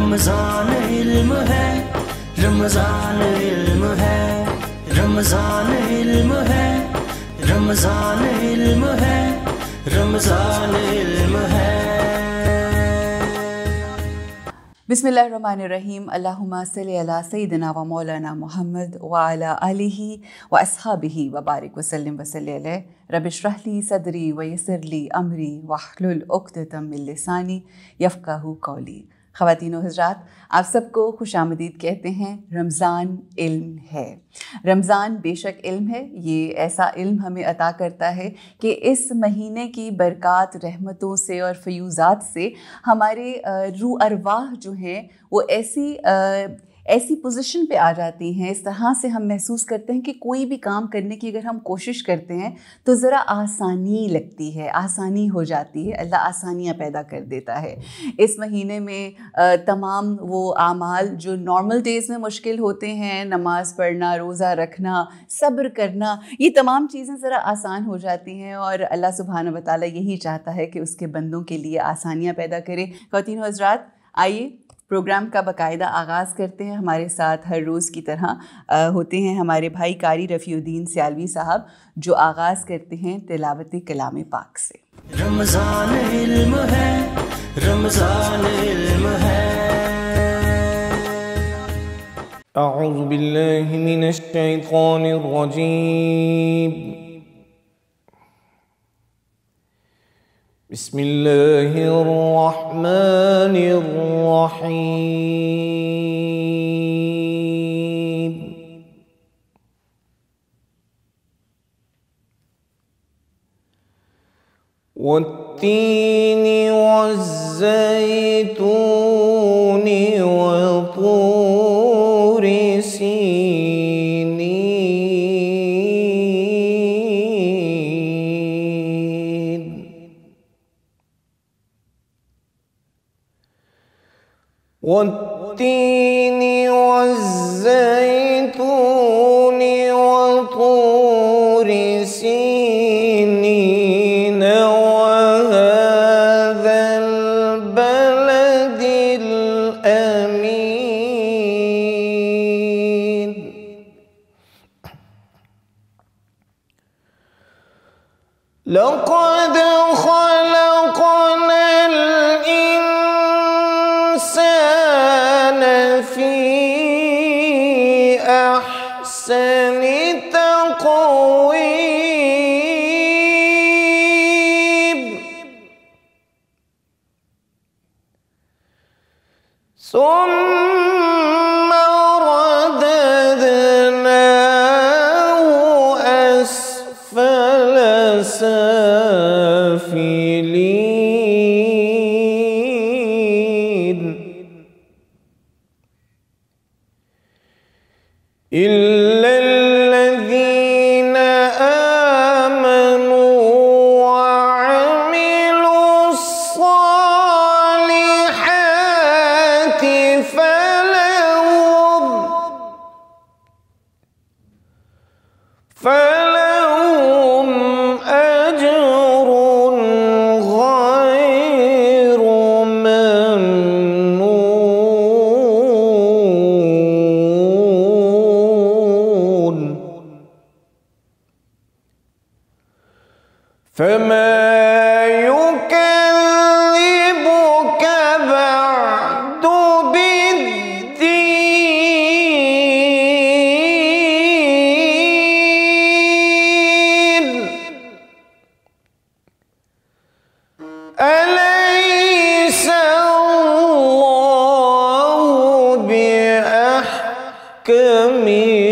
رمضان علم ہے، رمضان علم ہے، رمضان علم ہے، رمضان علم ہے، رمضان علم ہے۔ بسم اللہ الرحمن الرحیم۔ اللہم صلی علی سیدنا و مولانا محمد وعلی آلہ و اصحابہ وبارک وسلم وصلی علیہ۔ رب اشرح لی صدری ویسر لی امری واحلل عقدۃ من لسانی یفقہوا قولی۔ خواتین و حضرات، آپ سب کو خوش آمدید کہتے ہیں۔ رمضان علم ہے۔ رمضان بے شک علم ہے۔ یہ ایسا علم ہمیں عطا کرتا ہے کہ اس مہینے کی برکات، رحمتوں سے اور فیوزات سے ہمارے روح ارواح جو ہیں وہ ایسی پوزیشن پہ آ جاتی ہیں، اس طرح سے ہم محسوس کرتے ہیں کہ کوئی بھی کام کرنے کی اگر ہم کوشش کرتے ہیں تو ذرا آسانی لگتی ہے، آسانی ہو جاتی ہے، اللہ آسانیاں پیدا کر دیتا ہے۔ اس مہینے میں تمام وہ اعمال جو نارمل ڈیز میں مشکل ہوتے ہیں، نماز پڑھنا، روزہ رکھنا، صبر کرنا، یہ تمام چیزیں ذرا آسان ہو جاتی ہیں، اور اللہ سبحانہ و تعالیٰ یہی چاہتا ہے کہ اس کے بندوں کے لیے آسانیاں پیدا کرے۔ خواتین و حضرات، آئیے پروگرام کا باقاعدہ آغاز کرتے ہیں۔ ہمارے ساتھ ہر روز کی طرح ہوتے ہیں ہمارے بھائی قاری رفیع الدین سیالوی صاحب، جو آغاز کرتے ہیں تلاوت کلام پاک سے۔ رمضان علم ہے، رمضان علم ہے۔ اعوذ باللہ من الشیطان الرجیم، بسم اللہ الرحمن الرحیم۔ والتین والزیتون وطور سینین والتین والزیتون وطور سینین وهذا البلد الأمین۔ لقد خلقنا الإنسان في أحسن تقويم، ثم رددناه أسفل سافلين، إلا الذين آمنوا وعملوا الصالحات فلهم أجر غير ممنون، فما يكذبك بعد بالدين، أليس الله بأحكم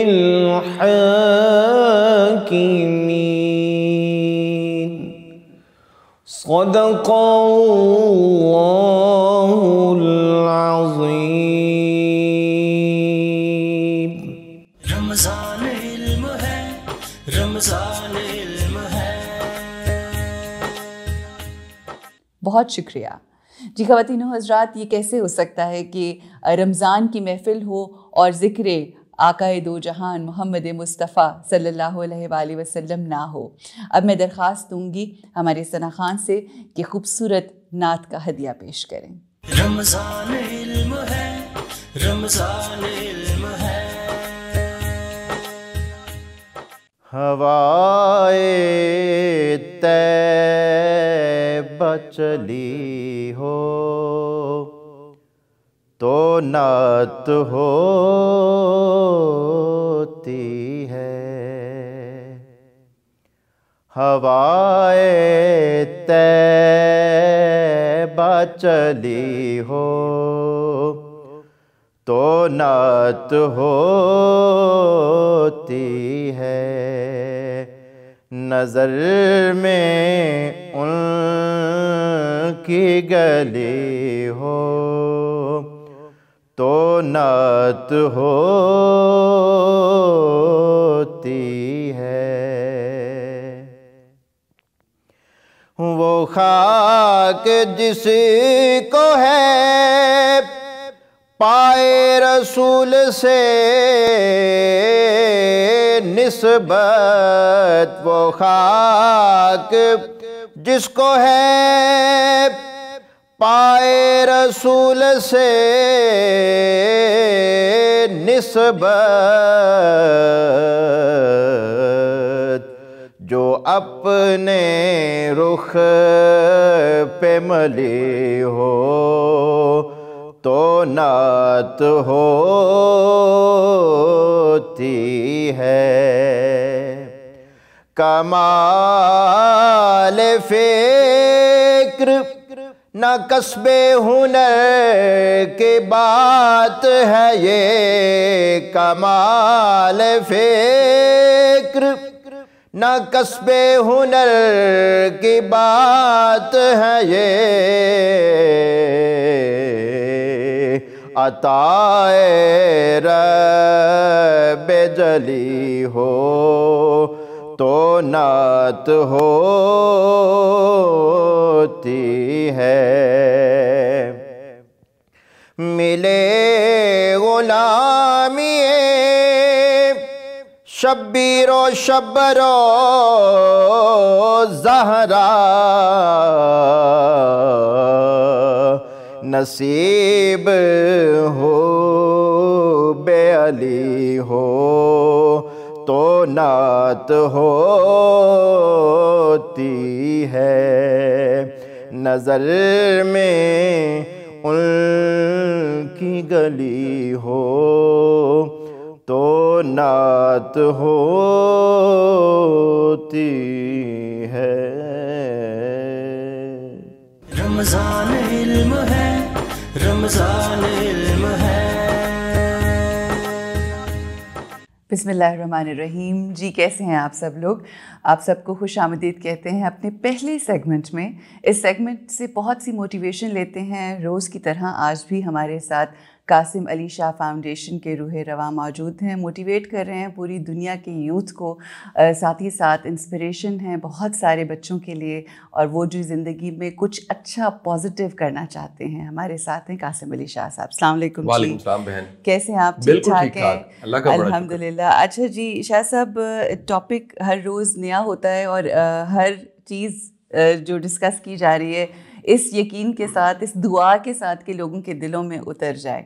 الحاكمين۔ صدق اللہ العظیم۔ رمضان علم ہے، رمضان علم ہے۔ بہت شکریہ جی۔ خواتین و حضرات، یہ کیسے ہو سکتا ہے کہ رمضان کی محفل ہو اور ذکر آقائے دو جہان محمد مصطفیٰ صلی اللہ علیہ وآلہ وسلم نہ ہو؟ اب میں درخواست دوں گی ہمارے ثنا خان سے کہ خوبصورت نعت کا ہدیہ پیش کریں۔ رمضان علم ہے، رمضان علم ہے۔ ہوائے طیبہ چلی ہو تو نعت ہوتی ہے، ہوائے طیبہ چلی ہو تو نعت ہوتی ہے، نظر میں ان کی گلی ہو تو نعت ہوتی ہے، وہ خاک جس کو ہے پائے رسول سے نسبت، وہ خاک جس کو ہے پائے رسول سے نسبت، جو اپنے رخ پہ ملی ہو تو نعت ہوتی ہے، کمال فکر نہ کسب ہنر کی بات ہے یہ، کمال فکر نہ کسب ہنر کی بات ہے یہ، عطائے رب جلی ہو تو نعت ہوتی ہے، ملے غلامی شبیر و شبر و زہرا، نصیب ہو بے علی ہو تو نعت ہوتی ہے، نظر میں ان کی گلی ہو تو نعت ہوتی ہے۔ رمضان علم ہے، رمضان علم ہے۔ بسم اللہ الرحمن الرحیم۔ جی کیسے ہیں آپ سب لوگ؟ آپ سب کو خوش آمدید کہتے ہیں اپنے پہلے سیگمنٹ میں۔ اس سیگمنٹ سے بہت سی موٹیویشن لیتے ہیں، روز کی طرح آج بھی ہمارے ساتھ قاسم علی شاہ فاؤنڈیشن کے روح رواں موجود ہیں، موٹیویٹ کر رہے ہیں پوری دنیا کے یوتھ کو، ساتھ ہی ساتھ انسپریشن ہیں بہت سارے بچوں کے لیے، اور وہ جو زندگی میں کچھ اچھا پازیٹیو کرنا چاہتے ہیں۔ ہمارے ساتھ ہیں قاسم علی شاہ صاحب۔ السلام علیکم۔ وعلیکم السلام بہن، کیسے ہیں آپ؟ بالکل ٹھیک ٹھاک ہیں؟ اللہ کا بڑا الحمد للہ۔ اچھا جی شاہ صاحب، ٹاپک ہر روز نیا ہوتا ہے اور ہر چیز جو ڈسکس کی جا رہی ہے اس یقین کے ساتھ، اس دعا کے ساتھ کہ لوگوں کے دلوں میں اتر جائے۔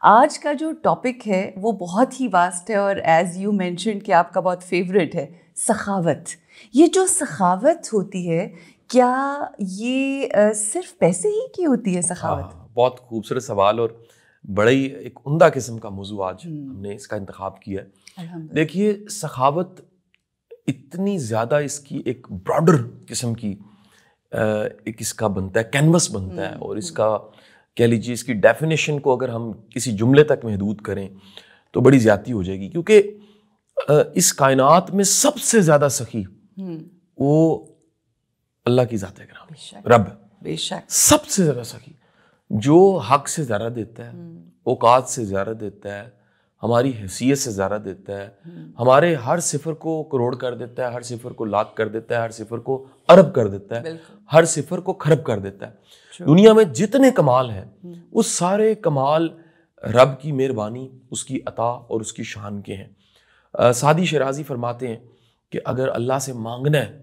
آج کا جو ٹاپک ہے وہ بہت ہی واسٹ ہے، اور ایز یو مینشنڈ کہ آپ کا بہت فیوریٹ ہے، سخاوت۔ یہ جو سخاوت ہوتی ہے، کیا یہ صرف پیسے ہی کی ہوتی ہے سخاوت؟ بہت خوبصورت سوال، اور بڑا ہی ایک عمدہ قسم کا موضوع آج ہم نے اس کا انتخاب کیا ہے۔ دیکھیے، سخاوت اتنی زیادہ اس کی ایک براڈر قسم کی ایک اس کا بنتا ہے، کینوس بنتا ہے، اور اس کا کہہ لیجیے اس کی ڈیفینیشن کو اگر ہم کسی جملے تک محدود کریں تو بڑی زیادتی ہو جائے گی، کیونکہ اس کائنات میں سب سے زیادہ سخی وہ اللہ کی ذات گرامی، رب، بے شک سب سے زیادہ سخی، جو حق سے زیادہ دیتا ہے، اوقات سے زیادہ دیتا ہے، ہماری حیثیت سے زیادہ دیتا ہے، ہمارے ہر صفر کو کروڑ کر دیتا ہے، ہر صفر کو لاکھ کر دیتا ہے، ہر صفر کو ارب کر دیتا ہے، ہر صفر کو کھرب کر دیتا ہے۔ دنیا میں جتنے کمال ہیں وہ سارے کمال رب کی مہربانی، اس کی عطا اور اس کی شان کے ہیں۔ سعدی شیرازی فرماتے ہیں کہ اگر اللہ سے مانگنا ہے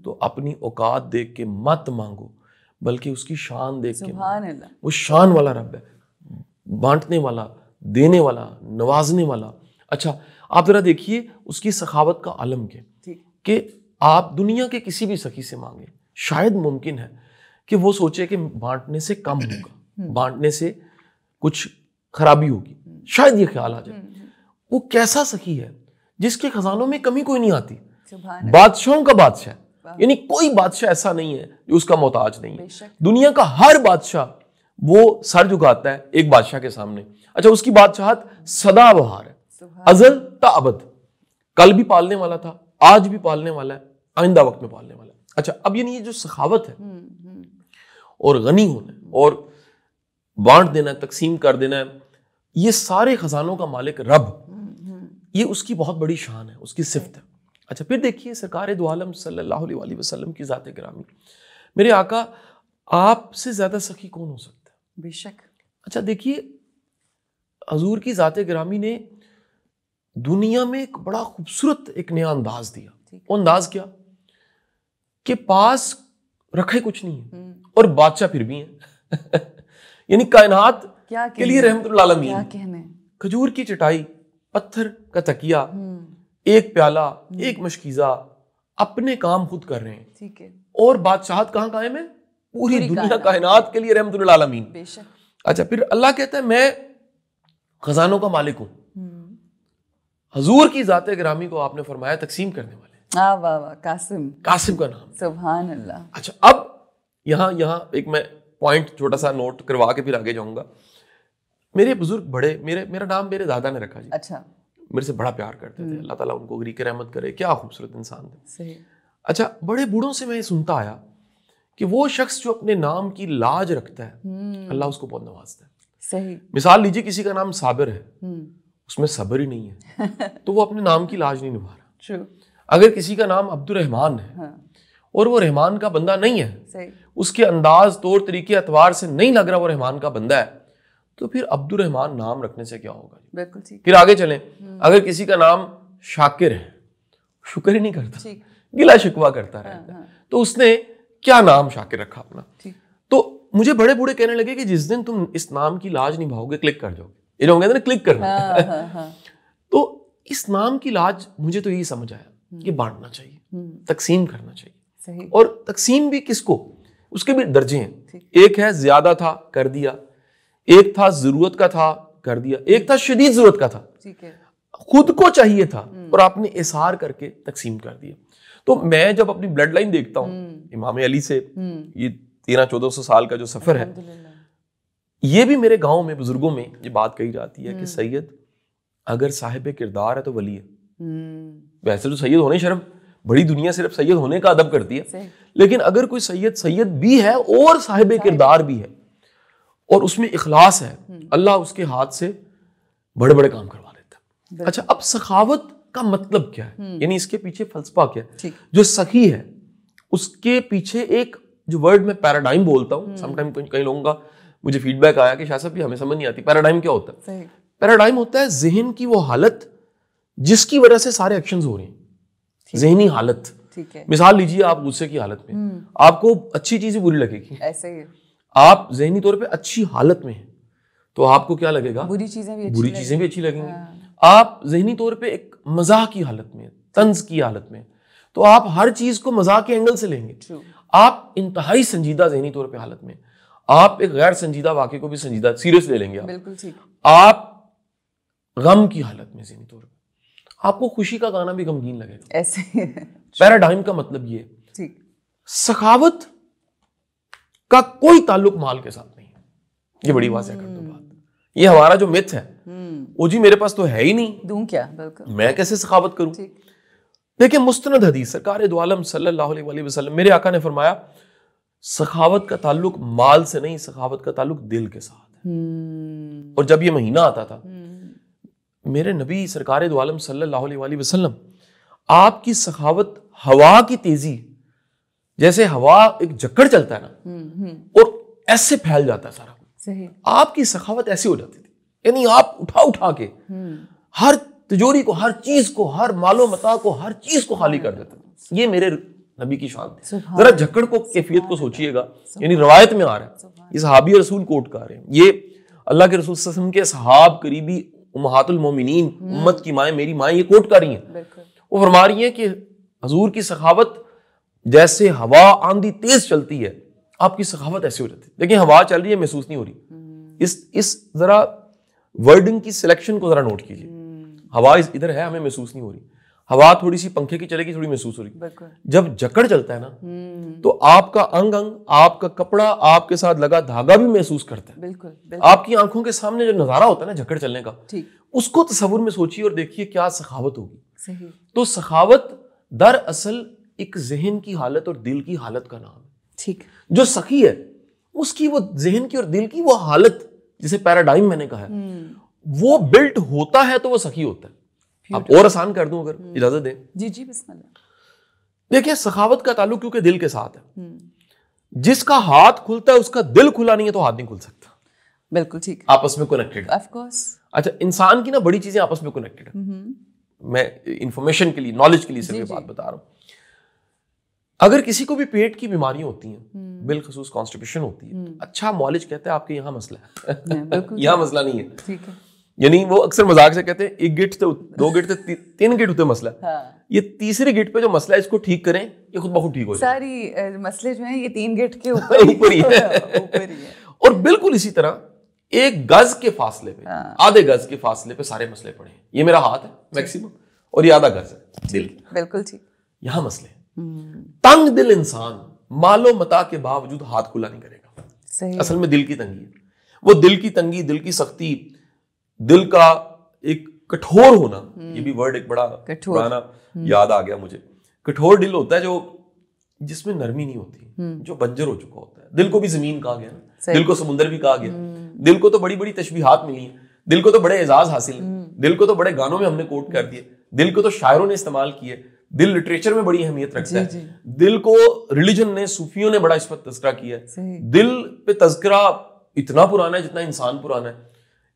تو اپنی اوقات دیکھ کے مت مانگو، بلکہ اس کی شان دیکھ کے سبحان اللہ. وہ شان والا رب ہے, بانٹنے والا, دینے والا, نوازنے والا. اچھا آپ ذرا دیکھیے اس کی سخاوت کا عالم کیا کہ آپ دنیا کے کسی بھی سخی سے مانگیں, شاید ممکن ہے کہ وہ سوچے کہ بانٹنے سے کم ہوگا, بانٹنے سے کچھ خرابی ہوگی, شاید یہ خیال آ جائے. وہ کیسا سخی ہے جس کے خزانوں میں کمی کوئی نہیں آتی, بادشاہوں کا بادشاہ, یعنی کوئی بادشاہ ایسا نہیں ہے جو اس کا محتاج نہیں ہے. دنیا کا ہر بادشاہ وہ سر جھکاتا ہے ایک بادشاہ کے سامنے. اچھا اس کی بادشاہت سدا بہار ہے, ازل تا ابد, کل بھی پالنے والا تھا, آج بھی پالنے والا ہے, آئندہ وقت میں پالنے والا ہے. اچھا اب یعنی یہ جو سخاوت ہے اور غنی ہونا ہے اور بانٹ دینا ہے, تقسیم کر دینا ہے, یہ سارے خزانوں کا مالک رب, یہ اس کی بہت بڑی شان ہے, اس کی صفت ہے. اچھا پھر دیکھیے سرکار دو عالم صلی اللہ علیہ وسلم کی ذات گرامی, میرے آقا آپ سے زیادہ سخی کون ہو سکتا ہے؟ بے شک. اچھا دیکھیے حضور کی ذات گرامی نے دنیا میں ایک بڑا خوبصورت ایک نیا انداز دیا. وہ انداز کیا کہ پاس رکھے کچھ نہیں ہے اور بادشاہ پھر بھی ہیں. یعنی کائنات کے لیے رحمت للعالمین, کھجور کی چٹائی, پتھر کا تکیہ, ایک پیالہ, ایک مشکیزہ, اپنے کام خود کر رہے ہیں. ٹھیک ہے. اور بادشاہت کہاں قائم ہے؟ پوری دنیا کائنات کے لیے رحمت للعالمین. بے شک. اچھا پھر اللہ کہتا ہے میں خزانوں کا مالک ہوں. حضور کی ذات گرامی کو آپ نے فرمایا تقسیم کرنے والے. واہ واہ, قاسم. قاسم کا نام. سبحان اللہ. اچھا اب یہاں ایک میں پوائنٹ چھوٹا سا نوٹ کروا کے پھر آگے جاؤں گا. میرے بزرگ بڑے, میرا نام میرے دادا نے رکھا جی. اچھا. میرے سے بڑا پیار کرتے تھے, اللہ تعالیٰ ان کو غریق رحمت کرے, کیا خوبصورت انسان تھے. صحیح. اچھا بڑے بوڑھوں سے میں یہ سنتا آیا کہ وہ شخص جو اپنے نام کی لاج رکھتا ہے اللہ اس کو بہت نوازتا ہے. صحیح. مثال لیجیے کسی کا نام صابر ہے, اس میں صبر ہی نہیں ہے تو وہ اپنے نام کی لاج نہیں نبھا رہا. اگر کسی کا نام عبد الرحمان ہے اور وہ رحمان کا بندہ نہیں ہے, اس کے انداز طور طریقے اعتبار سے نہیں لگ رہا وہ رحمان کا بندہ ہے, تو پھر عبد الرحمان نام رکھنے سے کیا ہوگا؟ بالکل ٹھیک. پھر آگے چلیں, اگر کسی کا نام شاکر ہے, شکر ہی نہیں کرتا, گلا شکوا کرتا رہتا ہے, تو اس نے کیا نام شاکر رکھا اپنا. تو مجھے بڑے بوڑھے کہنے لگے کہ جس دن تم اس نام کی لاج نبھاؤ گے کلک کر جاؤ گے. یہ جو کہتے ہیں نا کلک کرنا, تو اس نام کی لاج مجھے تو یہی سمجھ آیا کہ بانٹنا چاہیے, تقسیم کرنا چاہیے. اور تقسیم بھی کس کو, اس کے بھی درجے ہیں. ایک ہے زیادہ تھا کر دیا, ایک تھا ضرورت کا تھا کر دیا, ایک تھا شدید ضرورت کا تھا, خود کو چاہیے تھا اور آپ نے اظہار کر کے تقسیم کر دیا. تو میں جب اپنی بلڈ لائن دیکھتا ہوں امام علی سے, یہ 1300-1400 سال کا جو سفر ہے, یہ بھی میرے گاؤں میں بزرگوں میں یہ بات کہی جاتی ہے کہ سید اگر صاحب کردار ہے تو ولی ہے. ویسے تو سید ہونے شرم, بڑی دنیا صرف سید ہونے کا ادب کرتی ہے, لیکن اگر کوئی سید بھی ہے اور صاحب کردار بھی ہے اور اس میں اخلاص ہے, اللہ اس کے ہاتھ سے بڑے بڑے کام کروا دیتا ہے. اچھا اب سخاوت کا مطلب کیا ہے, یعنی اس کے پیچھے فلسفہ کیا ہے؟ جو سخی ہے اس کے پیچھے ایک جو ورڈ میں پیراڈائم بولتا ہوں, سم ٹائم کئی لوگوں کا مجھے فیڈ بیک آیا کہ شاہ صاحب ہمیں سمجھ نہیں آتی پیراڈائم کیا ہوتا ہے. پیراڈائم ہوتا ہے ذہن کی وہ حالت جس کی وجہ سے سارے ایکشنز ہو رہے ہیں, ذہنی حالت. مثال لیجیے آپ غصے کی حالت میں, آپ کو اچھی چیزیں بری لگے گی, ایسے ہی آپ ذہنی طور پہ اچھی حالت میں ہیں تو آپ کو کیا لگے گا, بری چیزیں بھی اچھی لگیں گی. آپ ذہنی طور پہ ایک مزاح کی حالت میں, طنز کی حالت میں, تو آپ ہر چیز کو مزاح کے اینگل سے لیں گے. آپ انتہائی سنجیدہ ذہنی طور پہ حالت میں, آپ ایک غیر سنجیدہ واقعے کو بھی سنجیدہ سیریس لے لیں گے. آپ غم کی حالت میں ذہنی طور پہ, آپ کو خوشی کا گانا بھی غمگین لگے گا. ایسے پیراڈائم کا مطلب یہ ہے. سخاوت کا کوئی تعلق مال کے ساتھ نہیں ہے, یہ بڑی واضح کر دو بات. یہ ہمارا جو مت ہے وہ جی میرے پاس تو ہے ہی نہیں, دوں کیا, میں کیسے سخاوت کروں. دیکھیں مستند حدیث سرکار دو عالم صلی اللہ علیہ وسلم, میرے آقا نے فرمایا سخاوت کا تعلق مال سے نہیں, سخاوت کا تعلق دل کے ساتھ ہے. اور جب یہ مہینہ آتا تھا میرے نبی سرکار دو عالم صلی اللہ علیہ وسلم, آپ کی سخاوت ہوا کی تیزی, جیسے ہوا ایک جکڑ چلتا ہے نا اور ایسے پھیل جاتا ہے سارا, آپ کی سخاوت ایسی ہو جاتی تھی. یعنی آپ اٹھا کے ہر تجوری کو, ہر چیز کو, ہر مال و متاع کو, ہر چیز کو خالی کر دیتے. یہ میرے نبی کی شان تھی. ذرا جھکڑ کو کیفیت کو سوچئے گا, یعنی روایت میں آ رہا ہے, یہ صحابی رسول کوٹ کر رہے ہیں, یہ اللہ کے رسول صلی اللہ علیہ وسلم کے صحاب قریبی امہات المومنین, امت کی مائیں, میری مائیں, یہ کوٹ کر رہی ہیں. وہ فرما رہی ہیں کہ حضور کی سخاوت جیسے ہوا آندھی تیز چلتی ہے, آپ کی سخاوت ایسے ہو جاتی ہے. لیکن ہوا چل رہی ہے, محسوس نہیں ہو رہی. اس ذرا ورڈنگ کی سلیکشن کو ذرا نوٹ کیجیے. ہوا ادھر ہے, ہمیں محسوس نہیں ہو رہی. ہوا تھوڑی سی پنکھے کی چلے گی, تھوڑی محسوس ہو رہی. جب جکڑ چلتا ہے نا, تو آپ کا انگ انگ, آپ کا کپڑا, آپ کے ساتھ لگا دھاگا بھی محسوس کرتا ہے. بالکل آپ کی آنکھوں کے سامنے جو نظارہ ہوتا ہے نا جکڑ چلنے کا, اس کو تصور میں سوچیے اور دیکھیے کیا سخاوت ہوگی. تو سخاوت دراصل ایک ذہن کی حالت اور دل کی حالت کا نام ہے. جو سخی ہے اس کی وہ ذہن کی اور دل کی وہ حالت, جسے پیراڈائم میں نے کہا ہے, وہ بلٹ ہوتا ہے تو وہ سخی ہوتا ہے. آپ اور آسان کر دوں اگر اجازت دیں. جی جی بسم اللہ. دیکھیں سخاوت کا تعلق کیونکہ دل کے ساتھ ہے. جس کا ہاتھ کھلتا ہے اس کا دل کھلا نہیں ہے تو ہاتھ نہیں کھل سکتا. بالکل ٹھیک. آپس میں کنیکٹڈ. Of course. اچھا, انسان کی نا بڑی چیزیں آپس میں کنیکٹڈ ہیں. میں انفارمیشن کے لیے, نالج کے لیے صرف بات بتا رہا ہوں. اگر کسی کو بھی پیٹ کی بیماریاں ہوتی ہیں, بالخصوص کانسٹیپیشن ہوتی ہے, اچھا معالج کہتا ہے آپ کے یہاں مسئلہ ہے, یہاں مسئلہ نہیں ہے. ٹھیک ہے. یعنی وہ اکثر مذاق سے کہتے ہیں ایک گٹ سے 2 گٹ سے 3 گٹ ہوتے مسئلہ, یہ تیسرے گٹ پہ جو مسئلہ ہے اس کو ٹھیک کریں, یہ خود بخود ٹھیک ہو جائے. ساری مسئلے جو ہیں یہ 3 گٹ کے اوپر ہی ہے. اور بالکل اسی طرح 1 گز کے فاصلے پہ, آدھے گز کے فاصلے پہ سارے مسئلے پڑے ہیں. یہ میرا ہاتھ ہے میکسیمم, اور یہ آدھا گز ہے دل. بالکل ٹھیک. یہاں مسئلے. تنگ دل انسان مال و متاع کے باوجود ہاتھ کھلا نہیں کرے گا. اصل میں دل کی تنگی ہے. وہ دل کی تنگی, دل کی سختی, دل کا ایک کٹھور ہونا, یہ بھی ورڈ ایک بڑا پرانا یاد آ گیا مجھے. کٹھور دل ہوتا ہے جو جس میں نرمی نہیں ہوتی, جو بنجر ہو چکا ہوتا ہے. دل کو بھی زمین کہا گیا, دل کو سمندر بھی کہا گیا, دل کو تو بڑی بڑی تشبیہات ملی ہیں, دل کو تو بڑے اعزاز حاصل ہیں, دل کو تو بڑے گانوں میں ہم نے کوٹ کر دیے, دل کو تو شاعروں نے استعمال کیے, دل لٹریچر میں بڑی اہمیت رکھتا ہے, دل کو ریلیجن نے, صوفیوں نے بڑا اس پر تذکرہ کیا ہے. دل پہ تذکرہ اتنا پرانا ہے جتنا انسان پرانا ہے.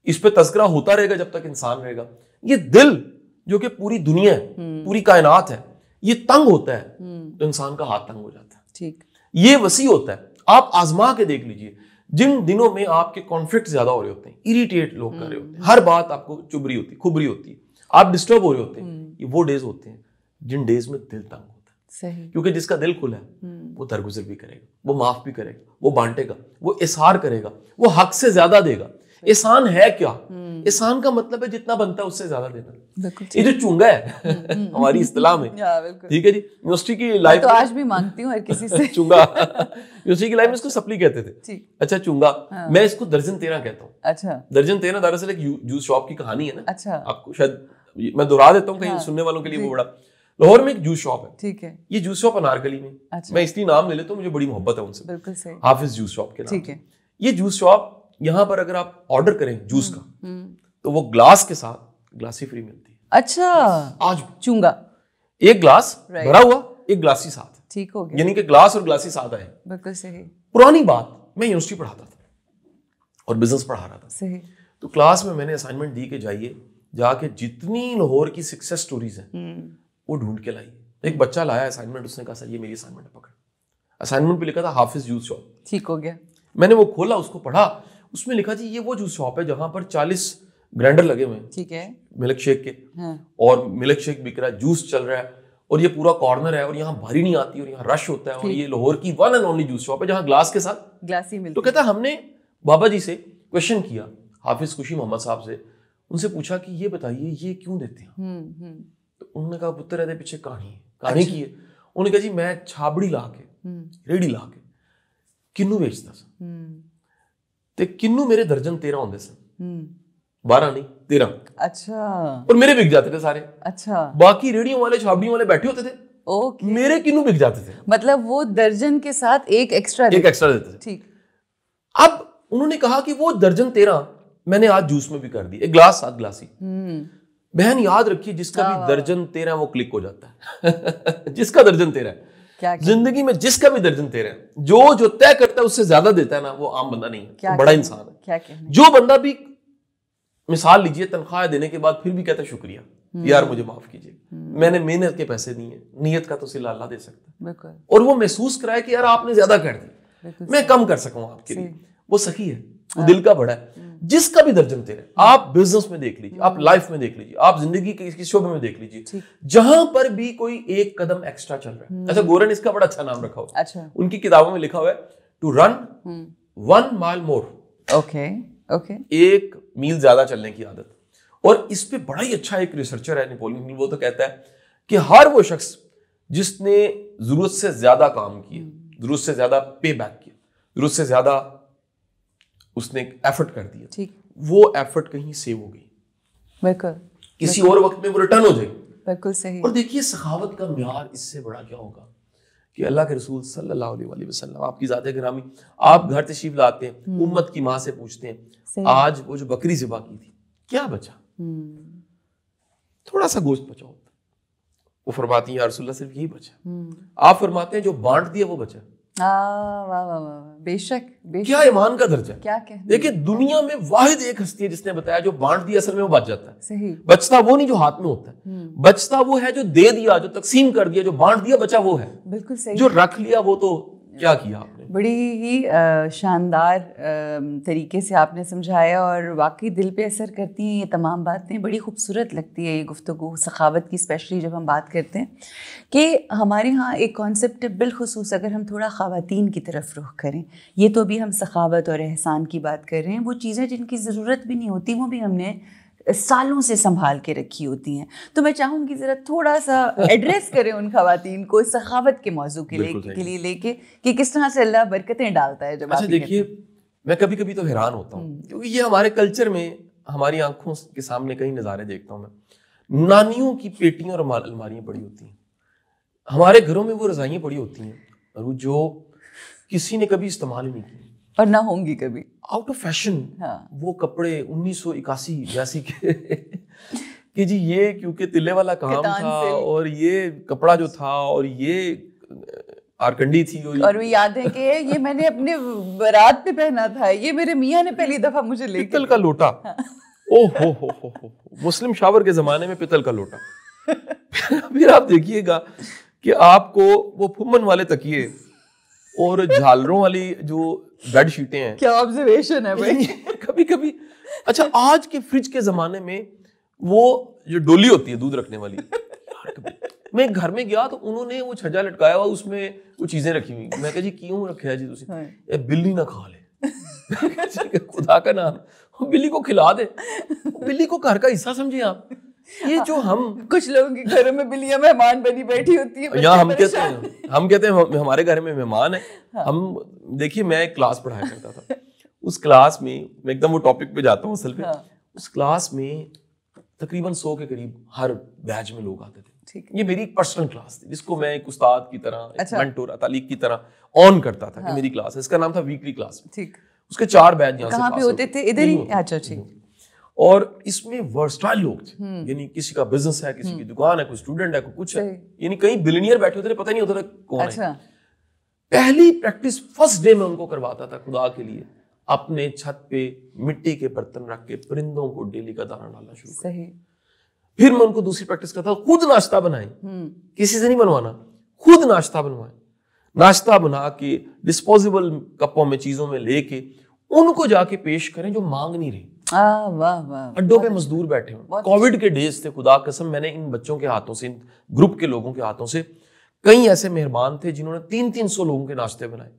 اس پہ تذکرہ ہوتا رہے گا جب تک انسان رہے گا. یہ دل جو کہ پوری دنیا ہے, پوری کائنات ہے, یہ تنگ ہوتا ہے تو انسان کا ہاتھ تنگ ہو جاتا ہے. ٹھیک. یہ وسیع ہوتا ہے. آپ آزما کے دیکھ لیجئے, جن دنوں میں آپ کے کانفلکٹ زیادہ ہو رہے ہوتے ہیں, اریٹیٹ لوگ کر رہے ہوتے ہیں, ہر بات آپ کو چبھ رہی ہوتی, کھب رہی ہوتی ہے, آپ ڈسٹرب ہو رہے ہوتے ہیں, یہ وہ ڈیز ہوتے ہیں جن ڈیز میں دل تنگ ہوتا ہے. صحیح. کیونکہ جس کا دل کھلا ہے وہ درگزر بھی کرے گا, وہ معاف بھی کرے گا, وہ بانٹے گا, وہ اظہار کرے گا, وہ حق سے زیادہ دے گا. احسان ہے کیا؟ احسان کا مطلب ہے جتنا بنتا ہے اس سے زیادہ دینا. یہ جو چونگا ہے ہماری اصطلاح میں, ٹھیک ہے جی, یونیورسٹی کی لائف تو آج بھی مانگتی ہوں ہر کسی سے چونگا. یونیورسٹی کی لائف میں اس کو سپلی کہتے تھے. اچھا چونگا, میں اس کو درجن 13 کہتا ہوں. اچھا درجن 13 دراصل ایک جوس شاپ کی کہانی ہے نا. اچھا آپ کو شاید میں دہرا دیتا ہوں کہیں سننے والوں کے لیے, وہ بڑا لاہور میں ایک جوس شاپ ہے. ٹھیک ہے. یہ جوس شاپ انارگلی میں, میں اس لیے نام لے لیتا ہوں, مجھے بڑی محبت ہے ان سے. بالکل صحیح. حافظ جوس شاپ کے نام. ٹھیک ہے. یہ جوس شاپ یہاں پر اگر آپ آرڈر کریں جوس کا تو وہ گلاس کے ساتھ گلاسی فری ملتی ہے. اچھا. آج چونگا ایک گلاس بھرا ہوا, ایک گلاسی ساتھ. ٹھیک ہو گیا. یعنی کہ گلاس اور گلاسی ساتھ آئے. بالکل صحیح. پرانی بات, میں یونیورسٹی پڑھاتا تھا اور بزنس پڑھا رہا تھا. صحیح. تو کلاس میں نے اسائنمنٹ دی کہ جائیے, جا کے جتنی لاہور کی سکسیس سٹوریز ہیں وہ ڈھونڈ کے لائیے. ایک بچہ لایا اسائنمنٹ, اس نے کہا سر یہ میری اسائنمنٹ ہے, پکڑ. اسائنمنٹ پہ لکھا تھا حافظ جوس شاپ. ٹھیک ہو گیا. میں نے وہ کھولا, اس کو پڑھا, اس میں لکھا جی یہ وہ جوس شاپ ہے جہاں پر 40 گرینڈر لگے ہوئے ہیں. ٹھیک ہے. ملک شیک کے, اور ملک شیک بک رہا ہے, جوس چل رہا ہے, اور یہ پورا کارنر ہے, اور یہاں بھاری نہیں آتی, اور یہاں رش ہوتا ہے, اور یہ لاہور کی one and only juice shop ہے جہاں گلاس کے ساتھ گلاسی ملتی. تو کہتا ہے ہم نے بابا جی سے کویشچن کیا, حافظ خوشی محمد صاحب سے, ان سے پوچھا کہ یہ بتائیے یہ کیوں دیتے ہیں. تو انہوں نے کہا پتر رہتے پیچھے کہانی کی ہے. انہوں نے کہا جی میں چھابڑی لا کے, ریڑی لا کے کنو بیچتا سا, تے کنو میرے درجن 13 ہوندے سن, 12 نہیں 13. اچھا. اور میرے بک جاتے تھے سارے. اچھا. باقی ریڑیوں والے چھابڑیوں والے بیٹھے ہوتے تھے, میرے کنو بک جاتے تھے. مطلب وہ درجن کے ساتھ ایک ایکسٹرا دیتے تھے. ٹھیک. اب انہوں نے کہا کہ وہ درجن 13 میں نے آج جوس میں بھی کر دی, ایک گلاس 7 گلاسی. بہن یاد رکھیے جس کا بھی درجن 13 وہ کلک ہو جاتا ہے. جس کا درجن 13 ہے زندگی میں, جس کا بھی درجن 13 ہے, جو طے کرتا ہے اس سے زیادہ دیتا ہے نا, وہ عام بندہ نہیں ہے, بڑا انسان ہے. جو بندہ بھی مثال لیجئے تنخواہ دینے کے بعد پھر بھی کہتا ہے شکریہ, یار مجھے معاف کیجیے, میں نے محنت کے پیسے دیے, نیت کا تو صلہ اللہ دے سکتا ہے. بالکل. اور وہ محسوس کرائے کہ یار آپ نے زیادہ کر دی, میں کم کر سکوں آپ کے لیے, وہ سخی ہے, وہ دل کا بڑا ہے. جس کا بھی درجن تیرے, آپ بزنس میں دیکھ لیجیے, آپ لائف میں دیکھ لیجیے, آپ زندگی کے کسی شعبے میں دیکھ لیجیے, جہاں پر بھی کوئی ایک قدم ایکسٹرا چل رہا ہے. اچھا گورن اس کا بڑا اچھا نام رکھا ہوا ہے, ان کی کتابوں میں لکھا ہوا ہے to run 1 mile more. Okay. 1 mile زیادہ چلنے کی عادت. اور اس پہ بڑا ہی اچھا ایک ریسرچر ہے نیپولین ہل, وہ تو کہتا ہے کہ ہر وہ شخص جس نے ضرورت سے زیادہ کام کیا, ضرورت سے زیادہ پے بیک کیا, ضرورت سے زیادہ اس نے ایفرٹ کر دیا, وہ ایفرٹ کہیں سیو ہو گئی, بالکل کسی اور وقت میں وہ ریٹرن ہو جائے. بالکل صحیح. اور دیکھیے سخاوت کا معیار اس سے بڑا کیا ہوگا کہ اللہ کے رسول صلی اللہ علیہ وسلم, آپ کی ذات گرامی, آپ گھر تشریف لاتے ہیں, امت کی ماں سے پوچھتے ہیں آج وہ جو بکری ذبح کی تھی کیا بچا, تھوڑا سا گوشت بچا ہوتا, وہ فرماتی ہیں یا رسول اللہ صرف یہی بچا. آپ فرماتے ہیں جو بانٹ دیا وہ بچا. بے شک. کیا ایمان کا درجہ ہے. کیا دیکھیں دنیا میں واحد ایک ہستی ہے جس نے بتایا جو بانٹ دیا اصل میں وہ بچ جاتا ہے. صحیح. بچتا وہ نہیں جو ہاتھ میں ہوتا ہے, بچتا وہ ہے جو دے دیا, جو تقسیم کر دیا, جو بانٹ دیا بچا وہ ہے. بالکل صحیح. جو رکھ لیا وہ تو کیا کیا آپ نے. بڑی ہی شاندار طریقے سے آپ نے سمجھایا, اور واقعی دل پہ اثر کرتی ہیں یہ تمام باتیں. بڑی خوبصورت لگتی ہے یہ گفتگو سخاوت کی, اسپیشلی جب ہم بات کرتے ہیں کہ ہمارے ہاں ایک کانسیپٹ ہے, بالخصوص اگر ہم تھوڑا خواتین کی طرف رخ کریں. یہ تو بھی ہم سخاوت اور احسان کی بات کر رہے ہیں, وہ چیزیں جن کی ضرورت بھی نہیں ہوتی وہ بھی ہم نے سالوں سے سنبھال کے رکھی ہوتی ہیں. تو میں چاہوں گی ذرا تھوڑا سا ایڈریس کریں ان خواتین کو سخاوت کے موضوع کے لیے لے کے کہ کس طرح سے اللہ برکتیں ڈالتا ہے. جب اچھا دیکھیے, میں کبھی کبھی تو حیران ہوتا ہوں کیونکہ یہ ہمارے کلچر میں ہماری آنکھوں کے سامنے کئی نظارے دیکھتا ہوں میں. نانیوں کی پیٹیاں اور الماریاں پڑی ہوتی ہیں, ہمارے گھروں میں وہ رضائیاں پڑی ہوتی ہیں اور وہ جو کسی نے کبھی استعمال ہی نہیں کی اور نہ ہوں گی کبھی, آؤٹ آف فیشن. وہ کپڑے 1981 جیسی کہ جی یہ کیونکہ تلے والا کام تھا اور یہ کپڑا جو تھا اور یہ آرکنڈی تھی, اور وہ یاد ہے کہ یہ میں نے اپنے بارات پہ پہنا تھا, یہ میرے میاں نے پہلی دفعہ مجھے لے کے. پتل کا لوٹا, او ہو مسلم شاور کے زمانے میں پتل کا لوٹا. پھر آپ دیکھیے گا کہ آپ کو وہ پھمن والے تکیے اور جھالروں والی جو بیڈ شیٹیں ہیں. کیا آبزرویشن ہے بھائی. کبھی کبھی اچھا آج کے فریج کے زمانے میں وہ جو ڈولی ہوتی ہے دودھ رکھنے والی, میں گھر میں گیا تو انہوں نے وہ چھجا لٹکایا ہوا, اس میں وہ چیزیں رکھی ہوئی. میں کہا جی کیوں رکھا ہے جی تسی, بلی نہ کھا لے. خدا کا نام, بلی کو کھلا دے, بلی کو گھر کا حصہ سمجھے آپ. یہ جو ہم کچھ لوگوں کے گھروں میں بلیاں مہمان بنی بیٹھی ہوتی ہیں, یہاں ہم کہتے ہیں ہمارے گھر میں مہمان ہے. ہم دیکھیے میں ایک کلاس پڑھایا کرتا تھا, اس کلاس میں ایک دم وہ ٹاپک پہ جاتا ہوں اصل پہ. اس کلاس میں تقریباً 100 کے قریب ہر بیچ میں لوگ آتے تھے. یہ میری ایک پرسنل کلاس تھی جس کو میں ایک استاد کی طرح, ایک مینٹور تعلیق کی طرح آن کرتا تھا کہ میری کلاس ہے. اس کا نام تھا ویکلی کلاس. اس کے 4 بیچ یہاں سے کہاں پہ ہوتے تھے, ادھر ہی. اچھا ٹھیک. اور اس میں ورسٹائل لوگ تھے, یعنی کسی کا بزنس ہے, کسی کی دکان ہے, کوئی اسٹوڈنٹ ہے, کوئی کچھ ہے, یعنی کئی بلینئر بیٹھے ہوتے تھے, پتہ نہیں ہوتا تھا کون ہے. پہلی پریکٹس فرسٹ ڈے میں ان کو کرواتا تھا خدا کے لیے, اپنے چھت پہ مٹی کے برتن رکھ کے پرندوں کو ڈیلی کا دانہ ڈالنا شروع کر. پھر میں ان کو دوسری پریکٹس کرتا ہوں, خود ناشتہ بنائیں, کسی سے نہیں بنوانا, خود ناشتہ بنوائیں. ناشتہ بنا کے ڈسپوزیبل کپوں میں چیزوں میں لے کے ان کو جا کے پیش کریں جو مانگ نہیں رہی. اڈوں پہ مزدور بیٹھے ہوں. کووڈ کے ڈیز تھے, خدا قسم میں نے ان بچوں کے ہاتھوں سے, ان گروپ کے لوگوں کے ہاتھوں سے, کئی ایسے مہربان تھے جنہوں نے 300 لوگوں کے ناشتے بنائے.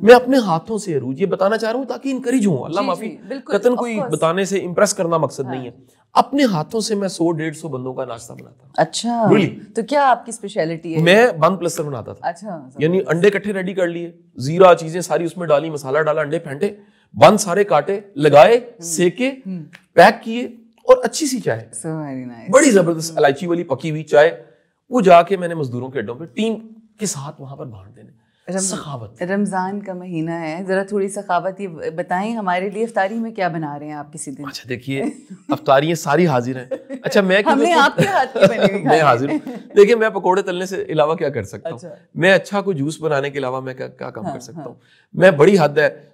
میں اپنے ہاتھوں سے عروج یہ بتانا چاہ رہا ہوں تاکہ انکریج ہوں. اللہ معافی, قطن کوئی بتانے سے امپریس کرنا مقصد نہیں ہے. اپنے ہاتھوں سے میں 100-150 بندوں کا ناشتہ بناتا ہوں. اچھا, تو کیا آپ کی اسپیشلٹی ہے؟ میں بند پلسٹر بناتا تھا. اچھا, یعنی انڈے کٹھے ریڈی کر لیے, زیرہ چیزیں ساری اس میں ڈالی, مسالہ ڈالا, انڈے پھینٹے, بند سارے کاٹے, لگائے, سیکے, پیک کیے, اور اچھی سی چائے, بڑی زبردست الائچی والی پکی ہوئی چائے, وہ جا کے میں نے مزدوروں کے اڈوں پہ ٹیم کے ساتھ وہاں پر بانٹ دینے. سخاوت. رمضان کا مہینہ ہے, ذرا تھوڑی سخاوت یہ بتائیں ہمارے لیے, افطاری میں کیا بنا رہے ہیں آپ کسی دن؟ اچھا دیکھیے, افطاریاں ساری حاضر ہیں. اچھا میں آپ کے ہاتھ کی بنی ہوئی میں حاضر ہوں. دیکھیے میں پکوڑے تلنے سے علاوہ کیا کر سکتا ہوں, میں اچھا کوئی جوس بنانے کے علاوہ میں کیا کام کر سکتا ہوں. میں بڑی حد ہے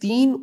3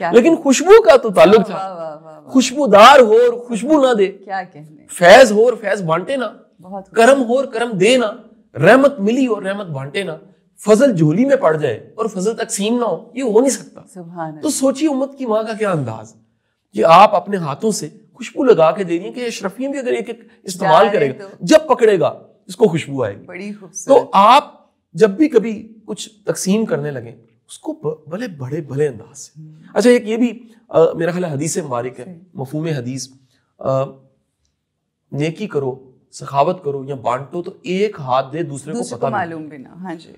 لیکن خوشبو کا تو تعلق تھا، خوشبودار ہو اور خوشبو نہ دے، کیا کہنے، فیض ہو اور فیض بانٹے نا، بہت کرم ہو اور کرم دے نا، رحمت ملی اور رحمت بانٹے نا، فضل جھولی میں پڑ جائے اور فضل تقسیم نہ ہو، یہ ہو نہیں سکتا. سبحان اللہ. تو سوچیے امت کی ماں کا کیا انداز کہ آپ اپنے ہاتھوں سے خوشبو لگا کے دے رہی ہیں کہ اشرفیہ بھی اگر ایک ایک استعمال کرے گا، جب پکڑے گا اس کو خوشبو آئے گی. بڑی خوبصورت. تو آپ جب بھی کبھی کچھ تقسیم کرنے لگیں اس کو بڑے بڑے بھلے انداز سے. اچھا ایک یہ بھی میرا خیال ہے حدیث مبارک ہے، مفہوم حدیث، نیکی کرو، سخاوت کرو یا بانٹو تو ایک ہاتھ دے دوسرے کو پتہ معلوم بھی نہ. ہاں جی،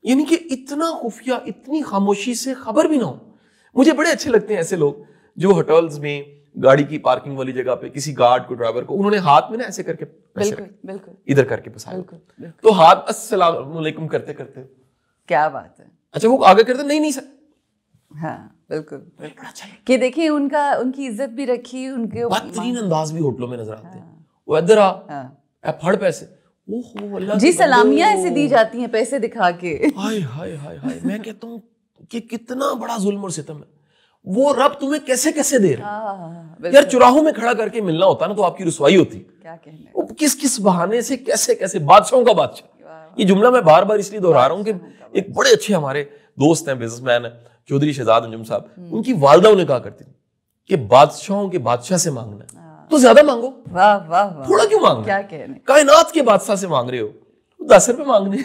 یعنی کہ اتنا خفیہ، اتنی خاموشی سے خبر بھی نہ ہو. مجھے بڑے اچھے لگتے ہیں ایسے لوگ جو ہوٹلز میں گاڑی کی پارکنگ والی جگہ پہ کسی گارڈ کو، ڈرائیور کو، انہوں نے ہاتھ میں نا ایسے کر کے بالکل ادھر کر کے پھنسایا، تو ہاتھ السلام علیکم کرتے کرتے، کیا بات ہے. اچھا وہ آگے کرتے نہیں سر. ہاں بالکل کہ دیکھیں ان کی عزت بھی رکھی، ان کے بہترین انداز بھی ہوٹلوں میں نظر آتے ہیں. وہ ادھر آ پھڑ پیسے، جی سلامیاں ایسے دی جاتی ہیں پیسے دکھا کے. ہائے ہائے ہائے ہائے، میں کہتا ہوں کہ کتنا بڑا ظلم اور ستم ہے. وہ رب تمہیں کیسے کیسے دے رہا ہے یار. چراہوں میں کھڑا کر کے ملنا ہوتا نا تو آپ کی رسوائی ہوتی. کیا کہنے، وہ کس کس بہانے سے کیسے کیسے، بادشاہوں کا بادشاہ. یہ جملہ میں بار بار اس لیے دہرا رہا ہوں کہ ایک بڑے اچھے ہمارے دوست ہیں، بزنس مین ہیں، چودھری شہزاد انجم صاحب. ان کی والدہ انہیں کہا کرتی تھی کہ بادشاہوں کے بادشاہ سے مانگنا ہے تو زیادہ مانگو. واہ واہ واہ، تھوڑا کیوں مانگنا؟ کیا کہنے، کائنات کے بادشاہ سے مانگ رہے ہو، 10 روپے مانگنے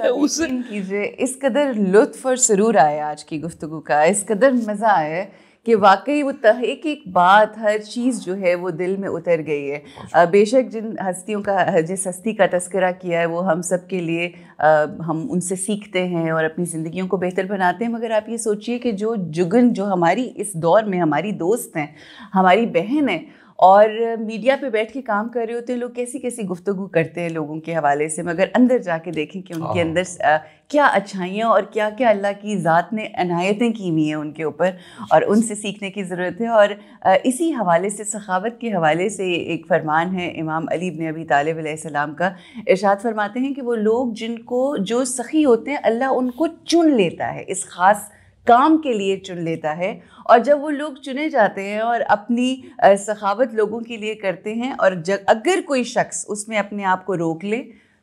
اس کیجیے. اس قدر لطف اور سرور آئے آج کی گفتگو کا، اس قدر مزہ آئے کہ واقعی وہ ایک ایک بات، ہر چیز جو ہے وہ دل میں اتر گئی ہے. بے شک جن ہستیوں کا، جس ہستی کا تذکرہ کیا ہے وہ ہم سب کے لیے، ہم ان سے سیکھتے ہیں اور اپنی زندگیوں کو بہتر بناتے ہیں. مگر آپ یہ سوچئے کہ جو جگن جو ہماری اس دور میں ہماری دوست ہیں، ہماری بہن ہیں، اور میڈیا پہ بیٹھ کے کام کر رہے ہوتے ہیں لوگ، کیسی کیسی گفتگو کرتے ہیں لوگوں کے حوالے سے، مگر اندر جا کے دیکھیں کہ ان کے اندر کیا اچھائیاں اور کیا کیا اللہ کی ذات نے عنایتیں کی ہوئی ہیں ان کے اوپر، اور ان سے سیکھنے کی ضرورت ہے. اور اسی حوالے سے، سخاوت کے حوالے سے ایک فرمان ہے امام علی بن ابی طالب علیہ السلام کا. ارشاد فرماتے ہیں کہ وہ لوگ جن کو، جو سخی ہوتے ہیں، اللہ ان کو چن لیتا ہے، اس خاص کام کے لیے چن لیتا ہے. اور جب وہ لوگ چنے جاتے ہیں اور اپنی سخاوت لوگوں کے لیے کرتے ہیں، اور اگر کوئی شخص اس میں اپنے آپ کو روک لے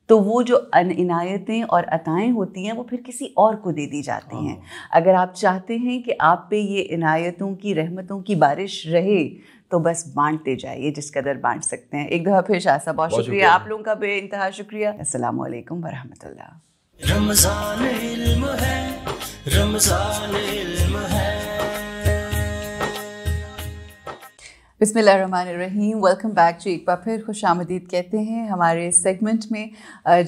تو وہ جو عنایتیں اور عطائیں ہوتی ہیں وہ پھر کسی اور کو دے دی جاتی ہیں. اگر آپ چاہتے ہیں کہ آپ پہ یہ عنایتوں کی، رحمتوں کی بارش رہے تو بس بانٹتے جائیے جس قدر بانٹ سکتے ہیں. ایک دفعہ پھر شاہ صاحب بہت شکریہ، آپ لوگوں کا بے انتہا شکریہ. السلام علیکم ورحمۃ اللہ. رمضان علم ہے، رمضان علم ہے. بسم اللہ الرحمن الرحیم. ویلکم بیک ٹو، ایک بار پھر خوش آمدید کہتے ہیں ہمارے سیگمنٹ میں،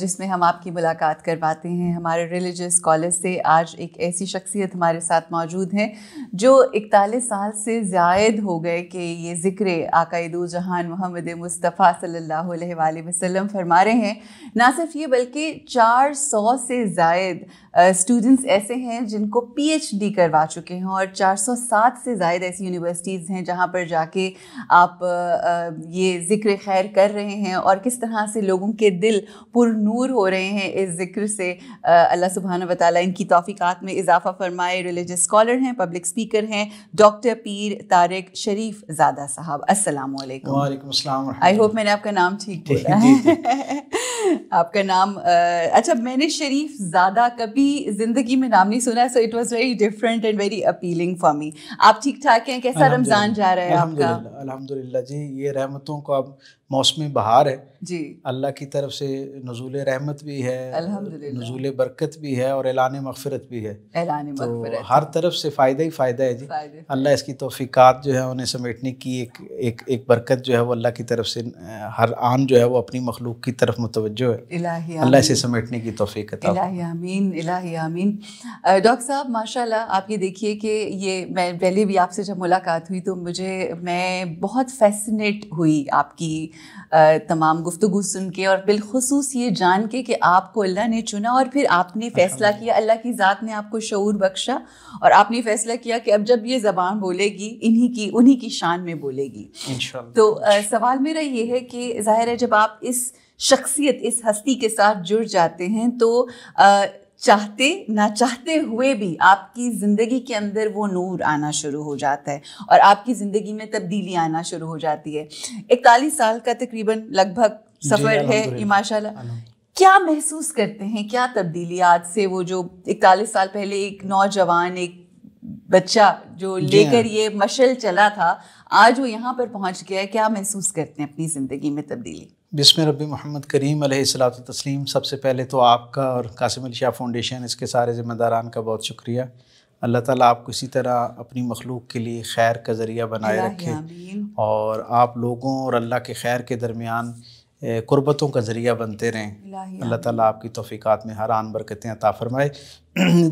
جس میں ہم آپ کی ملاقات کرواتے ہیں ہمارے ریلیجس اسکالر سے. آج ایک ایسی شخصیت ہمارے ساتھ موجود ہیں جو 41 سال سے زائد ہو گئے کہ یہ ذکر آقا دو جہان محمد مصطفیٰ صلی اللہ علیہ وآلہ وسلم فرما رہے ہیں. نہ صرف یہ بلکہ 400 سے زائد اسٹوڈنٹس ایسے ہیں جن کو PhD کروا چکے ہیں، اور 407 سے زائد ایسی یونیورسٹیز ہیں جہاں پر جا کے آپ یہ ذکر خیر کر رہے ہیں، اور کس طرح سے لوگوں کے دل پر نور ہو رہے ہیں اس ذکر سے. اللہ سبحانہ و تعالیٰ ان کی توفیقات میں اضافہ فرمائے. ریلیجس اسکالر ہیں، پبلک اسپیکر ہیں، ڈاکٹر پیر طارق شریف زادہ صاحب. السلام علیکم. وعلیکم السلام. آئی ہوپ میں نے آپ کا نام ٹھیک بولا ہے. آپ کا نام، اچھا میں نے شریف زادہ کبھی زندگی میں نام نہیں سنا، so it was very different and very appealing for me. آپ ٹھیک ٹھاک ہیں؟ کیسا رمضان جا رہا ہے آپ کا؟ الحمدللہ جی، یہ رحمتوں کا اب موسم بہار ہے جی. اللہ کی طرف سے نزول رحمت بھی ہے، الحمدللہ نزول برکت بھی ہے، اور اعلان مغفرت بھی ہے. اعلان مغفرت، تو ہر طرف سے فائدہ ہی فائدہ ہے جی. اللہ اس کی توفیقات جو ہے انہیں سمیٹنے کی ایک برکت جو ہے وہ اللہ کی طرف سے ہر آن جو ہے وہ اپنی مخلوق کی طرف متوجہ ہے. اللہ اسے سمیٹنے کی توفیق عطا فرمائے. الہی آمین، الہی آمین. ڈاکٹر صاحب ماشاءاللہ آپ یہ دیکھیے کہ یہ میں پہلے بھی آپ سے جب ملاقات ہوئی تو میں بہت فیسنیٹ ہوئی آپ کی تمام گفتگو سن کے، اور بالخصوص یہ جان کے کہ آپ کو اللہ نے چنا اور پھر آپ نے فیصلہ کیا، اللہ کی ذات نے آپ کو شعور بخشا اور آپ نے فیصلہ کیا کہ اب جب یہ زبان بولے گی انہی کی شان میں بولے گی انشاءاللہ. تو سوال میرا یہ ہے کہ ظاہر ہے جب آپ اس شخصیت، اس ہستی کے ساتھ جڑ جاتے ہیں تو چاہتے نہ چاہتے ہوئے بھی آپ کی زندگی کے اندر وہ نور آنا شروع ہو جاتا ہے اور آپ کی زندگی میں تبدیلی آنا شروع ہو جاتی ہے. 41 سال کا تقریباً لگ بھگ سفر ہے یہ ماشاء اللہ. کیا محسوس کرتے ہیں, کیا تبدیلیات سے وہ جو 41 سال پہلے ایک نوجوان, ایک بچہ جو لے کر یہ مشعل چلا تھا, آج وہ یہاں پر پہنچ گیا ہے, کیا محسوس کرتے ہیں اپنی زندگی میں تبدیلی؟ بسم ربی محمد کریم علیہ الصلوۃ والتسلیم. سب سے پہلے تو آپ کا اور قاسم علی شاہ فاؤنڈیشن اس کے سارے ذمہ داران کا بہت شکریہ. اللہ تعالیٰ آپ کو اسی طرح اپنی مخلوق کے لیے خیر کا ذریعہ بنائے رکھے اور آپ لوگوں اور اللہ کے خیر کے درمیان قربتوں کا ذریعہ بنتے رہیں. اللہ تعالیٰ آپ کی توفیقات میں ہر آن برکتیں عطا فرمائے.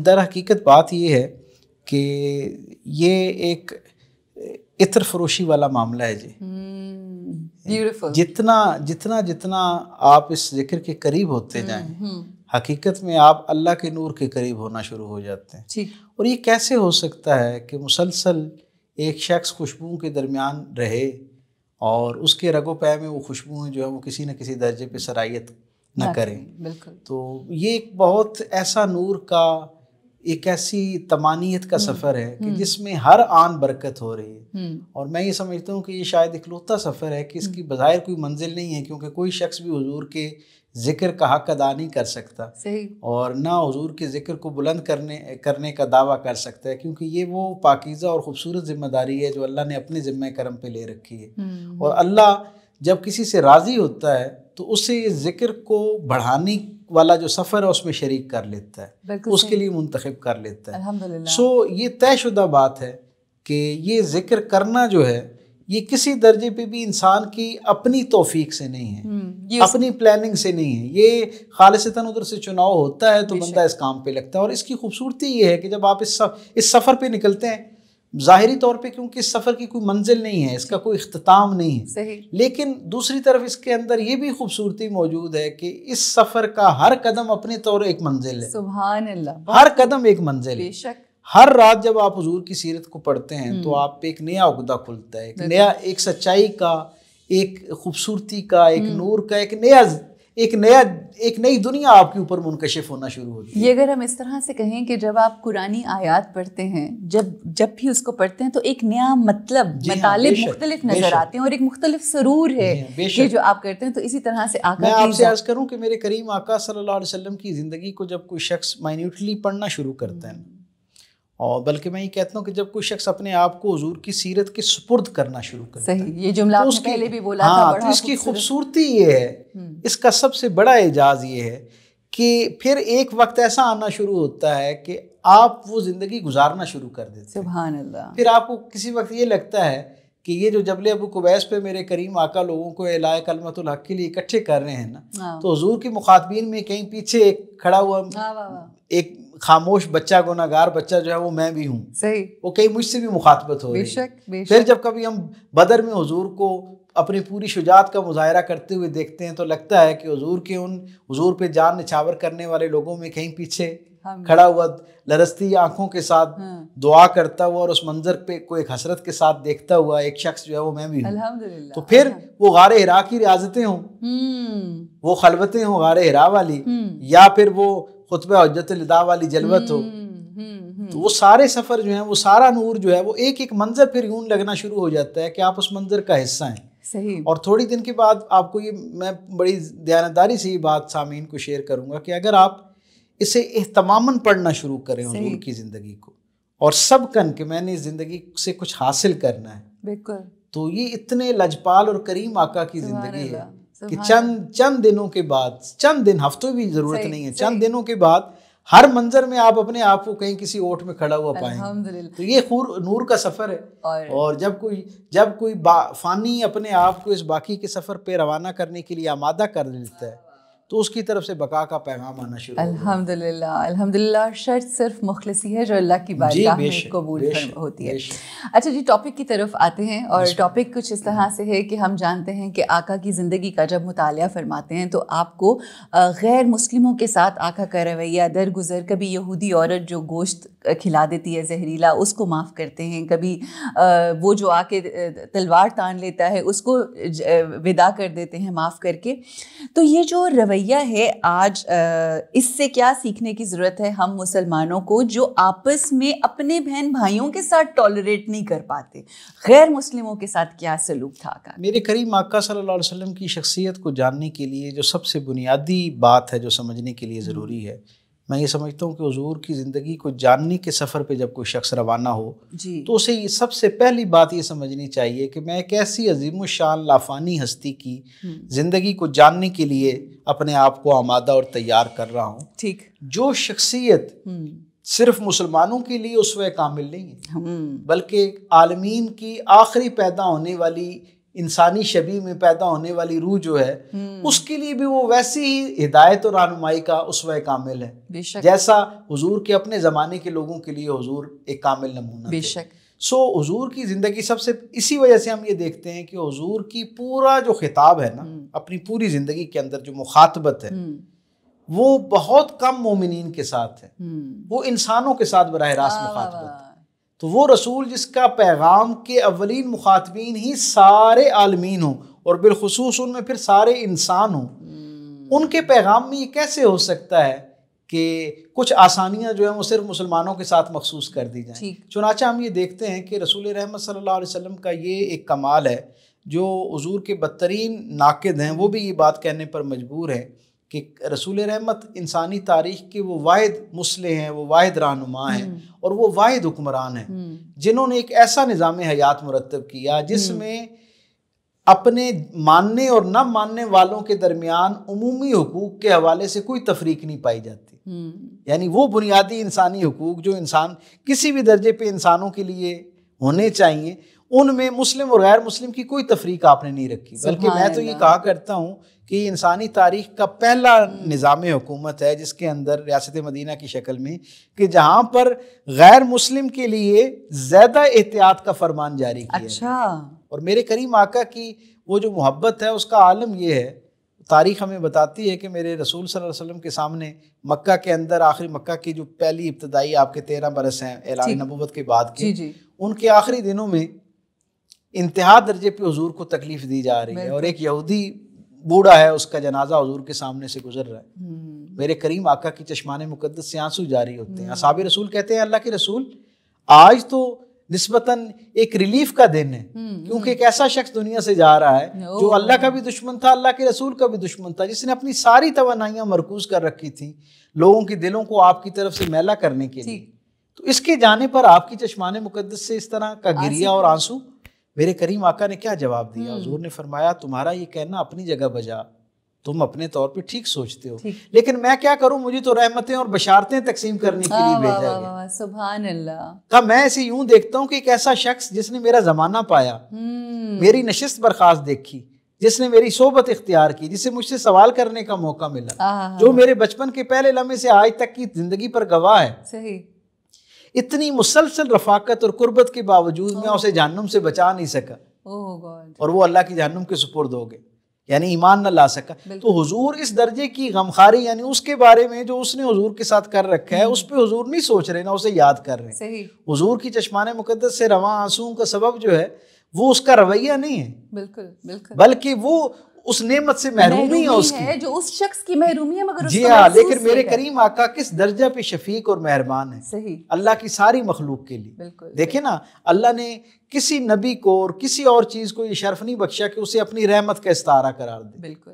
در حقیقت بات یہ ہے کہ یہ ایک عطر فروشی والا معاملہ ہے جی. جتنا آپ اس ذکر کے قریب ہوتے جائیں حقیقت میں آپ اللہ کے نور کے قریب ہونا شروع ہو جاتے ہیں. اور یہ کیسے ہو سکتا ہے کہ مسلسل ایک شخص خوشبو کے درمیان رہے اور اس کے رگ و پے میں وہ خوشبوئیں جو ہے وہ کسی نہ کسی درجے پہ سرایت نہ کریں. تو یہ ایک بہت ایسا نور کا, ایک ایسی تمانیت کا سفر ہے کہ جس میں ہر آن برکت ہو رہی ہے. اور میں یہ سمجھتا ہوں کہ یہ شاید اکلوتا سفر ہے کہ اس کی بظاہر کوئی منزل نہیں ہے, کیونکہ کوئی شخص بھی حضور کے ذکر کا حق ادا نہیں کر سکتا اور نہ حضور کے ذکر کو بلند کرنے کا دعویٰ کر سکتا ہے, کیونکہ یہ وہ پاکیزہ اور خوبصورت ذمہ داری ہے جو اللہ نے اپنے ذمہ کرم پہ لے رکھی ہے. اور اللہ جب کسی سے راضی ہوتا ہے تو اسے ذکر کو بڑھانے والا جو سفر ہے اس میں شریک کر لیتا ہے, اس کے لیے منتخب کر لیتا ہے. سو یہ طے شدہ بات ہے کہ یہ ذکر کرنا جو ہے یہ کسی درجے پہ بھی انسان کی اپنی توفیق سے نہیں ہے, اپنی پلاننگ سے نہیں ہے. یہ خالصتاً ادھر سے چناؤ ہوتا ہے تو بندہ اس کام پہ لگتا ہے. اور اس کی خوبصورتی یہ ہے کہ جب آپ اس سفر پہ نکلتے ہیں, ظاہری طور پہ کیونکہ اس سفر کی کوئی منزل نہیں ہے, اس کا کوئی اختتام نہیں ہے, لیکن دوسری طرف اس کے اندر یہ بھی خوبصورتی موجود ہے کہ اس سفر کا ہر قدم اپنے طور ایک منزل ہے. سبحان اللہ, ہر قدم ایک منزل ہے. ہر رات جب آپ حضور کی سیرت کو پڑھتے ہیں تو آپ پہ ایک نیا عقدہ کھلتا ہے, ایک سچائی کا, ایک خوبصورتی کا, ایک نور کا, ایک نئی دنیا آپ کے اوپر منکشف ہونا شروع ہوتی ہے. یہ اگر ہم اس طرح سے کہیں کہ جب آپ قرآنی آیات پڑھتے ہیں, جب بھی اس کو پڑھتے ہیں تو ایک نیا مطالب مختلف نظر آتے ہیں اور ایک مختلف سرور ہے یہ جو آپ کرتے ہیں. تو اسی طرح سے میں آپ سے عرض کروں کہ میرے کریم آقا صلی اللہ علیہ وسلم کی زندگی کو جب کوئی شخص مائنیوٹلی پڑھنا شروع کرتا ہے, اور بلکہ میں یہ کہتا ہوں کہ جب کوئی شخص اپنے آپ کو حضور کی سیرت کے سپرد کرنا شروع کرتا ہے, یہ جملہ آپ نے پہلے بھی بولا تھا, تو اس کی خوبصورتی یہ ہے, اس کا سب سے بڑا اعجاز یہ ہے کہ پھر ایک وقت ایسا آنا شروع ہوتا ہے کہ آپ وہ زندگی گزارنا شروع کر دیتے ہیں. سبحان اللہ. پھر آپ کو کسی وقت یہ لگتا ہے کہ یہ جو جبل ابو قبیس پہ میرے کریم آقا لوگوں کو اعلاء کلمۃ الحق کے لیے اکٹھے کر رہے ہیں نا, تو حضور کی مخاطبین میں کہیں پیچھے ایک کھڑا ہوا ایک خاموش بچہ, گناہگار بچہ جو ہے وہ میں بھی ہوں. وہ کہیں مجھ سے بھی مخاطبت ہو رہی ہے. پھر جب کبھی ہم بدر میں حضور کو اپنی پوری شجاعت کا مظاہرہ کرتے ہوئے دیکھتے ہیں تو لگتا ہے کہ حضور پہ جان نچھاور کرنے والے لوگوں میں کہیں پیچھے کھڑا ہوا لرزتی آنکھوں کے ساتھ دعا کرتا ہوا اور اس منظر پہ کوئی ایک حسرت کے ساتھ دیکھتا ہوا ایک شخص جو ہے وہ میں بھی ہوں. تو پھر وہ غار حرا کی ریاضتیں ہوں, وہ خلوتیں ہوں غار حرا والی, یا پھر وہ خطبہ حجت الوداع والی جلوت ہو, تو وہ سارے سفر جو ہیں, وہ سارا نور جو ہے وہ ایک ایک منظر پھر یوں لگنا شروع ہو جاتا ہے کہ آپ اس منظر کا حصہ ہیں. اور تھوڑی دن کے بعد آپ کو یہ میں بڑی دیانتداری سے یہ بات سامعین کو شیئر کروں گا کہ اگر آپ اسے اہتماماً پڑھنا شروع کریں حضور کی زندگی کو, اور سب کن کہ میں نے اس زندگی سے کچھ حاصل کرنا ہے, بالکل, تو یہ اتنے لجپال اور کریم آقا کی زندگی ہے کہ چند دنوں کے بعد, چند دن, ہفتوں بھی ضرورت نہیں ہے, چند دنوں کے بعد ہر منظر میں آپ اپنے آپ کو کہیں کسی اوٹ میں کھڑا ہوا پائیں گے. تو یہ نور کا سفر ہے. اور جب کوئی فانی اپنے آپ کو اس باقی کے سفر پہ روانہ کرنے کے لیے آمادہ کر لیتا ہے تو اس کی طرف سے بقا کا پیغام آنا شروع ہوتا ہے. الحمدللہ الحمدللہ. شرط صرف مخلصی ہے جو اللہ کی بارگاہ میں قبول ہوتی ہے. اچھا جی, ٹاپک کی طرف آتے ہیں, اور ٹاپک کچھ اس طرح سے ہے کہ ہم جانتے ہیں کہ آقا کی زندگی کا جب مطالعہ فرماتے ہیں تو آپ کو غیر مسلموں کے ساتھ آقا کا رویہ درگزر, کبھی یہودی عورت جو گوشت کھلا دیتی ہے زہریلا اس کو معاف کرتے ہیں, کبھی وہ جو آ کے تلوار تان لیتا ہے اس کو ودا کر دیتے ہیں معاف کر کے. تو یہ جو رویہ رویہ ہے آج، اس سے کیا سیکھنے کی ضرورت ہے ہم مسلمانوں کو جو آپس میں اپنے بہن بھائیوں کے ساتھ ٹالریٹ نہیں کر پاتے؟ غیر مسلموں کے ساتھ کیا سلوک تھا کا؟ میرے کریم آقا صلی اللہ علیہ وسلم کی شخصیت کو جاننے کے لیے جو سب سے بنیادی بات ہے جو سمجھنے کے لیے ضروری ہے، میں یہ سمجھتا ہوں کہ حضور کی زندگی کو جاننے کے سفر پہ جب کوئی شخص روانہ ہو تو اسے یہ سب سے پہلی بات یہ سمجھنی چاہیے کہ میں ایک ایسی عظیم الشان لافانی ہستی کی زندگی کو جاننے کے لیے اپنے آپ کو آمادہ اور تیار کر رہا ہوں، ٹھیک، جو شخصیت صرف مسلمانوں کے لیے اسوہ کامل نہیں ہے بلکہ عالمین کی آخری پیدا ہونے والی انسانی شبیہ میں پیدا ہونے والی روح جو ہے اس کے لیے بھی وہ ویسی ہی ہدایت اور رہنمائی کا اسوہ کامل ہے جیسا حضور کے اپنے زمانے کے لوگوں کے لیے حضور ایک کامل نمونہ بے تھے۔ شک سو حضور کی زندگی سب سے اسی وجہ سے ہم یہ دیکھتے ہیں کہ حضور کی پورا جو خطاب ہے نا اپنی پوری زندگی کے اندر جو مخاطبت ہے وہ بہت کم مومنین کے ساتھ ہے، وہ انسانوں کے ساتھ براہ راست مخاطبت ہے۔ تو وہ رسول جس کا پیغام کے اولین مخاطبین ہی سارے عالمین ہوں اور بالخصوص ان میں پھر سارے انسان ہوں، ان کے پیغام میں یہ کیسے ہو سکتا ہے کہ کچھ آسانیاں جو ہیں وہ صرف مسلمانوں کے ساتھ مخصوص کر دی جائیں؟ چنانچہ ہم یہ دیکھتے ہیں کہ رسول رحمت صلی اللہ علیہ وسلم کا یہ ایک کمال ہے جو حضور کے بدترین ناقد ہیں وہ بھی یہ بات کہنے پر مجبور ہیں کہ رسول رحمت انسانی تاریخ کے وہ واحد مصلح ہیں، وہ واحد رہنما ہیں اور وہ واحد حکمران ہیں جنہوں نے ایک ایسا نظام حیات مرتب کیا جس میں اپنے ماننے اور نہ ماننے والوں کے درمیان عمومی حقوق کے حوالے سے کوئی تفریق نہیں پائی جاتی، یعنی وہ بنیادی انسانی حقوق جو انسان کسی بھی درجے پہ انسانوں کے لیے ہونے چاہیے ان میں مسلم اور غیر مسلم کی کوئی تفریق آپ نے نہیں رکھی، بلکہ میں تو یہ کہا کرتا ہوں کہ یہ انسانی تاریخ کا پہلا نظام حکومت ہے جس کے اندر ریاست مدینہ کی شکل میں کہ جہاں پر غیر مسلم کے لیے زیادہ احتیاط کا فرمان جاری کیا اچھا۔ اور میرے کریم آقا کی وہ جو محبت ہے اس کا عالم یہ ہے، تاریخ ہمیں بتاتی ہے کہ میرے رسول صلی اللہ علیہ وسلم کے سامنے مکہ کے اندر آخری مکہ کی جو پہلی ابتدائی آپ کے 13 برس ہیں اعلان نبوت کے بعد کے، ان کے آخری دنوں میں انتہا درجے پہ حضور کو تکلیف دی جا رہی ہے اور ایک یہودی بوڑھا ہے اس کا جنازہ حضور کے سامنے سے گزر رہا ہے، میرے کریم آقا کی چشمان مقدس سے آنسو جاری ہوتے ہیں۔ اصحاب رسول کہتے ہیں اللہ کے رسول آج تو نسبتاً ایک ریلیف کا دن ہے کیونکہ ایک ایسا شخص دنیا سے جا رہا ہے جو اللہ کا بھی دشمن تھا، اللہ کے رسول کا بھی دشمن تھا، جس نے اپنی ساری توانائیاں مرکوز کر رکھی تھیں لوگوں کے دلوں کو آپ کی طرف سے میلا کرنے کے لیے، تو اس کے جانے پر آپ کی چشمان مقدس سے اس طرح کا گریہ اور آنسو۔ میرے کریم آقا نے کیا جواب دیا؟ حضور نے فرمایا تمہارا یہ کہنا اپنی جگہ بجا، تم اپنے طور پہ ٹھیک سوچتے ہو، لیکن میں کیا کروں، مجھے تو رحمتیں اور بشارتیں تقسیم کرنے کے لیے بھیجا گیا۔ سبحان اللہ۔ کہ میں ایسے یوں دیکھتا ہوں کہ ایک ایسا شخص جس نے میرا زمانہ پایا، میری نشست برخاست دیکھی، جس نے میری صحبت اختیار کی، جسے مجھ سے سوال کرنے کا موقع ملا، جو میرے بچپن کے پہلے لمحے سے آج تک کی زندگی پر گواہ ہے، صحیح، اتنی مسلسل رفاقت اور قربت کے باوجود میں اسے جہنم سے بچا نہیں سکا اور وہ اللہ کی جہنم کے سپرد ہو گئے، یعنی ایمان نہ لا سکا۔ تو حضور اس درجے کی غمخواری یعنی اس کے بارے میں جو اس نے حضور کے ساتھ کر رکھا ہے اس پہ حضور نہیں سوچ رہے، نہ اسے یاد کر رہے۔ حضور کی چشمان مقدس سے رواں آنسوؤں کا سبب جو ہے وہ اس کا رویہ نہیں ہے، بالکل بالکل، بلکہ وہ اس نعمت سے محرومی ہے اس کی، جو اس شخص کی محرومی ہے، مگر جی ہاں، لیکن میرے کریم آقا کس درجہ پہ شفیق اور مہربان ہے، صحیح، اللہ کی ساری مخلوق کے لیے۔ دیکھیں نا، اللہ نے کسی نبی کو اور کسی اور چیز کو یہ شرف نہیں بخشا کہ اسے اپنی رحمت کا استعارہ قرار دے۔ بالکل،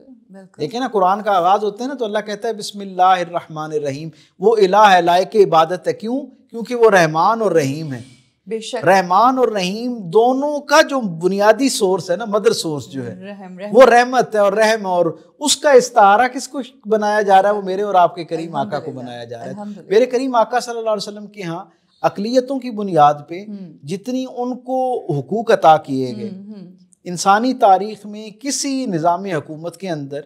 دیکھیں نا، قرآن کا آغاز ہوتا ہے نا تو اللہ کہتا ہے بسم اللہ الرحمن الرحیم، وہ الہ ہے لائق عبادت ہے، کیوں؟ کیونکہ وہ رحمان اور رحیم ہے۔ بے شک، رحمان اور رحیم دونوں کا جو بنیادی سورس ہے نا، مدر سورس جو ہے وہ رحمت ہے اور رحم، اور اس کا استعارہ کس کو بنایا جا رہا ہے؟ وہ میرے اور آپ کے کریم آقا کو بنایا جا رہا ہے۔ میرے کریم آقا صلی اللہ علیہ وسلم کے ہاں اقلیتوں کی بنیاد پہ جتنی ان کو حقوق عطا کیے گئے، انسانی تاریخ میں کسی نظام حکومت کے اندر،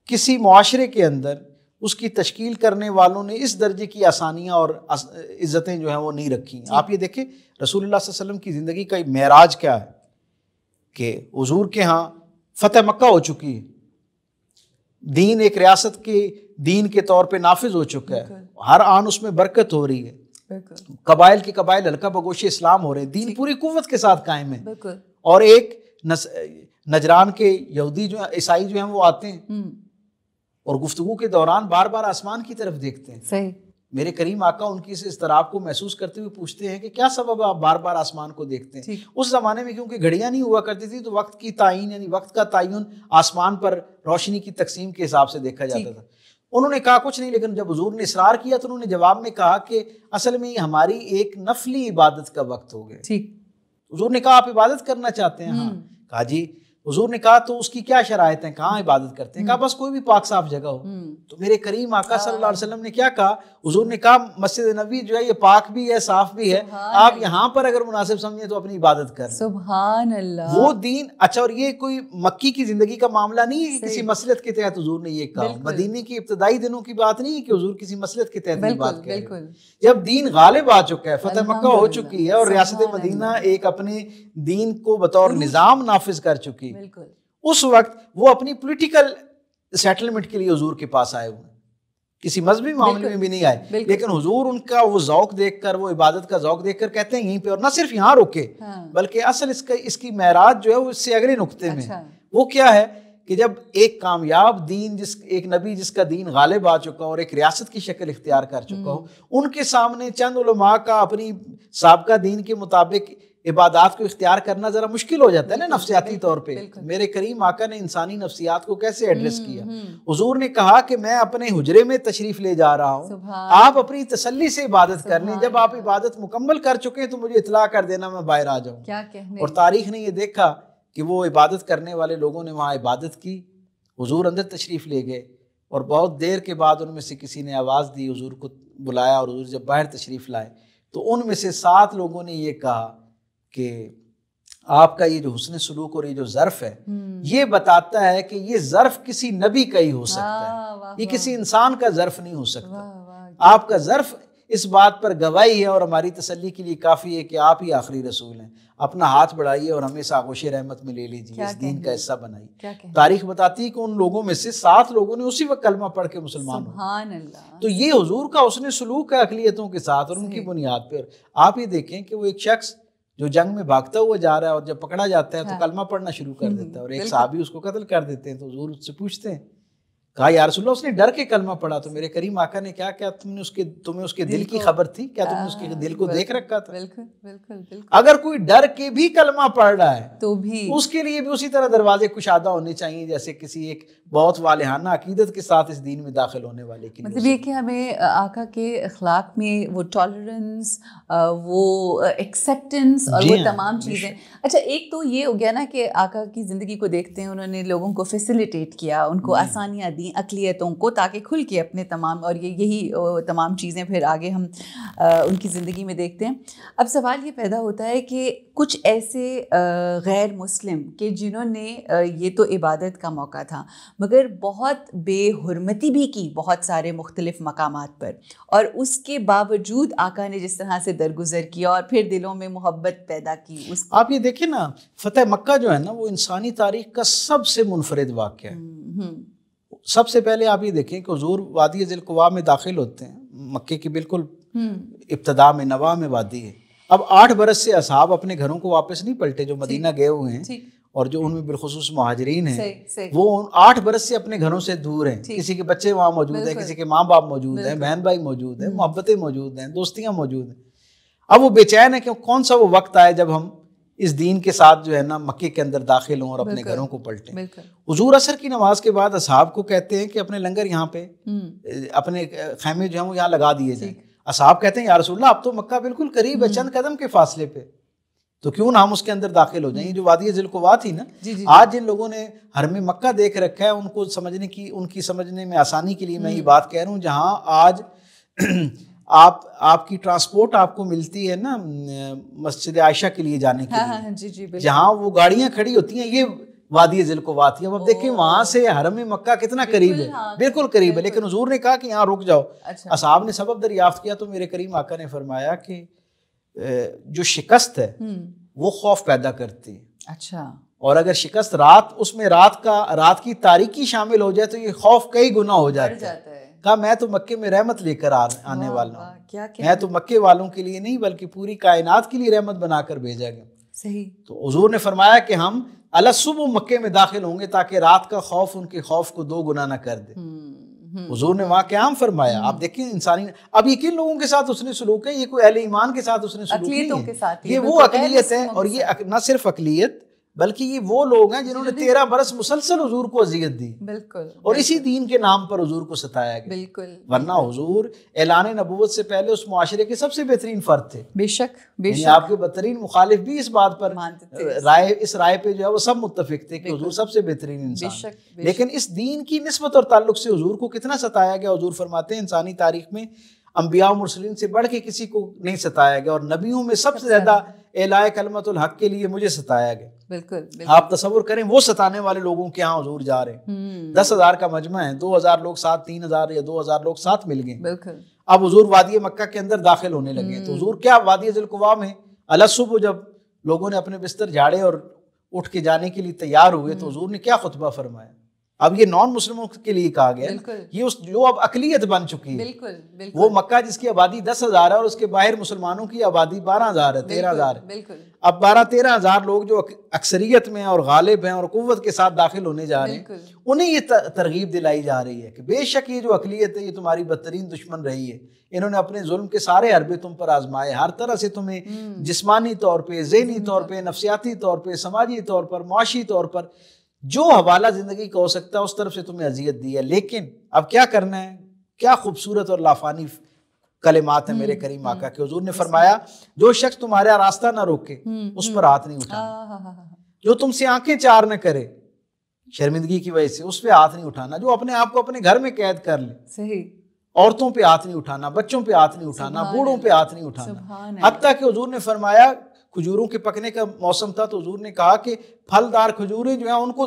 کسی معاشرے کے اندر اس کی تشکیل کرنے والوں نے اس درجے کی آسانیاں اور عزتیں جو ہیں وہ نہیں رکھی ہیں۔ آپ یہ دیکھیں رسول اللہ صلی اللہ علیہ وسلم کی زندگی کا معراج کیا ہے کہ حضور کے ہاں فتح مکہ ہو چکی ہے، دین ایک ریاست کے دین کے طور پہ نافذ ہو چکا ہے، ہر آن اس میں برکت ہو رہی ہے، قبائل کے قبائل ہلکا بگوش اسلام ہو رہے ہیں، دین پوری قوت کے ساتھ قائم ہے، اور ایک نجران کے یہودی جو عیسائی جو ہیں وہ آتے ہیں، اور گفتگو کے دوران بار بار آسمان کی طرف دیکھتے ہیں. صحیح. میرے کریم آقا ان کی اس اضطراب کو محسوس کرتے ہوئے پوچھتے ہیں کہ کیا سبب آپ بار بار آسمان کو دیکھتے ہیں؟ اس زمانے میں کیونکہ گھڑیاں نہیں ہوا کرتی تھی تو وقت کی تعین یعنی وقت کا تعین آسمان پر روشنی کی تقسیم کے حساب سے دیکھا جاتا تھا. انہوں نے کہا کچھ نہیں، لیکن جب حضور نے اصرار کیا تو انہوں نے جواب میں کہا کہ اصل میں یہ ہماری ایک نفلی عبادت کا وقت ہو گیا. حضور نے کہا آپ عبادت کرنا چاہتے ہیں؟ ہاں. کہا جی. حضور نے کہا تو اس کی کیا شرائط ہیں، کہاں عبادت کرتے ہیں؟ کہا بس کوئی بھی پاک صاف جگہ ہو. تو میرے کریم آقا صلی اللہ علیہ وسلم نے کیا کہا؟ حضور نے کہا مسجد نبوی جو ہے یہ پاک بھی ہے، صاف بھی ہے، آپ یہاں پر اگر مناسب سمجھیں تو اپنی عبادت کریں. سبحان اللہ. وہ دین. اچھا، اور یہ کوئی مکی کی زندگی کا معاملہ نہیں ہے کہ کسی مسلط کے تحت حضور نے یہ کہا. مدینے کی ابتدائی دنوں کی بات نہیں ہے کہ حضور کسی مسلط کے تحت یہ بات کہہ رہے ہیں. جب دین غالب آ چکا ہے، فتح مکہ ہو چکی ہے اور ریاست مدینہ ایک اپنے دین کو بطور نظام نافذ کر چکی، اس وقت وہ اپنی پولیٹیکل سیٹلمنٹ کے لیے حضور کے پاس آئے ہوئے، کسی مذہبی معاملے میں بھی نہیں آئے. لیکن حضور ان کا وہ ذوق دیکھ کر، وہ عبادت کا ذوق دیکھ کر کہتے ہیں یہیں پہ، اور نہ صرف یہاں رکے بلکہ اصل اس کی معراج جو ہے وہ اس سے اگلے نقطے میں. وہ کیا ہے کہ جب ایک کامیاب دین، ایک نبی جس کا دین غالب آ چکا اور ایک ریاست کی شکل اختیار کر چکا ہو، ان کے سامنے چند علماء کا اپنی سابقہ دین کے مطابق عبادات کو اختیار کرنا ذرا مشکل ہو جاتا ہے نا نفسیاتی طور پہ. میرے کریم آقا نے انسانی نفسیات کو کیسے ایڈریس کیا؟ حضور نے کہا کہ میں اپنے حجرے میں تشریف لے جا رہا ہوں، آپ اپنی تسلی سے عبادت کر لیں، جب آپ عبادت مکمل کر چکے ہیں تو مجھے اطلاع کر دینا، میں باہر آ جاؤں. اور تاریخ نے یہ دیکھا کہ وہ عبادت کرنے والے لوگوں نے وہاں عبادت کی، حضور اندر تشریف لے گئے اور بہت دیر کے بعد ان میں سے کسی نے آواز دی، حضور کو بلایا، اور حضور جب باہر تشریف لائے تو ان میں سے 7 لوگوں نے یہ کہا کہ آپ کا یہ جو حسن سلوک اور یہ جو ظرف ہے یہ بتاتا ہے کہ یہ ظرف کسی نبی کا ہی ہو سکتا ہے، یہ کسی انسان کا ظرف نہیں ہو سکتا. آپ کا ظرف اس بات پر گواہی ہے اور ہماری تسلی کے لیے کافی ہے کہ آپ ہی آخری رسول ہیں. اپنا ہاتھ بڑھائیے اور ہمیں اس آغوش رحمت میں لے لیجیے، اس دین کا حصہ بنائیے. تاریخ بتاتی ہے کہ ان لوگوں میں سے 7 لوگوں نے اسی وقت کلمہ پڑھ کے مسلمان ہوئے. تو یہ حضور کا حسن سلوک ہے اقلیتوں کے ساتھ اور ان کی بنیاد پر. آپ یہ دیکھیں کہ وہ ایک شخص جو جنگ میں بھاگتا ہوا جا رہا ہے اور جب پکڑا جاتا ہے تو کلمہ پڑھنا شروع کر دیتا ہے اور ایک صحابی اس کو قتل کر دیتے ہیں. تو حضور اس سے پوچھتے ہیں، کہا یا رسول اللہ اس نے ڈر کے کلمہ پڑھا. تو میرے کریم آقا نے کیا تمہیں اس کے دل کی خبر تھی؟ کیا تم نے اس کے دل کو دیکھ رکھا تھا؟ بالکل. اگر کوئی ڈر کے بھی کلمہ پڑھ رہا ہے تو بھی اس کے لیے بھی اسی طرح دروازے کشادہ ہونے چاہیے جیسے کسی ایک بہت والہانہ عقیدت کے ساتھ اس دین میں داخل ہونے والے کے لیے. مطلب یہ کہ ہمیں آقا کے اخلاق میں وہ ٹالرنس، وہ ایکسیپٹنس اور وہ تمام چیزیں. اچھا، ایک تو یہ ہو گیا نا کہ آقا کی زندگی کو دیکھتے ہیں، انہوں نے لوگوں کو فیسیلیٹیٹ کیا، ان کو آسانیاں دیں اقلیتوں کو تاکہ کھل کے اپنے تمام، اور یہی تمام چیزیں پھر آگے ہم ان کی زندگی میں دیکھتے ہیں. اب سوال یہ پیدا ہوتا ہے کہ کچھ ایسے غیر مسلم کہ جنہوں نے یہ تو عبادت کا موقع تھا مگر بہت بے حرمتی بھی کی بہت سارے مختلف مقامات پر، اور اس کے باوجود آقا نے جس طرح سے درگزر کیا اور پھر دلوں میں محبت پیدا کی. آپ یہ دیکھیں نا، فتح مکہ جو ہے نا وہ انسانی تاریخ کا سب سے منفرد واقعہ ہے. سب سے پہلے آپ یہ دیکھیں کہ حضور وادی ذی القواع میں داخل ہوتے ہیں، مکے کی بالکل ابتدا میں، نواح میں وادی ہے. اب 8 برس سے اصحاب اپنے گھروں کو واپس نہیں پلٹے جو مدینہ گئے ہوئے ہیں، اور جو ان میں بالخصوص مہاجرین ہیں وہ 8 برس سے اپنے گھروں سے دور ہیں. کسی کے بچے وہاں موجود ہیں، کسی کے ماں باپ موجود ہیں، بہن بھائی موجود ہیں، محبتیں موجود ہیں، دوستیاں موجود ہیں. اب وہ بے چین ہے کہ کون سا وہ وقت آئے جب ہم اس دین کے ساتھ جو ہے نا مکے کے اندر داخل ہوں اور اپنے گھروں کو پلٹیں. حضور عصر کی نماز کے بعد اصحاب کو کہتے ہیں کہ اپنے لنگر یہاں پہ، اپنے خیمے جو ہیں وہ یہاں لگا دیے جائیں. اصحاب کہتے ہیں یا رسول اللہ اب تو مکہ بالکل قریب ہے، چند قدم کے فاصلے پہ، تو کیوں نہ ہم اس کے اندر داخل ہو جائیں. جو وادی ذی القواع تھی نا، آج جن لوگوں نے حرم مکہ دیکھ رکھا ہے ان کو سمجھنے کی، ان کی سمجھنے میں آسانی کے لیے میں یہ بات کہہ رہا ہوں، جہاں آج آپ کی ٹرانسپورٹ آپ کو ملتی ہے نا مسجد عائشہ کے لیے جانے کے لیے، جہاں وہ گاڑیاں کھڑی ہوتی ہیں، یہ وادی ذی القواع تھی. اب دیکھیں وہاں سے حرم مکہ کتنا قریب ہے، بالکل قریب ہے. لیکن حضور نے کہا کہ یہاں رک جاؤ. اصحاب نے سبب دریافت کیا تو میرے کریم آقا نے فرمایا کہ جو شکست ہے وہ خوف پیدا کرتی ہے. اچھا، اور اگر شکست اس میں رات کی تاریکی شامل ہو جائے تو یہ خوف کئی گنا ہو جاتا ہے. کہا میں تو مکے میں رحمت لے کر آنے والا ہوں، میں تو مکے والوں کے لیے نہیں بلکہ پوری کائنات کے لیے رحمت بنا کر بھیجا گیا. صحیح. تو حضور نے فرمایا کہ ہم صبح مکے میں داخل ہوں گے تاکہ رات کا خوف ان کے خوف کو 2 گنا نہ کر دے. حضور نے وہاں قیام فرمایا. آپ دیکھیں انسانی, اب یہ کن لوگوں کے ساتھ اس نے سلوک ہے, یہ کوئی اہل ایمان کے ساتھ اس نے سلوک نہیں ہے, یہ وہ اقلیت ہے. اور یہ نہ صرف اقلیت بلکہ یہ وہ لوگ ہیں جنہوں نے 13 برس مسلسل حضور کو اذیت دی, بالکل, اور اسی دین کے نام پر حضور کو ستایا گیا, بالکل. ورنہ حضور اعلان نبوت سے پہلے اس معاشرے کے سب سے بہترین فرد تھے, بے شک, بے شک. آپ کے بدترین مخالف بھی اس بات پر اس رائے پہ جو ہے وہ سب متفق تھے کہ حضور سب سے بہترین انسان. لیکن اس دین کی نسبت اور تعلق سے حضور کو کتنا ستایا گیا. حضور فرماتے ہیں انسانی تاریخ میں انبیاء و مرسلین سے بڑھ کے کسی کو نہیں ستایا گیا, اور نبیوں میں سب سے زیادہ اعلاء کلمت الحق کے لیے مجھے ستایا گیا. بالکل. آپ تصور کریں وہ ستانے والے لوگوں کے ہاں حضور جا رہے ہیں, 10,000 کا مجمع ہے, 2,000 لوگ ساتھ, 3,000 یا 2,000 لوگ ساتھ مل گئے. بالکل. اب حضور وادی مکہ کے اندر داخل ہونے لگے, تو حضور کیا وادی ذی القواء میں الصبح جب لوگوں نے اپنے بستر جھاڑے اور اٹھ کے جانے کے لیے تیار ہوئے تو حضور نے کیا خطبہ فرمایا. اب یہ نان مسلموں کے لیے کہا گیا, یہ اس جو اب اقلیت بن چکی ہے, وہ مکہ جس کی آبادی 10,000 ہے اور اس کے باہر مسلمانوں کی آبادی 12,000 ہے, 13,000 ہے. اب 12-13,000 لوگ جو اکثریت میں اور غالب ہیں اور قوت کے ساتھ داخل ہونے جا رہے ہیں, انہیں یہ ترغیب دلائی جا رہی ہے کہ بے شک یہ جو اقلیت ہے یہ تمہاری بدترین دشمن رہی ہے. انہوں نے اپنے ظلم کے سارے حربے تم پر آزمائے, ہر طرح سے تمہیں جسمانی طور پہ, ذہنی طور پہ, نفسیاتی طور پہ, سماجی طور پر, معاشی طور پر جو حوالہ زندگی کا ہو سکتا ہے اس طرف سے تمہیں اذیت دی ہے. لیکن اب کیا کرنا ہے, کیا خوبصورت اور لافانی کلمات ہیں میرے کریم آقا کے. حضور نے فرمایا جو شخص تمہارا راستہ نہ روکے اس پر ہاتھ نہیں اٹھانا, جو تم سے آنکھیں چار نہ کرے شرمندگی کی وجہ سے اس پہ ہاتھ نہیں اٹھانا, جو اپنے آپ کو اپنے گھر میں قید کر لے, صحیح, عورتوں پہ ہاتھ نہیں اٹھانا, بچوں پہ ہاتھ نہیں اٹھانا, بوڑھوں پہ ہاتھ نہیں اٹھانا. حتیٰ کہ حضور نے فرمایا کھجوروں کے پکنے کا موسم تھا تو حضور نے کہا کہ پھلدار کھجوریں جو ہیں ان کو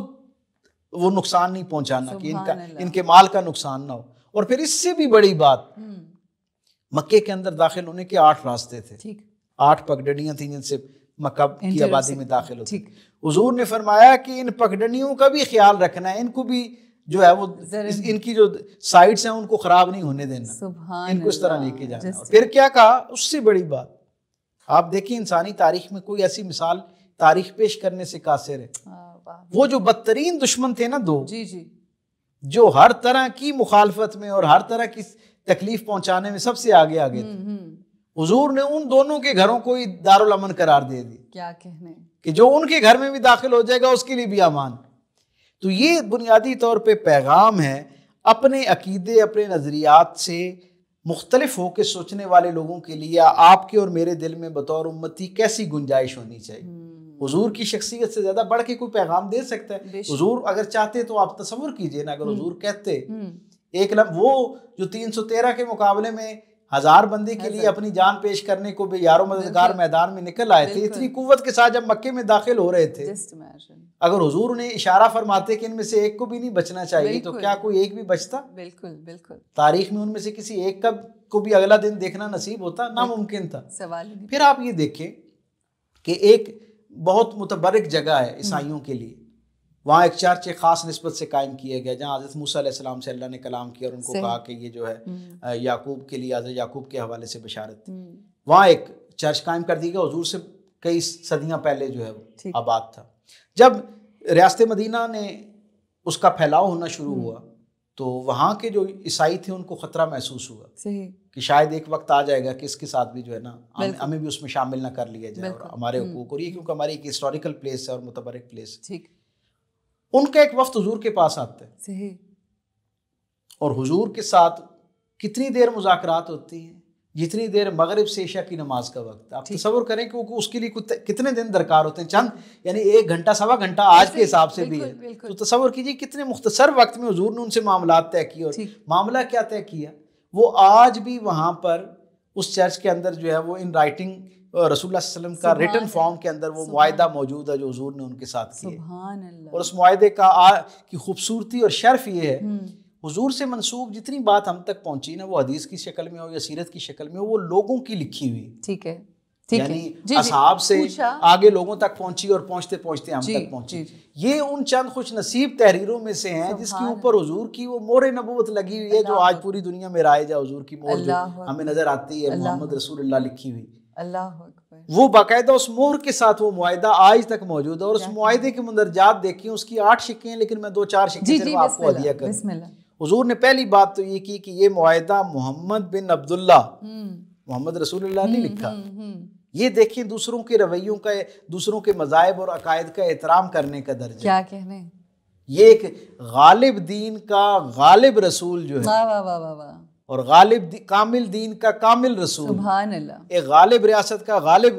وہ نقصان نہیں پہنچانا کہ ان کے مال کا نقصان نہ ہو. اور پھر اس سے بھی بڑی بات, مکے کے اندر داخل ہونے کے 8 راستے تھے, 8 پگڈنڈیاں تھیں جن سے مکہ کی آبادی میں داخل ہوتے. حضور نے فرمایا کہ ان پگڈنڈیوں کا بھی خیال رکھنا ہے, ان کو بھی جو ہے وہ ان کی جو سائڈز ہیں ان کو خراب نہیں ہونے دینا, ان کو اس طرح لے کے جانا. پھر کیا کہا, اس سے بڑی بات آپ دیکھیں انسانی تاریخ میں کوئی ایسی مثال تاریخ پیش کرنے سے قاصر ہے, وہ جو بدترین دشمن تھے نا دو, جو ہر طرح کی مخالفت میں اور ہر طرح کی تکلیف پہنچانے میں سب سے آگے تھے, حضور نے ان دونوں کے گھروں کو ہی دارالامن قرار دے دی. کیا کہنے کہ جو ان کے گھر میں بھی داخل ہو جائے گا اس کے لیے بھی امان. تو یہ بنیادی طور پہ پیغام ہے اپنے عقیدے, اپنے نظریات سے مختلف ہو کے سوچنے والے لوگوں کے لیے آپ کے اور میرے دل میں بطور امتی کیسی گنجائش ہونی چاہیے. حضور کی شخصیت سے زیادہ بڑھ کے کوئی پیغام دے سکتا ہے؟ حضور اگر چاہتے تو آپ تصور کیجئے نا, اگر حضور کہتے ایک وہ جو 313 کے مقابلے میں 1000 بندے کے لیے اپنی جان پیش کرنے کو بے یارو مددگار میدان میں نکل آئے تھے, اتنی قوت کے ساتھ جب مکے میں داخل ہو رہے تھے, اگر حضور نے اشارہ فرماتے کہ ان میں سے ایک کو بھی نہیں بچنا چاہیے تو کیا کوئی ایک بھی بچتا؟ بالکل بالکل. تاریخ میں ان میں سے کسی ایک کو بھی اگلا دن دیکھنا نصیب ہوتا؟ ناممکن تھا. پھر آپ یہ دیکھیں کہ ایک بہت متبرک جگہ ہے عیسائیوں کے لیے, وہاں ایک چرچ خاص نسبت سے قائم کیا گیا جہاں حضرت موسیٰ علیہ السلام سے اللہ نے کلام کیا اور ان کو کہا کہ یہ جو ہے یعقوب کے لیے, حضرت یعقوب کے حوالے سے بشارت تھی. وہاں ایک چرچ قائم کر دی گیا, حضور سے کئی صدیاں پہلے جو ہے وہ آباد تھا. جب ریاست مدینہ نے اس کا پھیلاؤ ہونا شروع ہوا تو وہاں کے جو عیسائی تھے ان کو خطرہ محسوس ہوا کہ شاید ایک وقت آ جائے گا کہ اس کے ساتھ بھی جو ہے نا ہمیں بھی اس میں شامل نہ کر لیا جائے اور ہمارے حقوق, اور یہ کیونکہ ہماری ایک ہسٹوریکل پلیس ہے اور متبرک پلیس ہے. ان کا ایک وفد حضور کے پاس آتا ہے اور حضور کے ساتھ کتنی دیر مذاکرات ہوتی ہیں, جتنی دیر مغرب سے عشاء کی نماز کا وقت. آپ تصور کریں کہ اس کے لیے کتنے دن درکار ہوتے ہیں, چند یعنی 1 گھنٹہ 1.25 گھنٹہ آج کے حساب سے بھی ہے. تو تصور کیجیے کتنے مختصر وقت میں حضور نے ان سے معاملات طے کیے. اور معاملہ کیا طے کیا, وہ آج بھی وہاں پر اس چرچ کے اندر جو ہے وہ ان رائٹنگ رسول اللہ صلی اللہ علیہ وسلم کا ریٹن فارم کے اندر وہ معاہدہ موجود ہے جو حضور نے ان کے ساتھ کیا. اور اس معاہدے کی خوبصورتی اور شرف یہ ہے, حضور سے منسوب جتنی بات ہم تک پہنچی نا, وہ حدیث کی شکل میں ہو یا سیرت کی شکل میں ہو, وہ لوگوں کی لکھی ہوئی. ٹھیک ہے, یعنی اصحاب سے آگے لوگوں تک پہنچی اور پہنچتے پہنچتے ہم تک پہنچی. یہ ان چند خوش نصیب تحریروں میں سے ہیں جس کے اوپر حضور کی وہ مہر نبوت لگی ہوئی ہے, جو آج پوری دنیا میں رائج ہے. حضور کی مہر جو ہمیں نظر آتی ہے محمد رسول اللہ لکھی ہوئی, وہ باقاعدہ اس مہر کے ساتھ وہ معاہدہ آج تک موجود ہے. اور اس معاہدے کے مندرجات دیکھیں, اس کی 8 شکیں, لیکن میں 2-4 شکیں صرف آپ کو ہدیہ کروں. حضور نے پہلی بات تو یہ کی کہ یہ معاہدہ محمد بن عبداللہ، محمد رسول اللہ نے لکھا. یہ دیکھیں دوسروں کے رویوں کا، دوسروں کے مذاہب اور عقائد کا احترام کرنے کا درجہ. کیا کہنے، یہ ایک غالب دین کا غالب رسول جو ہے، اور غالب کامل دین کا کامل رسول، سبحان اللہ، ایک غالب ریاست کا غالب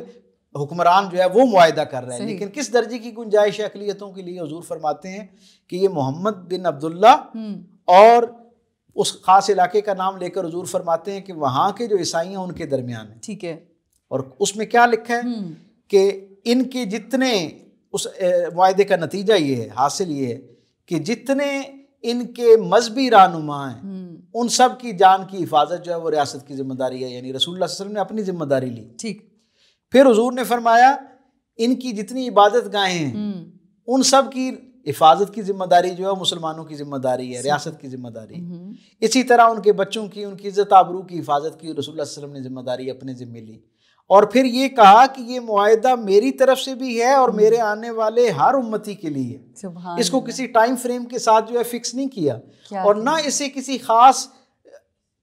حکمران جو ہے وہ معاہدہ کر رہا ہے. لیکن کس درجے کی گنجائش ہے اقلیتوں کے لیے؟ حضور فرماتے ہیں کہ یہ محمد بن عبداللہ، اور اس خاص علاقے کا نام لے کر حضور فرماتے ہیں کہ وہاں کے جو عیسائی ہیں ان کے درمیان ہے. ٹھیک ہے. اور اس میں کیا لکھا ہے کہ ان کے جتنے، اس معاہدے کا نتیجہ یہ ہے، حاصل یہ ہے کہ جتنے ان کے مذہبی رہنما ہیں ان سب کی جان کی حفاظت جو ہے وہ ریاست کی ذمہ داری ہے. یعنی رسول اللہ صلی اللہ علیہ وسلم نے اپنی ذمہ داری لی. ٹھیک. پھر حضور نے فرمایا ان کی جتنی عبادت گاہیں ہیں ان سب کی حفاظت کی ذمہ داری جو ہے مسلمانوں کی ذمہ داری ہے، ریاست کی ذمہ داری. اسی طرح ان کے بچوں کی، ان کی عزت آبرو کی حفاظت کی رسول اللہ صلی اللہ علیہ وسلم نے ذمہ داری اپنے ذمہ لی. اور پھر یہ کہا کہ یہ معاہدہ میری طرف سے بھی ہے اور میرے آنے والے ہر امتی کے لیے. اس کو کسی ٹائم فریم کے ساتھ جو ہے فکس نہیں کیا، اور نہ اسے کسی خاص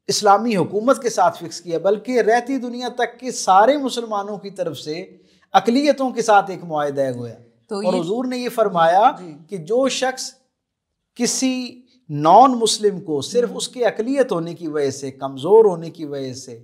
اسلامی حکومت کے ساتھ فکس کیا، بلکہ رہتی دنیا تک کے سارے مسلمانوں کی طرف سے اقلیتوں کے ساتھ ایک معاہدہ ہے گویا. اور حضور نے یہ فرمایا کہ جو شخص کسی نان مسلم کو صرف اس کے اقلیت ہونے کی وجہ سے، کمزور ہونے کی وجہ سے،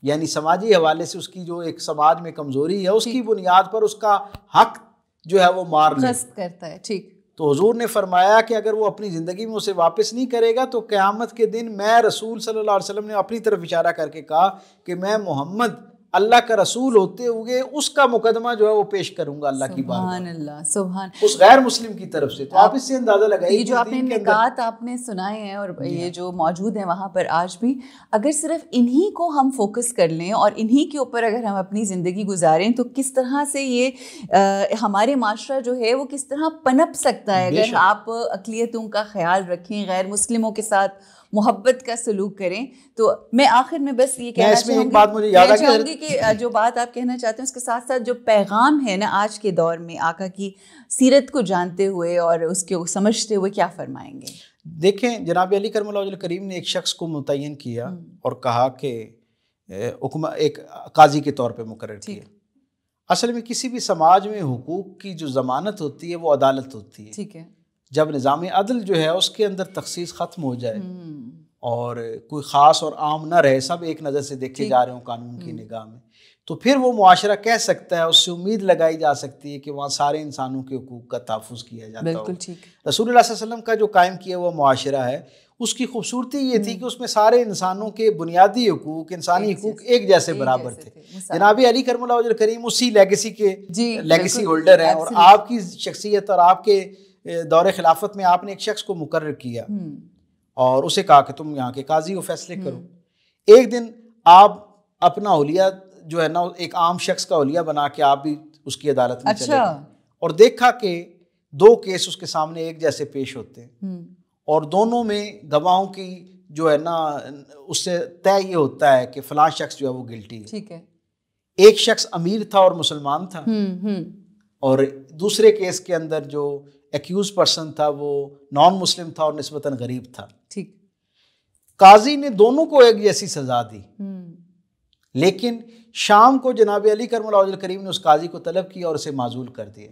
یعنی سماجی حوالے سے اس کی جو ایک سماج میں کمزوری ہے، اس کی بنیاد پر اس کا حق جو ہے وہ مار لے کرتا ہے. ٹھیک. تو حضور نے فرمایا کہ اگر وہ اپنی زندگی میں اسے واپس نہیں کرے گا تو قیامت کے دن میں، رسول صلی اللہ علیہ وسلم نے اپنی طرف اشارہ کر کے کہا کہ میں محمد اللہ کا رسول ہوتے ہوئے اس کا مقدمہ جو ہے وہ پیش کروں گا اللہ کی بارگاہ. سبحان اللہ، سبحان. اس غیر مسلم کی طرف سے. تو آپ اس سے اندازہ لگائیے یہ جو آپ نے نکات آپ نے سنائے ہیں اور یہ جو موجود ہیں وہاں پر آج بھی، اگر صرف انہی کو ہم فوکس کر لیں اور انہی کے اوپر اگر ہم اپنی زندگی گزاریں تو کس طرح سے یہ ہمارے معاشرہ جو ہے وہ کس طرح پنپ سکتا ہے اگر آپ اقلیتوں کا خیال رکھیں، غیر مسلموں کے ساتھ محبت کا سلوک کریں. تو میں آخر میں بس یہ کہنا چاہوں گی کہ جو بات آپ کہنا چاہتے ہیں اس کے ساتھ ساتھ جو پیغام ہے نا آج کے دور میں آقا کی سیرت کو جانتے ہوئے اور اس کو سمجھتے ہوئے کیا فرمائیں گے؟ دیکھیں جناب علی کرم اللہ وجہ الکریم نے ایک شخص کو متعین کیا اور کہا کہ ایک قاضی کے طور پہ مقرر کیا. اصل میں کسی بھی سماج میں حقوق کی جو ضمانت ہوتی ہے وہ عدالت ہوتی ہے. ٹھیک ہے. جب نظام عدل جو ہے اس کے اندر تخصیص ختم ہو جائے اور کوئی خاص اور عام نہ رہے، سب ایک نظر سے دیکھے جا رہے ہوں قانون کی نگاہ میں، تو پھر وہ معاشرہ کہہ سکتا ہے، اس سے امید لگائی جا سکتی ہے کہ وہاں سارے انسانوں کے حقوق کا تحفظ کیا جاتا ہے. بالکل ٹھیک. رسول اللہ صلی اللہ علیہ وسلم کا جو قائم کیا ہوا معاشرہ ہے اس کی خوبصورتی یہ تھی کہ اس میں سارے انسانوں کے بنیادی حقوق، انسانی حقوق ایک جیسے برابر تھے. جناب علی کرم اللہ وجہ الکریم اسی لیگیسی کے لیگیسی ہولڈر ہیں، اور آپ کی شخصیت اور آپ کے دور خلافت میں آپ نے ایک شخص کو مقرر کیا اور اسے کہا کہ تم یہاں کے قاضی ہو، فیصلے کرو. ایک دن آپ اپنا اولیہ جو ہے نا ایک عام شخص کا اولیہ بنا کے آپ بھی اس کی عدالت میں چلے گئے اور دیکھا کہ 2 کیس اس کے سامنے ایک جیسے پیش ہوتے ہیں اور دونوں میں گواہوں کی جو ہے نا اس سے طے یہ ہوتا ہے کہ فلاں شخص جو ہے وہ گلٹی ہے. ٹھیک ہے. ایک شخص امیر تھا اور مسلمان تھا، اور دوسرے کیس کے اندر جو ایکیوز پرسن تھا وہ نان مسلم تھا اور نسبتاً غریب تھا. ٹھیک. قاضی نے دونوں کو ایک جیسی سزا دی، لیکن شام کو جناب علی کرم اللہ وجہ الکریم نے اس قاضی کو طلب کیا اور اسے معزول کر دیا.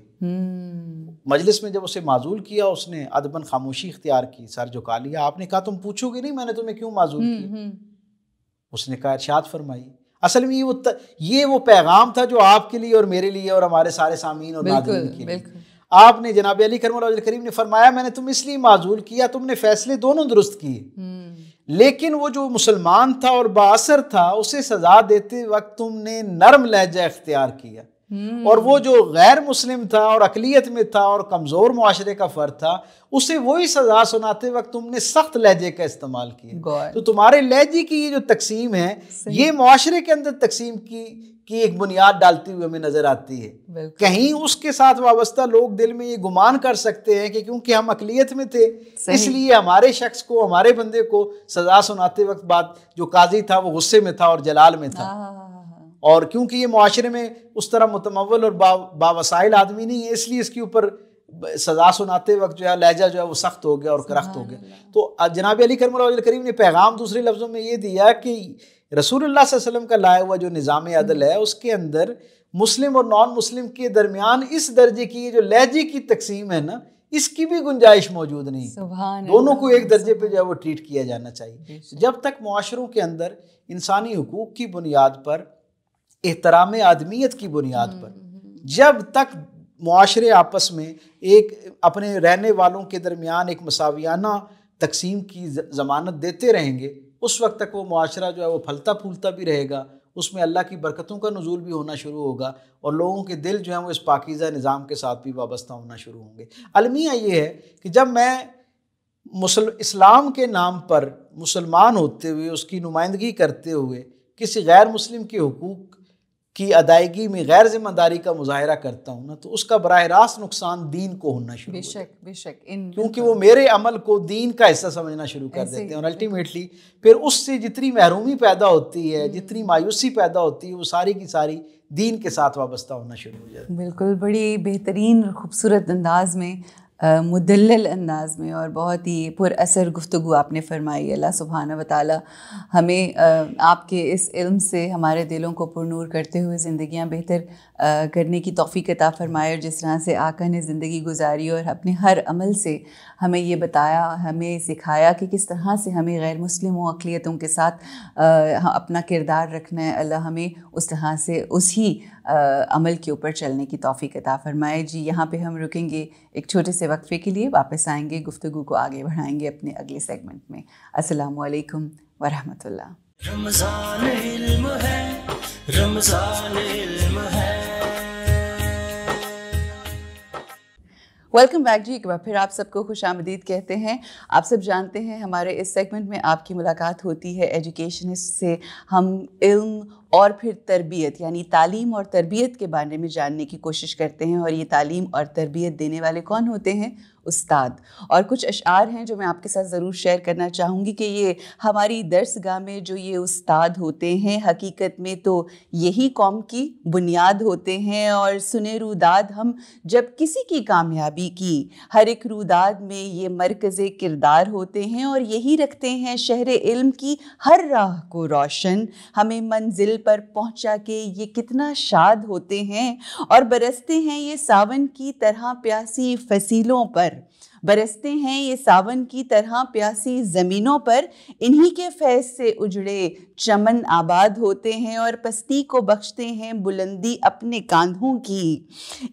مجلس میں جب اسے معزول کیا اس نے ادباً خاموشی اختیار کی، سر جھکا لیا. آپ نے کہا تم پوچھو گے نہیں میں نے تمہیں کیوں معزول کیا؟ اس نے کہا ارشاد فرمائی. اصل میں یہ وہ پیغام تھا جو آپ کے لیے اور میرے لیے اور ہمارے سارے سامعین اور ناظرین کے لیے. آپ نے جناب علی کرم اللہ وجہ الکریم نے فرمایا میں نے تم اس لیے معزول کیا، تم نے فیصلے دونوں درست کیے، لیکن وہ جو مسلمان تھا اور بااثر تھا اسے سزا دیتے وقت تم نے نرم لہجہ اختیار کیا، اور وہ جو غیر مسلم تھا اور اقلیت میں تھا اور کمزور معاشرے کا فرد تھا اسے وہی سزا سناتے وقت تم نے سخت لہجے کا استعمال کیا. تو تمہارے لہجے کی یہ جو تقسیم ہے یہ معاشرے کے اندر تقسیم کی ایک بنیاد ڈالتی ہوئی ہمیں نظر آتی ہے. کہیں اس کے ساتھ وابستہ لوگ دل میں یہ گمان کر سکتے ہیں کہ کیونکہ ہم اقلیت میں تھے اس لیے ہمارے شخص کو، ہمارے بندے کو سزا سناتے وقت بات جو قاضی تھا وہ غصے میں تھا اور جلال میں تھا، اور کیونکہ یہ معاشرے میں اس طرح متمول اور باوسائل آدمی نہیں ہے اس لیے اس کے اوپر سزا سناتے وقت جو ہے لہجہ جو ہے وہ سخت ہو گیا اور کرخت ہو گیا. تو جناب علی کرم اللہ وجہ کریم نے پیغام دوسرے لفظوں میں یہ دیا کہ رسول اللہ صلی اللہ علیہ وسلم کا لایا ہوا جو نظام عدل ہے اس کے اندر مسلم اور نان مسلم کے درمیان اس درجے کی جو لہجے کی تقسیم ہے نا اس کی بھی گنجائش موجود نہیں. دونوں کو ایک درجے پہ جو ہے وہ ٹریٹ کیا جانا چاہیے. جب تک معاشروں کے اندر انسانی حقوق کی بنیاد پر، احترام آدمیت کی بنیاد پر، جب تک معاشرے آپس میں ایک اپنے رہنے والوں کے درمیان ایک مساویانہ تقسیم کی ضمانت دیتے رہیں گے، اس وقت تک وہ معاشرہ جو ہے وہ پھلتا پھولتا بھی رہے گا، اس میں اللہ کی برکتوں کا نزول بھی ہونا شروع ہوگا اور لوگوں کے دل جو ہیں وہ اس پاکیزہ نظام کے ساتھ بھی وابستہ ہونا شروع ہوں گے. المیہ یہ ہے کہ جب میں اسلام کے نام پر مسلمان ہوتے ہوئے، اس کی نمائندگی کرتے ہوئے کسی غیر مسلم کے حقوق کی ادائیگی میں غیر ذمہ داری کا مظاہرہ کرتا ہوں نا، تو اس کا براہ راست نقصان دین کو ہونا شروع ہو جائے. بے شک کیونکہ وہ میرے عمل کو دین کا حصہ سمجھنا شروع کر دیتے ہیں اور الٹیمیٹلی پھر اس سے جتنی محرومی پیدا ہوتی ہے، جتنی مایوسی پیدا ہوتی ہے، وہ ساری کی ساری دین کے ساتھ وابستہ ہونا شروع ہو جاتی ہے. بالکل، بڑی بہترین خوبصورت انداز میں، مدلل انداز میں اور بہت ہی پر اثر گفتگو آپ نے فرمائی. اللہ سبحانہ و تعالی ہمیں آپ کے اس علم سے ہمارے دلوں کو پرنور کرتے ہوئے زندگیاں بہتر کرنے کی توفیق عطا فرمائے. اور جس طرح سے آقا نے زندگی گزاری اور اپنے ہر عمل سے ہمیں یہ بتایا، ہمیں سکھایا کہ کس طرح سے ہمیں غیر مسلم و اقلیتوں کے ساتھ اپنا کردار رکھنا ہے. اللہ ہمیں اس طرح سے اسی عمل کے اوپر چلنے کی توفیق عطا فرمائے. جی یہاں پہ ہم رکیں گے ایک چھوٹے سے وقفے کے لیے، واپس آئیں گے، گفتگو کو آگے بڑھائیں گے اپنے اگلے سیگمنٹ میں. السلام علیکم ورحمۃ اللہ. رمضان علم ہے، رمضان علم ہے. ویلکم بیک جی، ایک بار پھر آپ سب کو خوش آمدید کہتے ہیں. آپ سب جانتے ہیں ہمارے اس سیگمنٹ میں آپ کی ملاقات ہوتی ہے ایجوکیشنسٹ سے. ہم علم اور پھر تربیت یعنی تعلیم اور تربیت کے بارے میں جاننے کی کوشش کرتے ہیں. اور یہ تعلیم اور تربیت دینے والے کون ہوتے ہیں؟ استاد. اور کچھ اشعار ہیں جو میں آپ کے ساتھ ضرور شیئر کرنا چاہوں گی کہ یہ ہماری درس گاہ میں جو یہ استاد ہوتے ہیں حقیقت میں تو یہی قوم کی بنیاد ہوتے ہیں. اور سنے روداد ہم جب کسی کی کامیابی کی، ہر ایک روداد میں یہ مرکز کردار ہوتے ہیں اور یہی رکھتے ہیں شہر علم کی ہر راہ کو روشن. ہمیں منزل پر پہنچا کے یہ کتنا شاد ہوتے ہیں اور برستے ہیں یہ ساون کی طرح پیاسی فصیلوں پر، برستے ہیں یہ ساون کی طرح پیاسی زمینوں پر. انہی کے فیض سے اجڑے چمن آباد ہوتے ہیں اور پستی کو بخشتے ہیں بلندی اپنے کاندھوں کی.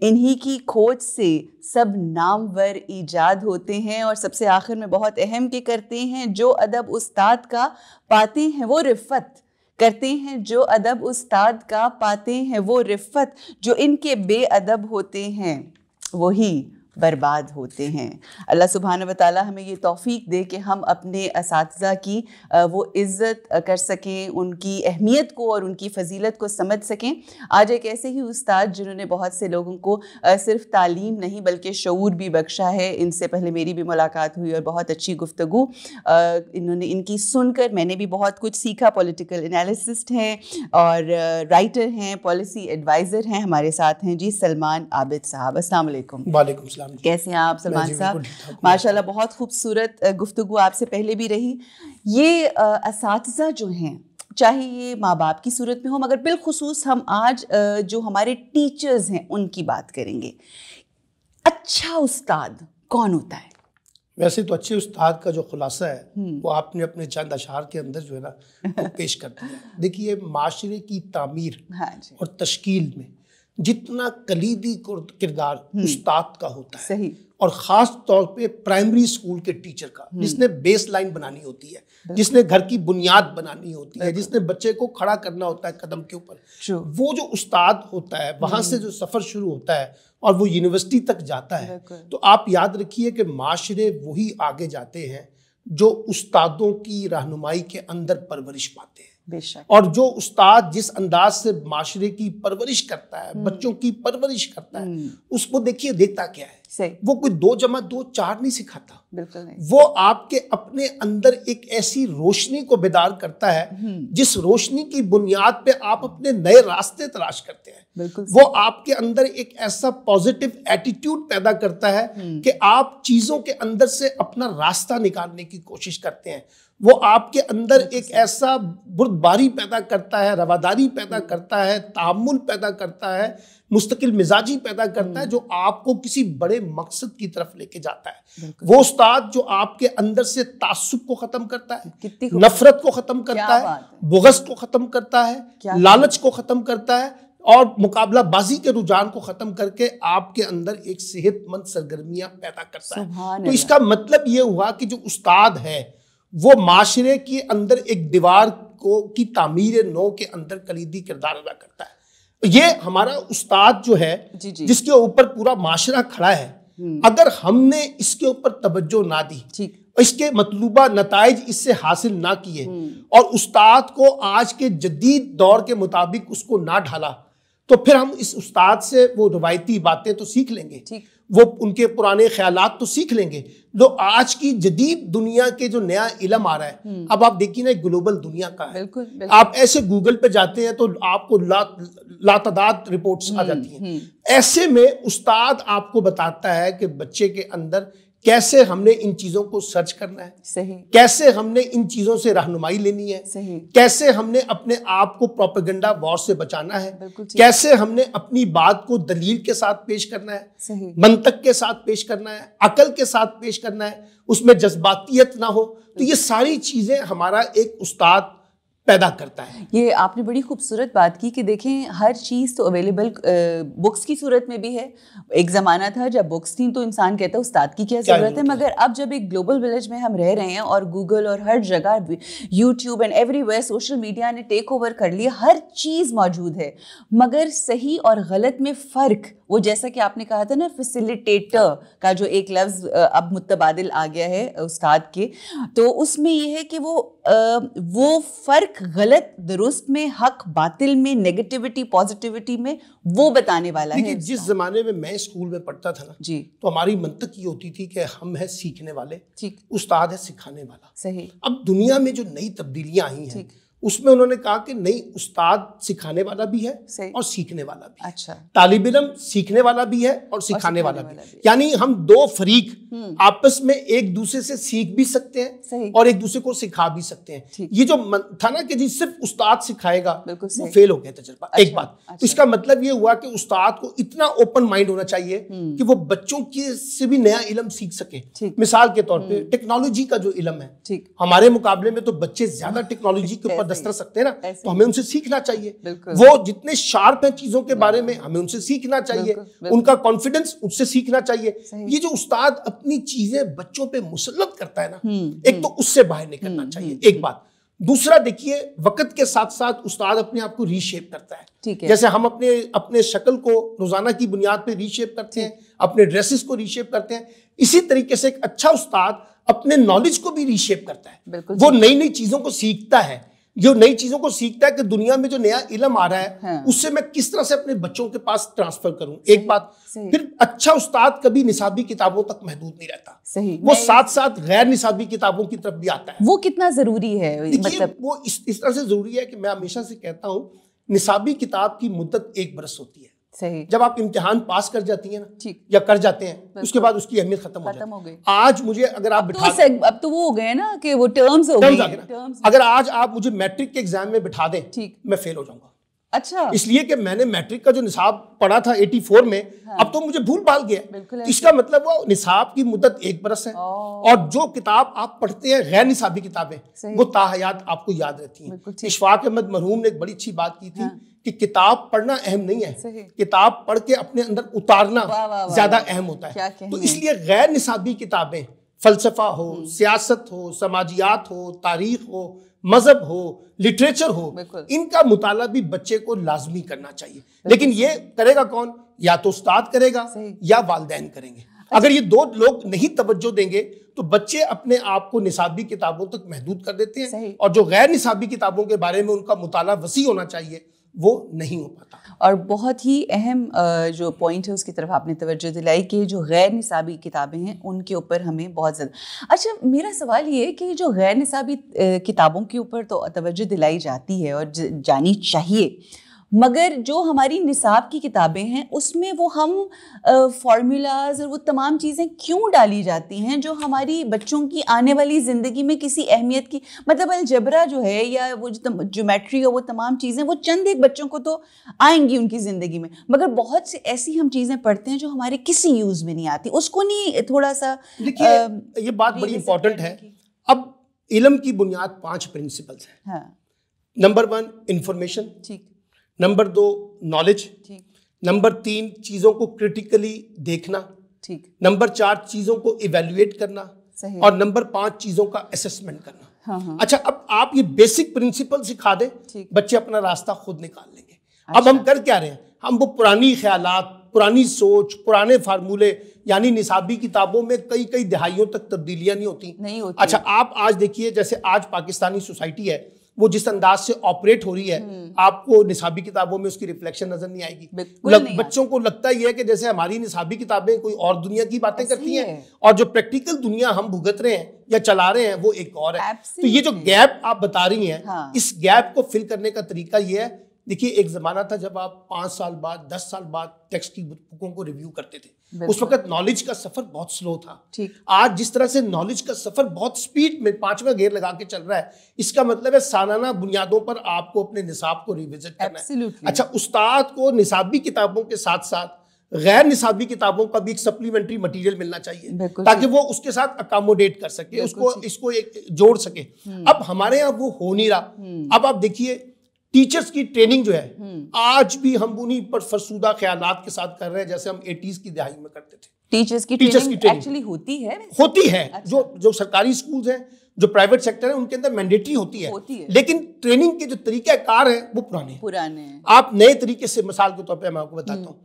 انہی کی کھوج سے سب نامور ایجاد ہوتے ہیں. اور سب سے آخر میں بہت اہم کہ کرتے ہیں جو ادب استاد کا پاتے ہیں وہ رفت، کرتے ہیں جو ادب استاد کا پاتے ہیں وہ رفت. جو ان کے بے ادب ہوتے ہیں وہی برباد ہوتے ہیں. اللہ سبحانہ و تعالیٰ ہمیں یہ توفیق دے کہ ہم اپنے اساتذہ کی وہ عزت کر سکیں، ان کی اہمیت کو اور ان کی فضیلت کو سمجھ سکیں. آج ایک ایسے ہی استاد جنہوں نے بہت سے لوگوں کو صرف تعلیم نہیں بلکہ شعور بھی بخشا ہے. ان سے پہلے میری بھی ملاقات ہوئی اور بہت اچھی گفتگو انہوں نے ان کی سن کر میں نے بھی بہت کچھ سیکھا. پولیٹیکل انالیسسٹ ہیں اور رائٹر ہیں، پالیسی ایڈوائزر ہیں. ہمارے ساتھ ہیں جی سلمان عابد صاحب. السلام علیکم. وعلیکم السلام. کیسے ہیں آپ سلمان صاحب؟ ماشاءاللہ بہت خوبصورت گفتگو آپ سے پہلے بھی رہی. یہ اساتذہ جو ہیں چاہے یہ ماں باپ کی صورت میں ہوں، مگر بالخصوص ہم آج جو ہمارے ٹیچرز ہیں ان کی بات کریں گے. اچھا استاد کون ہوتا ہے؟ ویسے تو اچھے استاد کا جو خلاصہ ہے وہ آپ نے اپنے چند اشعار کے اندر جو ہے نا پیش کر دیا. دیکھیے معاشرے کی تعمیر اور تشکیل میں جتنا کلیدی کردار استاد کا ہوتا ہے، صحیح، اور خاص طور پہ پرائمری اسکول کے ٹیچر کا، جس نے بیس لائن بنانی ہوتی ہے، جس نے گھر کی بنیاد بنانی ہوتی ہے، جس نے بچے کو کھڑا کرنا ہوتا ہے قدم کے اوپر، وہ جو استاد ہوتا ہے وہاں سے جو سفر شروع ہوتا ہے اور وہ یونیورسٹی تک جاتا ہے. تو آپ یاد رکھیے کہ معاشرے وہی آگے جاتے ہیں جو استادوں کی رہنمائی کے اندر پرورش پاتے ہیں. بے شک. اور جو استاد جس انداز سے معاشرے کی پرورش کرتا ہے, بچوں کی پرورش کرتا ہے, اس کو دیکھیے دیکھتا کیا ہے, وہ کوئی 2+2=4 نہیں سکھاتا. بالکل نہیں. وہ آپ کے اپنے اندر ایک ایسی روشنی کو بیدار کرتا ہے جس روشنی کی بنیاد پہ آپ اپنے نئے راستے تلاش کرتے ہیں. وہ آپ کے اندر ایک ایسا پازیٹیو ایٹیٹیوڈ پیدا کرتا ہے کہ آپ چیزوں کے اندر سے اپنا راستہ نکالنے کی کوشش کرتے ہیں. وہ آپ کے اندر ایک ایسا بردباری پیدا کرتا ہے, رواداری پیدا کرتا ہے, تحمل پیدا کرتا ہے, مستقل مزاجی پیدا کرتا ہے, جو آپ کو کسی بڑے مقصد کی طرف لے کے جاتا ہے. وہ استاد جو آپ کے اندر سے تعصب کو ختم کرتا ہے, نفرت کو ختم کرتا ہے, بغض کو ختم کرتا ہے, لالچ کو ختم کرتا ہے, اور مقابلہ بازی کے رجحان کو ختم کر کے آپ کے اندر ایک صحت مند سرگرمیاں پیدا کرتا ہے. تو اس کا مطلب یہ ہوا کہ جو استاد ہے وہ معاشرے کے اندر ایک دیوار کی تعمیر نو کے اندر کلیدی کردار ادا کرتا ہے. یہ ہمارا استاد جو ہے جس کے اوپر پورا معاشرہ کھڑا ہے, اگر ہم نے اس کے اوپر توجہ نہ دی, اس کے مطلوبہ نتائج اس سے حاصل نہ کیے, اور استاد کو آج کے جدید دور کے مطابق اس کو نہ ڈھالا, تو پھر ہم اس استاد سے وہ روایتی باتیں تو سیکھ لیں گے, وہ ان کے پرانے خیالات تو سیکھ لیں گے. جو آج کی جدید دنیا کے جو نیا علم آ رہا ہے, اب آپ دیکھیے نا گلوبل دنیا کا ہے, آپ ایسے گوگل پہ جاتے ہیں تو آپ کو لاتعداد رپورٹس آ جاتی ہیں. ایسے میں استاد آپ کو بتاتا ہے کہ بچے کے اندر کیسے ہم نے ان چیزوں کو سرچ کرنا ہے, کیسے ہم نے ان چیزوں سے رہنمائی لینی ہے, کیسے ہم نے اپنے آپ کو پروپیگنڈا وار سے بچانا ہے, کیسے ہم نے اپنی بات کو دلیل کے ساتھ پیش کرنا ہے, منطق کے ساتھ پیش کرنا ہے, عقل کے ساتھ پیش کرنا ہے, اس میں جذباتیت نہ ہو. تو یہ ساری چیزیں ہمارا ایک استاد پیدا کرتا ہے. یہ آپ نے بڑی خوبصورت بات کی کہ دیکھیں ہر چیز تو اویلیبل بکس کی صورت میں بھی ہے. ایک زمانہ تھا جب بکس تھیں تو انسان کہتا ہے استاد کی کیا ضرورت ہے, مگر اب جب ایک گلوبل ولیج میں ہم رہ رہے ہیں اور گوگل اور ہر جگہ YouTube and every where social media نے ٹیک اوور کر لیا, ہر چیز موجود ہے, مگر صحیح اور غلط میں فرق, وہ جیسا کہ آپ نے کہا تھا نا فیسیلیٹیٹر کا جو ایک لفظ اب متبادل آ گیا ہے استاد کے, تو اس میں یہ ہے کہ وہ فرق غلط درست میں, حق باطل میں, نیگیٹیوٹی پازیٹیوٹی میں, وہ بتانے والا ہے. جس زمانے میں میں اسکول میں پڑھتا تھا نا, تو ہماری منطق یہ ہوتی تھی کہ ہم ہیں سیکھنے والے, استاد ہے سکھانے والا. صحیح. اب دنیا میں جو نئی تبدیلیاں آئی ہیں اس میں انہوں نے کہا کہ نہیں, استاد سکھانے والا بھی ہے اور سیکھنے والا بھی ہے. اچھا. طالب علم سیکھنے والا بھی ہے اور سکھانے والا بھی ہے. یعنی ہم دو فریق آپس میں ایک دوسرے سے سیکھ بھی سکتے ہیں اور ایک دوسرے کو سکھا بھی سکتے ہیں. یہ جو تھا نا کہ جی صرف استاد سکھائے گا, وہ فیل ہو گیا تجربہ. ایک بات, تو اس کا مطلب یہ ہوا کہ استاد کو اتنا اوپن مائنڈ ہونا چاہیے کہ وہ بچوں سے بھی نیا علم سیکھ سکے. مثال کے طور پہ ٹیکنالوجی کا جو علم ہے, ہمارے مقابلے میں تو بچے زیادہ ٹیکنالوجی کے اوپر دسترس سکتے ہیں نا, تو ہمیں ان سے سیکھنا چاہیے. وہ جتنے شارپ ہیں چیزوں کے بارے میں, ہمیں ان سے سیکھنا چاہیے. ان کا کانفیڈنس ان سے سیکھنا چاہیے. یہ جو استاد اپنی چیزیں بچوں پہ مسلط کرتا ہے نا, ایک تو اس سے باہر نکلنا چاہیے. ایک بات. دوسرا دیکھیے, وقت کے ساتھ ساتھ استاد اپنے آپ کو ری شیپ کرتا ہے. جیسے ہم اپنے شکل کو روزانہ کی بنیاد پہ ری شیپ کرتے ہیں, اپنے ڈریسز کو ری شیپ کرتے ہیں, اسی طریقے سے ایک اچھا استاد اپنے نالج کو بھی ری شیپ کرتا ہے. وہ نئی نئی چیزوں کو سیکھتا ہے, جو نئی چیزوں کو سیکھتا ہے کہ دنیا میں جو نیا علم آ رہا ہے اس سے میں کس طرح سے اپنے بچوں کے پاس ٹرانسفر کروں. ایک بات. پھر اچھا استاد کبھی نصابی کتابوں تک محدود نہیں رہتا, وہ ساتھ ساتھ غیر نصابی کتابوں کی طرف بھی آتا ہے. وہ کتنا ضروری ہے؟ مطلب وہ اس طرح سے ضروری ہے کہ میں ہمیشہ سے کہتا ہوں, نصابی کتاب کی مدت 1 برس ہوتی ہے. جب آپ امتحان پاس کر جاتی ہیں نا یا کر جاتے ہیں, اس کے بعد اس کی اہمیت ختم ہو جاتی ہے. آج مجھے اگر آپ بٹھا, اب تو وہ ہو گئے نا کہ وہ ٹرمز ہو گئے, اگر آج آپ مجھے میٹرک کے ایگزام میں بٹھا دیں, میں فیل ہو جاؤں گا. اچھا. اس لیے کہ میں نے میٹرک کا جو نصاب پڑھا تھا 84 میں, اب تو مجھے بھول بھال گیا. اس کا مطلب وہ نصاب کی مدت 1 برس ہے, اور جو کتاب آپ پڑھتے ہیں غیر نصابی کتابیں, وہ تا حیات آپ کو یاد رہتی ہیں. اشفاق احمد مرحوم نے ایک بڑی اچھی بات کی تھی کہ کتاب پڑھنا اہم نہیں ہے, کتاب پڑھ کے اپنے اندر اتارنا زیادہ اہم ہوتا ہے. تو اس لیے غیر نصابی کتابیں, فلسفہ ہو, سیاست ہو, سماجیات ہو, تاریخ ہو, مذہب ہو, لٹریچر ہو, ان کا مطالعہ بھی بچے کو لازمی کرنا چاہیے. لیکن یہ کرے گا کون؟ یا تو استاد کرے گا یا والدین کریں گے. اگر یہ دو لوگ نہیں توجہ دیں گے تو بچے اپنے آپ کو نصابی کتابوں تک محدود کر دیتے ہیں, اور جو غیر نصابی کتابوں کے بارے میں ان کا مطالعہ وسیع ہونا چاہیے وہ نہیں ہو پاتا. اور بہت ہی اہم جو پوائنٹ ہے اس کی طرف آپ نے توجہ دلائی کہ جو غیر نصابی کتابیں ہیں ان کے اوپر ہمیں بہت زیادہ. اچھا میرا سوال یہ ہے کہ جو غیر نصابی کتابوں کے اوپر تو توجہ دلائی جاتی ہے اور جانی چاہیے, مگر جو ہماری نصاب کی کتابیں ہیں اس میں وہ ہم فارمولاز اور وہ تمام چیزیں کیوں ڈالی جاتی ہیں جو ہماری بچوں کی آنے والی زندگی میں کسی اہمیت کی, مطلب الجبرا جو ہے یا وہ جیومیٹری اور وہ تمام چیزیں وہ چند ایک بچوں کو تو آئیں گی ان کی زندگی میں, مگر بہت سی ایسی ہم چیزیں پڑھتے ہیں جو ہمارے کسی یوز میں نہیں آتی, اس کو نہیں تھوڑا سا. دیکھیے یہ بات بڑی امپورٹنٹ ہے. اب علم کی بنیاد 5 پرنسپلز ہیں. Number 1 information, number 2 knowledge, number 3 چیزوں کو کرٹیکلی دیکھنا, نمبر 4 چیزوں کو ایویلویٹ کرنا, اور نمبر 5 چیزوں کا اسسمنٹ کرنا. اچھا اب آپ یہ بیسک پرنسپل سکھا دیں, بچے اپنا راستہ خود نکال لیں گے. اب ہم کر کیا رہے ہیں, ہم وہ پرانی خیالات, پرانی سوچ, پرانے فارمولے, یعنی نصابی کتابوں میں کئی دہائیوں تک تبدیلیاں نہیں ہوتی. اچھا آپ آج دیکھیے جیسے آج پاکستانی سوسائٹی ہے وہ جس انداز سے آپریٹ ہو رہی ہے, آپ کو نصابی کتابوں میں اس کی ریفلیکشن نظر نہیں آئے گی. بچوں کو لگتا یہ ہے کہ جیسے ہماری نصابی کتابیں کوئی اور دنیا کی باتیں کرتی ہیں اور جو پریکٹیکل دنیا ہم بھگت رہے ہیں یا چلا رہے ہیں وہ ایک اور ہے. تو یہ جو گیپ آپ بتا رہی ہیں, اس گیپ کو فل کرنے کا طریقہ یہ ہے. دیکھیے ایک زمانہ تھا جب آپ 5 سال بعد 10 سال بعد ٹیکسٹ کی بکوں کو ریویو کرتے تھے, اس وقت نالج کا سفر بہت سلو تھا. آج جس طرح سے نالج کا سفر بہت سپیڈ میں 5واں گیئر لگا کے چل رہا ہے, اس کا مطلب ہے سالانہ بنیادوں پر آپ کو اپنے نصاب کو ریوزٹ کرنا ہے. اچھا استاد کو نصابی کتابوں کے ساتھ ساتھ غیر نصابی کتابوں کا بھی ایک سپلیمنٹری مٹیریل ملنا چاہیے تاکہ وہ اس کے ساتھ اکاموڈیٹ کر سکے, اس کو ایک جوڑ سکے. اب ہمارے یہاں وہ ہو نہیں رہا. اب آپ دیکھیے ٹیچرز کی ٹریننگ جو ہے آج بھی ہم انہی پر فرسودہ خیالات کے ساتھ کر رہے ہیں جیسے ہم 80s کی دہائی میں کرتے تھے. ٹیچرز کی ٹریننگ ایکچولی ہوتی ہے جو سرکاری سکولز ہیں, جو پرائیویٹ سیکٹر ہیں ان کے اندر مینڈیٹری ہوتی ہے, لیکن ٹریننگ کے جو طریقہ کار ہیں وہ پرانے ہیں. آپ نئے طریقے سے, مثال کے طور پہ میں آپ کو بتاتا ہوں,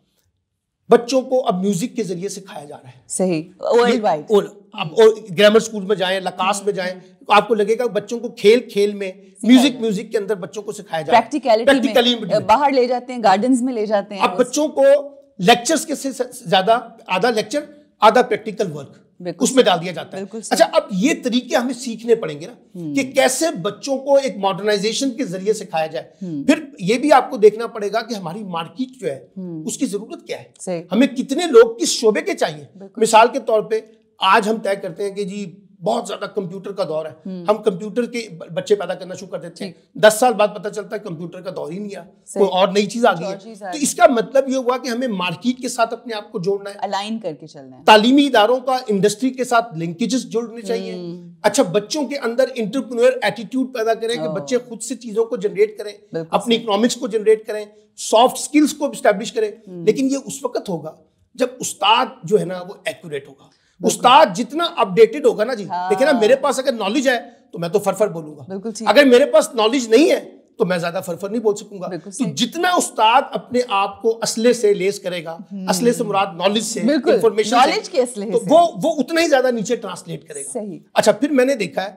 بچوں کو اب میوزک کے ذریعے سکھایا جا رہا ہے. صحیح, ورلڈ وائڈ. اب گرامر سکول میں جائیں, لکاس میں جائیں, تو آپ کو لگے گا بچوں کو کھیل میں میوزک کے اندر بچوں کو سکھایا جا رہا ہے. پریکٹیکلی باہر لے جاتے ہیں, گارڈنز میں لے جاتے ہیں. اب بچوں کو لیکچرز کے سے زیادہ آدھا لیکچر آدھا پریکٹیکل ورک اس میں ڈال دیا جاتا ہے. اچھا اب یہ طریقے ہمیں سیکھنے پڑیں گے نا کہ کیسے بچوں کو ایک ماڈرنائزیشن کے ذریعے سکھایا جائے. پھر یہ بھی آپ کو دیکھنا پڑے گا کہ ہماری مارکیٹ جو ہے اس کی ضرورت کیا ہے, ہمیں کتنے لوگ کس شعبے کے چاہیے. مثال کے طور پہ آج ہم طے کرتے ہیں کہ جی بہت زیادہ کمپیوٹر کا دور ہے, ہم کمپیوٹر کے بچے پیدا کرنا شروع کر دیتے ہیں, 10 سال بعد پتہ چلتا ہے کمپیوٹر کا دور ہی نہیں آیا, کوئی اور نئی چیز آ گئی ہے. تو اس کا مطلب یہ ہوا کہ ہمیں مارکیٹ کے ساتھ اپنے آپ کو جوڑنا ہے, الائن کر کے چلنا ہے. تعلیمی اداروں کا انڈسٹری کے ساتھ لنکیجز جوڑنے چاہیے. اچھا بچوں کے اندر انٹرپرینور ایٹیٹیوڈ پیدا کریں کہ بچے خود سے چیزوں کو جنریٹ کریں, اپنی اکنامکس کو جنریٹ کریں, سافٹ سکلز کو اسٹیبلش کریں. لیکن یہ اس وقت ہوگا جب استاد جو ہے نا وہ ایکوریٹ ہوگا. استاد جتنا اپڈیٹڈ ہوگا نا, جی دیکھیں نا, میرے پاس اگر نالج ہے تو میں تو فرفر بولوں گا, اگر میرے پاس نالج نہیں ہے تو میں زیادہ فرفر نہیں بول سکوں گا. تو جتنا استاد اپنے آپ کو اسلحے سے لیس کرے گا, اسلحے سے مراد نالج سے, انفارمیشن سے, تو وہ اتنا ہی زیادہ نیچے ٹرانسلیٹ کرے گا. اچھا پھر میں نے دیکھا ہے,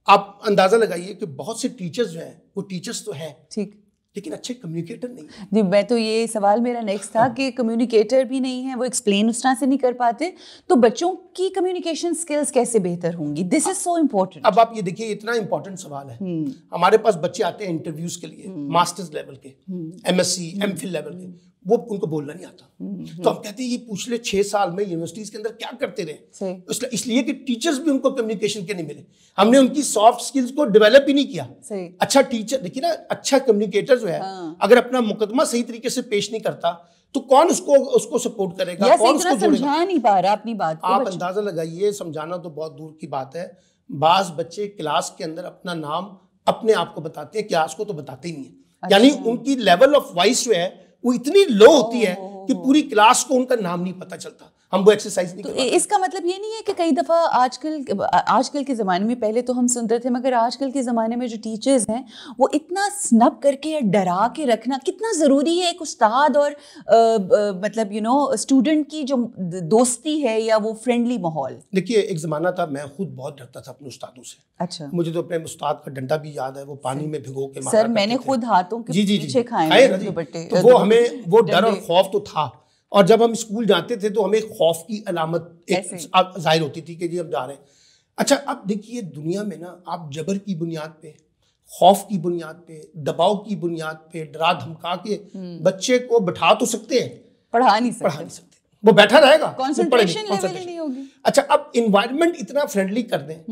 آپ اندازہ لگائیے کہ بہت سے ٹیچرز جو ہیں وہ ٹیچرز تو ہیں ٹھیک, لیکن اچھے کمیونیکیٹر نہیں. جی میں تو یہ سوال میرا نیکسٹ تھا کہ کمیونیکیٹر بھی نہیں ہے, وہ ایکسپلین اس طرح سے نہیں کر پاتے, تو بچوں کی کمیونیکیشن سکلز کیسے بہتر ہوں گی؟ دس از سو امپورٹنٹ. اب آپ یہ دیکھیے اتنا امپورٹنٹ سوال ہے. ہمارے پاس بچے آتے ہیں انٹرویوز کے لیے, ماسٹرز لیول کے, M S C M Phil level کے, وہ ان کو بولنا نہیں آتا. تو ہم کہتے ہیں یہ پچھلے 6 سال میں یونیورسٹیز کے اندر کیا کرتے رہے, اس لیے کہ ٹیچرز بھی ان کو کمیونیکیشن کے نہیں ملے, ہم نے ان کی سافٹ سکلز کو ڈیولپ ہی نہیں کیا. اچھا ٹیچر دیکھیے نا, اچھا کمیونیکیٹر جو ہے اگر اپنا مقدمہ صحیح طریقے سے پیش نہیں کرتا تو کون اس کو سپورٹ کرے گا, کون اس کو سمجھا نہیں پا رہا اپنی بات کو. آپ اندازہ لگائیے, سمجھانا تو بہت دور کی بات ہے, بعض بچے کلاس کے اندر اپنا نام اپنے آپ کو بتاتے ہیں, کلاس کو تو بتاتے ہی نہیں ہیں. یعنی ان کی لیول آف وائس جو ہے وہ اتنی لو ہوتی ہے کہ پوری کلاس کو ان کا نام نہیں پتہ چلتا. ہم وہ ایکسرسائز نہیں کرتے. اس کا مطلب یہ نہیں ہے کہ کئی دفعہ آج کل کے زمانے میں, پہلے تو ہم سنتے تھے, مگر آج کل کے زمانے میں جو ٹیچرز ہیں وہ اتنا سنب کر کے یا ڈرا کے رکھنا کتنا ضروری ہے ایک استاد اور مطلب اسٹوڈنٹ کی جو دوستی ہے یا وہ فرینڈلی ماحول. دیکھیے ایک زمانہ تھا میں خود بہت ڈرتا تھا اپنے استادوں سے. اچھا. مجھے تو اپنے استاد کا ڈنڈا بھی یاد ہے, وہ پانی میں بھگو کے سر میں نے خود ہاتھوں کے پیچھے کھائے دوپٹے. تو وہ ہمیں وہ ڈر اور خوف تو تھا, اور جب ہم اسکول جاتے تھے تو ہمیں خوف کی علامت ظاہر ہوتی تھی کہ جی ہم جا رہے ہیں. اچھا اب دیکھیے دنیا میں نا آپ جبر کی بنیاد پہ, خوف کی بنیاد پہ, دباؤ کی بنیاد پہ ڈرا دھمکا کے بچے کو بٹھا تو سکتے ہیں, پڑھا نہیں سکتے. وہ بیٹھا رہے گا, کنسنٹریشن لیول ہی نہیں ہوگی. اچھا اب انوائرمنٹ اتنا فرینڈلی کر دیں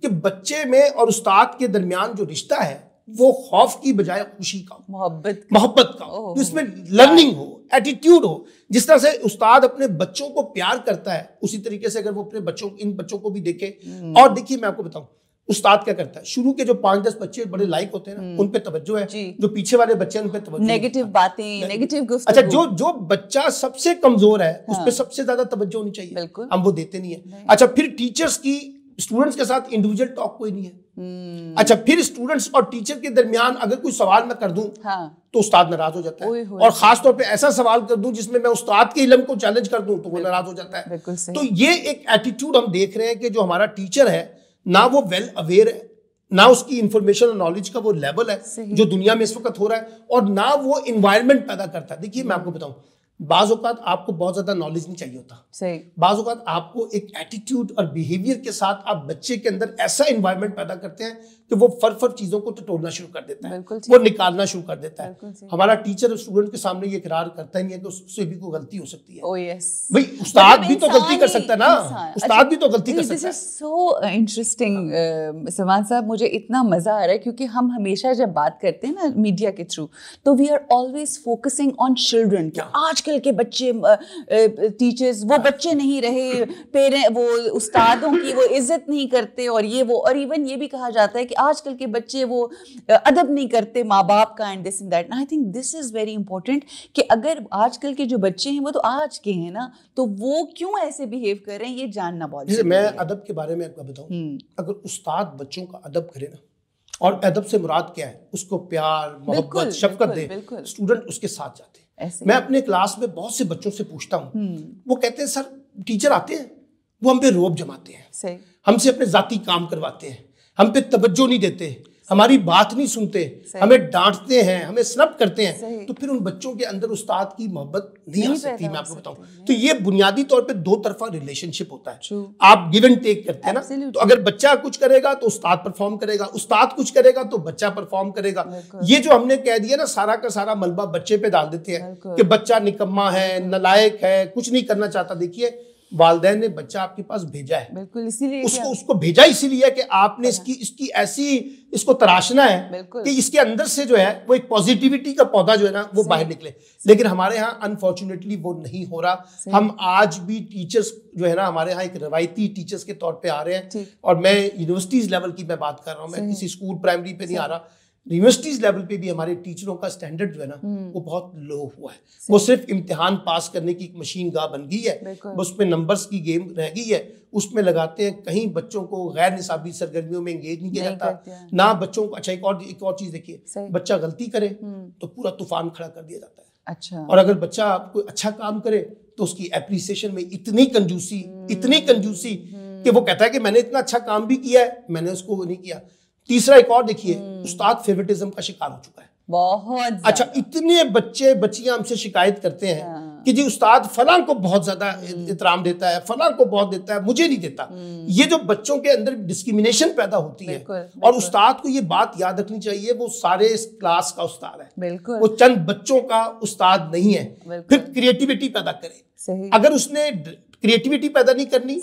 کہ بچے میں اور استاد کے درمیان جو رشتہ ہے وہ خوف کی بجائے خوشی کا, محبت کا, جس میں لرننگ ہو, ایٹیٹیوڈ ہو. جس طرح سے استاد اپنے بچوں کو پیار کرتا ہے اسی طریقے سے اگر وہ اپنے ان بچوں کو بھی دیکھے. اور دیکھیے میں آپ کو بتاؤں استاد کیا کرتا ہے, شروع کے جو 5-10 بچے بڑے لائق ہوتے ہیں نا ان پہ توجہ ہے, جو پیچھے والے بچے ہیں ان پہ توجہ, نیگیٹو باتیں, نیگیٹو گفتگو. اچھا جو بچہ سب سے کمزور ہے اس پہ سب سے زیادہ توجہ ہونی چاہیے, ہم وہ دیتے نہیں ہیں. اچھا پھر ٹیچرز کی اسٹوڈنٹس کے ساتھ انڈیویجول ٹاک کوئی نہیں ہے. اچھا پھر اسٹوڈنٹس اور ٹیچر کے درمیان اگر کوئی سوال میں کر دوں تو استاد ناراض ہو جاتا ہے, اور خاص طور پہ ایسا سوال کر دوں جس میں استاد کے علم کو چیلنج کر دوں تو وہ ناراض ہو جاتا ہے. تو یہ ایک ایٹیٹیوڈ ہم دیکھ رہے ہیں کہ جو ہمارا ٹیچر ہے نہ وہ ویل اویئر ہے, نہ اس کی انفارمیشن اور نالج کا وہ لیول ہے جو دنیا میں اس وقت ہو رہا ہے, اور نہ وہ انوائرمنٹ پیدا کرتا ہے. دیکھیے میں آپ کو بتاؤں, بعض اوقات آپ کو بہت زیادہ نالج نہیں چاہیے ہوتا, بعض اوقات آپ کو ایک ایٹیٹیوڈ اور بیہیویئر کے ساتھ آپ بچے کے اندر ایسا انوائرمنٹ پیدا کرتے ہیں کہ وہ فر چیزوں کو ٹٹولنا شروع کر دیتا ہے, وہ نکالنا شروع کر دیتا ہے. ہمارا ٹیچر اسٹوڈنٹ کے سامنے یہ اقرار کرتا ہی نہیں ہے کہ اس سے بھی کوئی غلطی ہو سکتی ہے. بھائی استاد بھی تو غلطی کر سکتا ہے نا, استاد بھی تو غلطی کر سکتا ہے. سو انٹرسٹنگ سلمان صاحب, مجھے اتنا مزہ آ رہا ہے کیونکہ ہم ہمیشہ جب بات کرتے ہیں نا میڈیا کے تھرو تو we are always focusing on children. آج کل کے بچے ٹیچرز وہ بچے نہیں رہے, وہ استادوں کی وہ عزت نہیں کرتے, اور یہ وہ, اور ایون یہ بھی کہا جاتا ہے کہ آج کل کے بچے وہ ادب نہیں کرتے ماں باپ کا, and this and that. I think this is very important کہ اگر آج کل کے جو بچے ہیں وہ تو آج کے ہیں نا, تو وہ کیوں ایسے بہیو کر رہے ہیں یہ جاننا بہت ضروری ہے. میں ادب کے بارے میں آپ کو بتاؤں, اگر استاد بچوں کا ادب کرے نا, اور ادب سے مراد کیا ہے, اس کو پیار, محبت, شفقت دے, اسٹوڈنٹ اس کے ساتھ جاتے ہیں. میں اپنے کلاس میں بہت سے بچوں سے پوچھتا ہوں, وہ کہتے ہیں سر ٹیچر آتے ہیں وہ ہم پہ روب جماتے ہیں, ہم سے اپنے ذاتی کام کرواتے ہیں, ہم پہ توجہ نہیں دیتے, ہماری بات نہیں سنتے, ہمیں ڈانٹتے ہیں, ہمیں سنب کرتے ہیں. تو پھر ان بچوں کے اندر استاد کی محبت نہیں آ سکتی. میں آپ کو بتاؤں تو یہ بنیادی طور پہ دو طرفہ ریلیشن شپ ہوتا ہے, آپ گیو اینڈ ٹیک کرتے ہیں نا. تو اگر بچہ کچھ کرے گا تو استاد پرفارم کرے گا, استاد کچھ کرے گا تو بچہ پرفارم کرے گا. یہ جو ہم نے کہہ دیا نا سارا کا سارا ملبہ بچے پہ ڈال دیتے ہیں کہ بچہ نکما ہے, نالائق ہے, کچھ نہیں کرنا چاہتا. دیکھیے والدین نے بچہ آپ کے پاس بھیجا ہے, بالکل اسی لیے اس کو بھیجا اسی لیے کہ آپ نے اس کی ایسی اس کو تراشنا ہے کہ اس کے اندر سے جو ہے وہ ایک پازیٹیوٹی کا پودا جو ہے نا وہ باہر نکلے. لیکن ہمارے ہاں انفارچونیٹلی وہ نہیں ہو رہا. ہم آج بھی ٹیچرز جو ہے نا ہمارے ہاں ایک روایتی ٹیچرز کے طور پہ آ رہے ہیں, اور میں یونیورسٹیز لیول کی میں بات کر رہا ہوں, میں کسی اسکول پرائمری پہ نہیں آ رہا. یونیورسٹیز لیول پہ بھی ہمارے ٹیچروں کا اسٹینڈرڈ جو ہے نا وہ بہت لو ہوا ہے. وہ صرف امتحان پاس کرنے کی ایک مشین گاہ بن گئی ہے, اس میں نمبرز کی گیم رہ گئی ہے, اس میں لگاتے ہیں. کہیں بچوں کو غیر نصابی سرگرمیوں میں انگیج نہیں کیا جاتا, نہ بچوں کو. اچھا ایک اور چیز دیکھیے, بچہ غلطی کرے تو پورا طوفان کھڑا کر دیا جاتا ہے. اچھا, اور اگر بچہ کوئی اچھا کام کرے تو اس کی اپریسیشن میں اتنی کنجوسی کہ وہ کہتا ہے کہ میں نے اتنا اچھا کام بھی کیا ہے, میں نے اس کو نہیں کیا. تیسرا ایک اور دیکھیے, استاد فیورٹزم کا شکار ہو چکا ہے بہت. اچھا اتنے بچے بچیاں ہم سے شکایت کرتے ہیں کہ جی استاد فلاں کو بہت زیادہ احترام دیتا ہے, فلاں کو بہت دیتا ہے, مجھے نہیں دیتا. یہ جو بچوں کے اندر ڈسکریمنیشن پیدا ہوتی ہے, اور استاد کو یہ بات یاد رکھنی چاہیے وہ سارے اس کلاس کا استاد ہے, وہ چند بچوں کا استاد نہیں ہے. پھر کریٹیوٹی پیدا کرے. اگر اس نے کریٹیوٹی پیدا نہیں کرنی,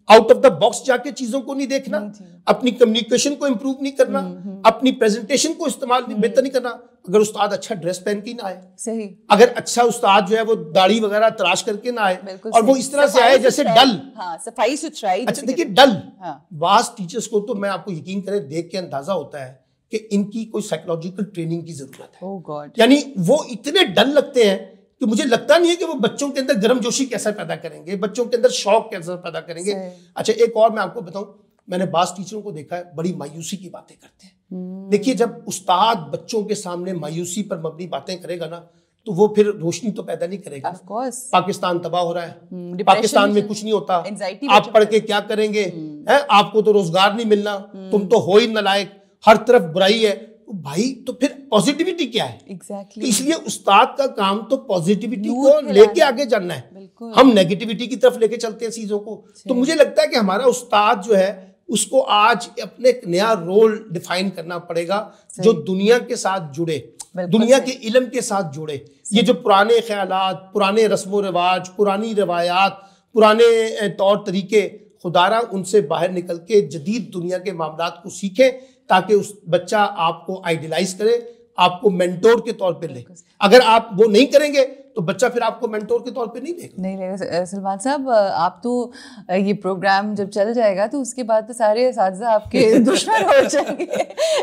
آؤٹ آف دا باکس جا کے چیزوں کو نہیں دیکھنا, اپنی کمیونیکیشن کو امپروو نہیں کرنا, اپنی پریزنٹیشن کو استعمال بہتر نہیں کرنا. اگر استاد اچھا ڈریس پہن کے نہ آئے, اگر اچھا استاد جو ہے وہ داڑھی وغیرہ تراش کر کے نہ آئے, اور وہ اس طرح سے آئے جیسے ڈل, صفائی ستھرائی. اچھا دیکھیے ڈل, بعض ٹیچرز کو تو میں آپ کو یقین کریں دیکھ کے اندازہ ہوتا ہے کہ ان کی کوئی سائیکولوجیکل ٹریننگ کی ضرورت ہے. یعنی وہ اتنے ڈل لگتے ہیں کہ مجھے لگتا نہیں ہے کہ وہ بچوں کے اندر گرم جوشی کیسا پیدا کریں گے, بچوں کے اندر شوق کیسا پیدا کریں گے. اچھا ایک اور میں آپ کو بتاؤں, میں نے بعض ٹیچروں کو دیکھا ہے بڑی مایوسی کی باتیں کرتے ہیں. دیکھیے جب استاد بچوں کے سامنے مایوسی پر مبنی باتیں کرے گا نا تو وہ پھر روشنی تو پیدا نہیں کرے گا. پاکستان تباہ ہو رہا ہے, پاکستان میں کچھ نہیں ہوتا, آپ پڑھ کے کیا کریں گے, آپ کو تو روزگار نہیں ملنا, تم تو ہو ہی نالائق, ہر طرف برائی ہے. بھائی تو پھر پازیٹیوٹی کیا ہے؟ تو اس لیے استاد کا کام تو پازیٹیوٹی کو لے کے آگے جانا ہے. ہم نیگیٹیوٹی کی طرف لے کے چلتے ہیں چیزوں کو. تو مجھے لگتا ہے کہ ہمارا استاد جو ہے اس کو آج اپنے ایک نیا رول ڈیفائن کرنا پڑے گا جو دنیا کے ساتھ جڑے, دنیا کے علم کے ساتھ جڑے. یہ جو پرانے خیالات, پرانے رسم و رواج, پرانی روایات, پرانے طور طریقے, خدارا ان سے باہر نکل کے جدید دنیا کے معاملات کو سیکھیں تاکہ اس بچہ آپ کو آئیڈیلائز کرے, آپ کو مینٹور کے طور پہ لے. اگر آپ وہ نہیں کریں گے تو بچہ پھر آپ کو مینٹور کے طور پہ نہیں لے گا. سلمان صاحب آپ تو یہ پروگرام جب چل جائے گا تو اس کے بعد تو سارے اساتذہ آپ کے دشمن ہو جائیں گے.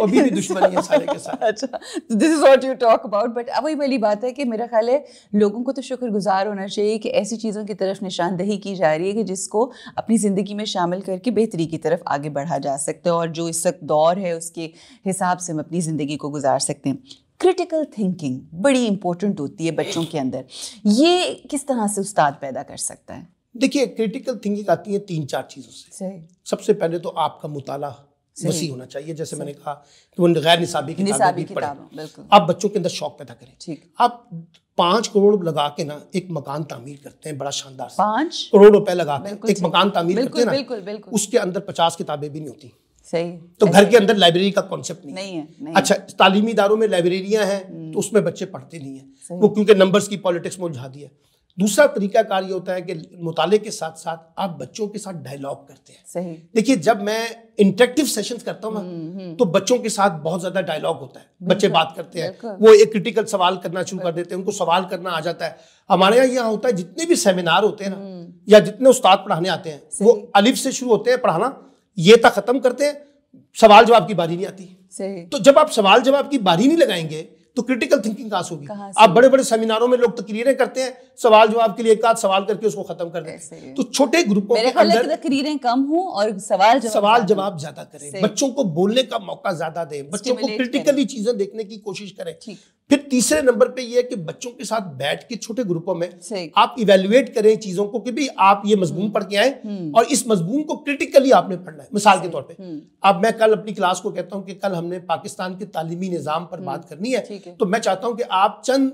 ابھی بھی دشمنی ہے سارے کے ساتھ. اچھا, this is what you talk about. But وہی والی بات ہے کہ میرا خیال ہے لوگوں کو تو شکر گزار ہونا چاہیے کہ ایسی چیزوں کی طرف نشاندہی کی جا رہی ہے کہ جس کو اپنی زندگی میں شامل کر کے بہتری کی طرف آگے بڑھا جا سکتے ہیں, اور جو اس وقت دور ہے اس کے حساب سے ہم اپنی زندگی کو گزار سکتے ہیں. کرٹیکل تھنکنگ بڑی امپورٹنٹ ہوتی ہے بچوں کے اندر, یہ کس طرح سے استاد پیدا کر سکتا ہے؟ دیکھیے کرٹیکل تھنکنگ آتی ہے 3-4 چیزوں سے. سب سے پہلے تو آپ کا مطالعہ وسیع ہونا چاہیے. جیسے میں نے کہا کہ وہ غیر نصابی کتابیں بھی پڑھیں, آپ بچوں کے اندر شوق پیدا کریں. آپ 5 کروڑ لگا کے نا ایک مکان تعمیر کرتے ہیں, بڑا شاندار, 5 کروڑ روپے لگا کے ایک مکان تعمیر کرتے ہیں نا, اس کے اندر 50 کتابیں بھی نہیں ہوتی. تو گھر کے اندر لائبریری کا کانسیپٹ نہیں ہے. اچھا تعلیمی اداروں میں لائبریریاں ہیں تو اس میں بچے پڑھتے نہیں ہیں, وہ کیونکہ نمبرز کی پالیٹکس میں الجھا دیا. دوسرا طریقہ کار یہ ہوتا ہے کہ مطالعے کے ساتھ ساتھ آپ بچوں کے ساتھ ڈائلاگ کرتے ہیں. دیکھیے جب میں انٹریکٹیو سیشنز کرتا ہوں نا تو بچوں کے ساتھ بہت زیادہ ڈائلاگ ہوتا ہے, بچے بات کرتے ہیں, وہ ایک کرٹیکل سوال کرنا شروع کر دیتے ہیں, ان کو سوال کرنا آ جاتا ہے. ہمارے یہاں ہوتا ہے جتنے بھی سیمینار ہوتے ہیں نا یا جتنے استاد پڑھانے آتے ہیں وہ الف سے شروع ہوتے ہیں پڑھانا, یہ تک ختم کرتے ہیں, سوال جواب کی باری نہیں آتی. تو جب آپ سوال جواب کی باری نہیں لگائیں گے تو کرٹیکل تھنکنگ کہاں سے ہوگی؟ آپ بڑے بڑے سیمیناروں میں لوگ تقریریں کرتے ہیں, سوال جواب کے لیے ایک آدھ سوال کر کے اس کو ختم کر دیں. تو چھوٹے گروپوں کے اندر تقریریں کم ہوں اور سوال جواب زیادہ کریں, بچوں کو بولنے کا موقع زیادہ دیں, بچوں کو کرٹیکلی چیزیں دیکھنے کی کوشش کریں. پھر تیسرے نمبر پہ یہ ہے کہ بچوں کے ساتھ بیٹھ کے چھوٹے گروپوں میں آپ ایویلویٹ کریں چیزوں کو کہ بھی آپ یہ مضمون پڑھ کے آئیں اور اس مضمون کو کرٹیکلی آپ نے پڑھنا ہے. مثال کے طور پہ اب میں کل اپنی کلاس کو کہتا ہوں کہ کل ہم نے پاکستان کے تعلیمی نظام پر بات کرنی ہے, تو میں چاہتا ہوں کہ آپ چند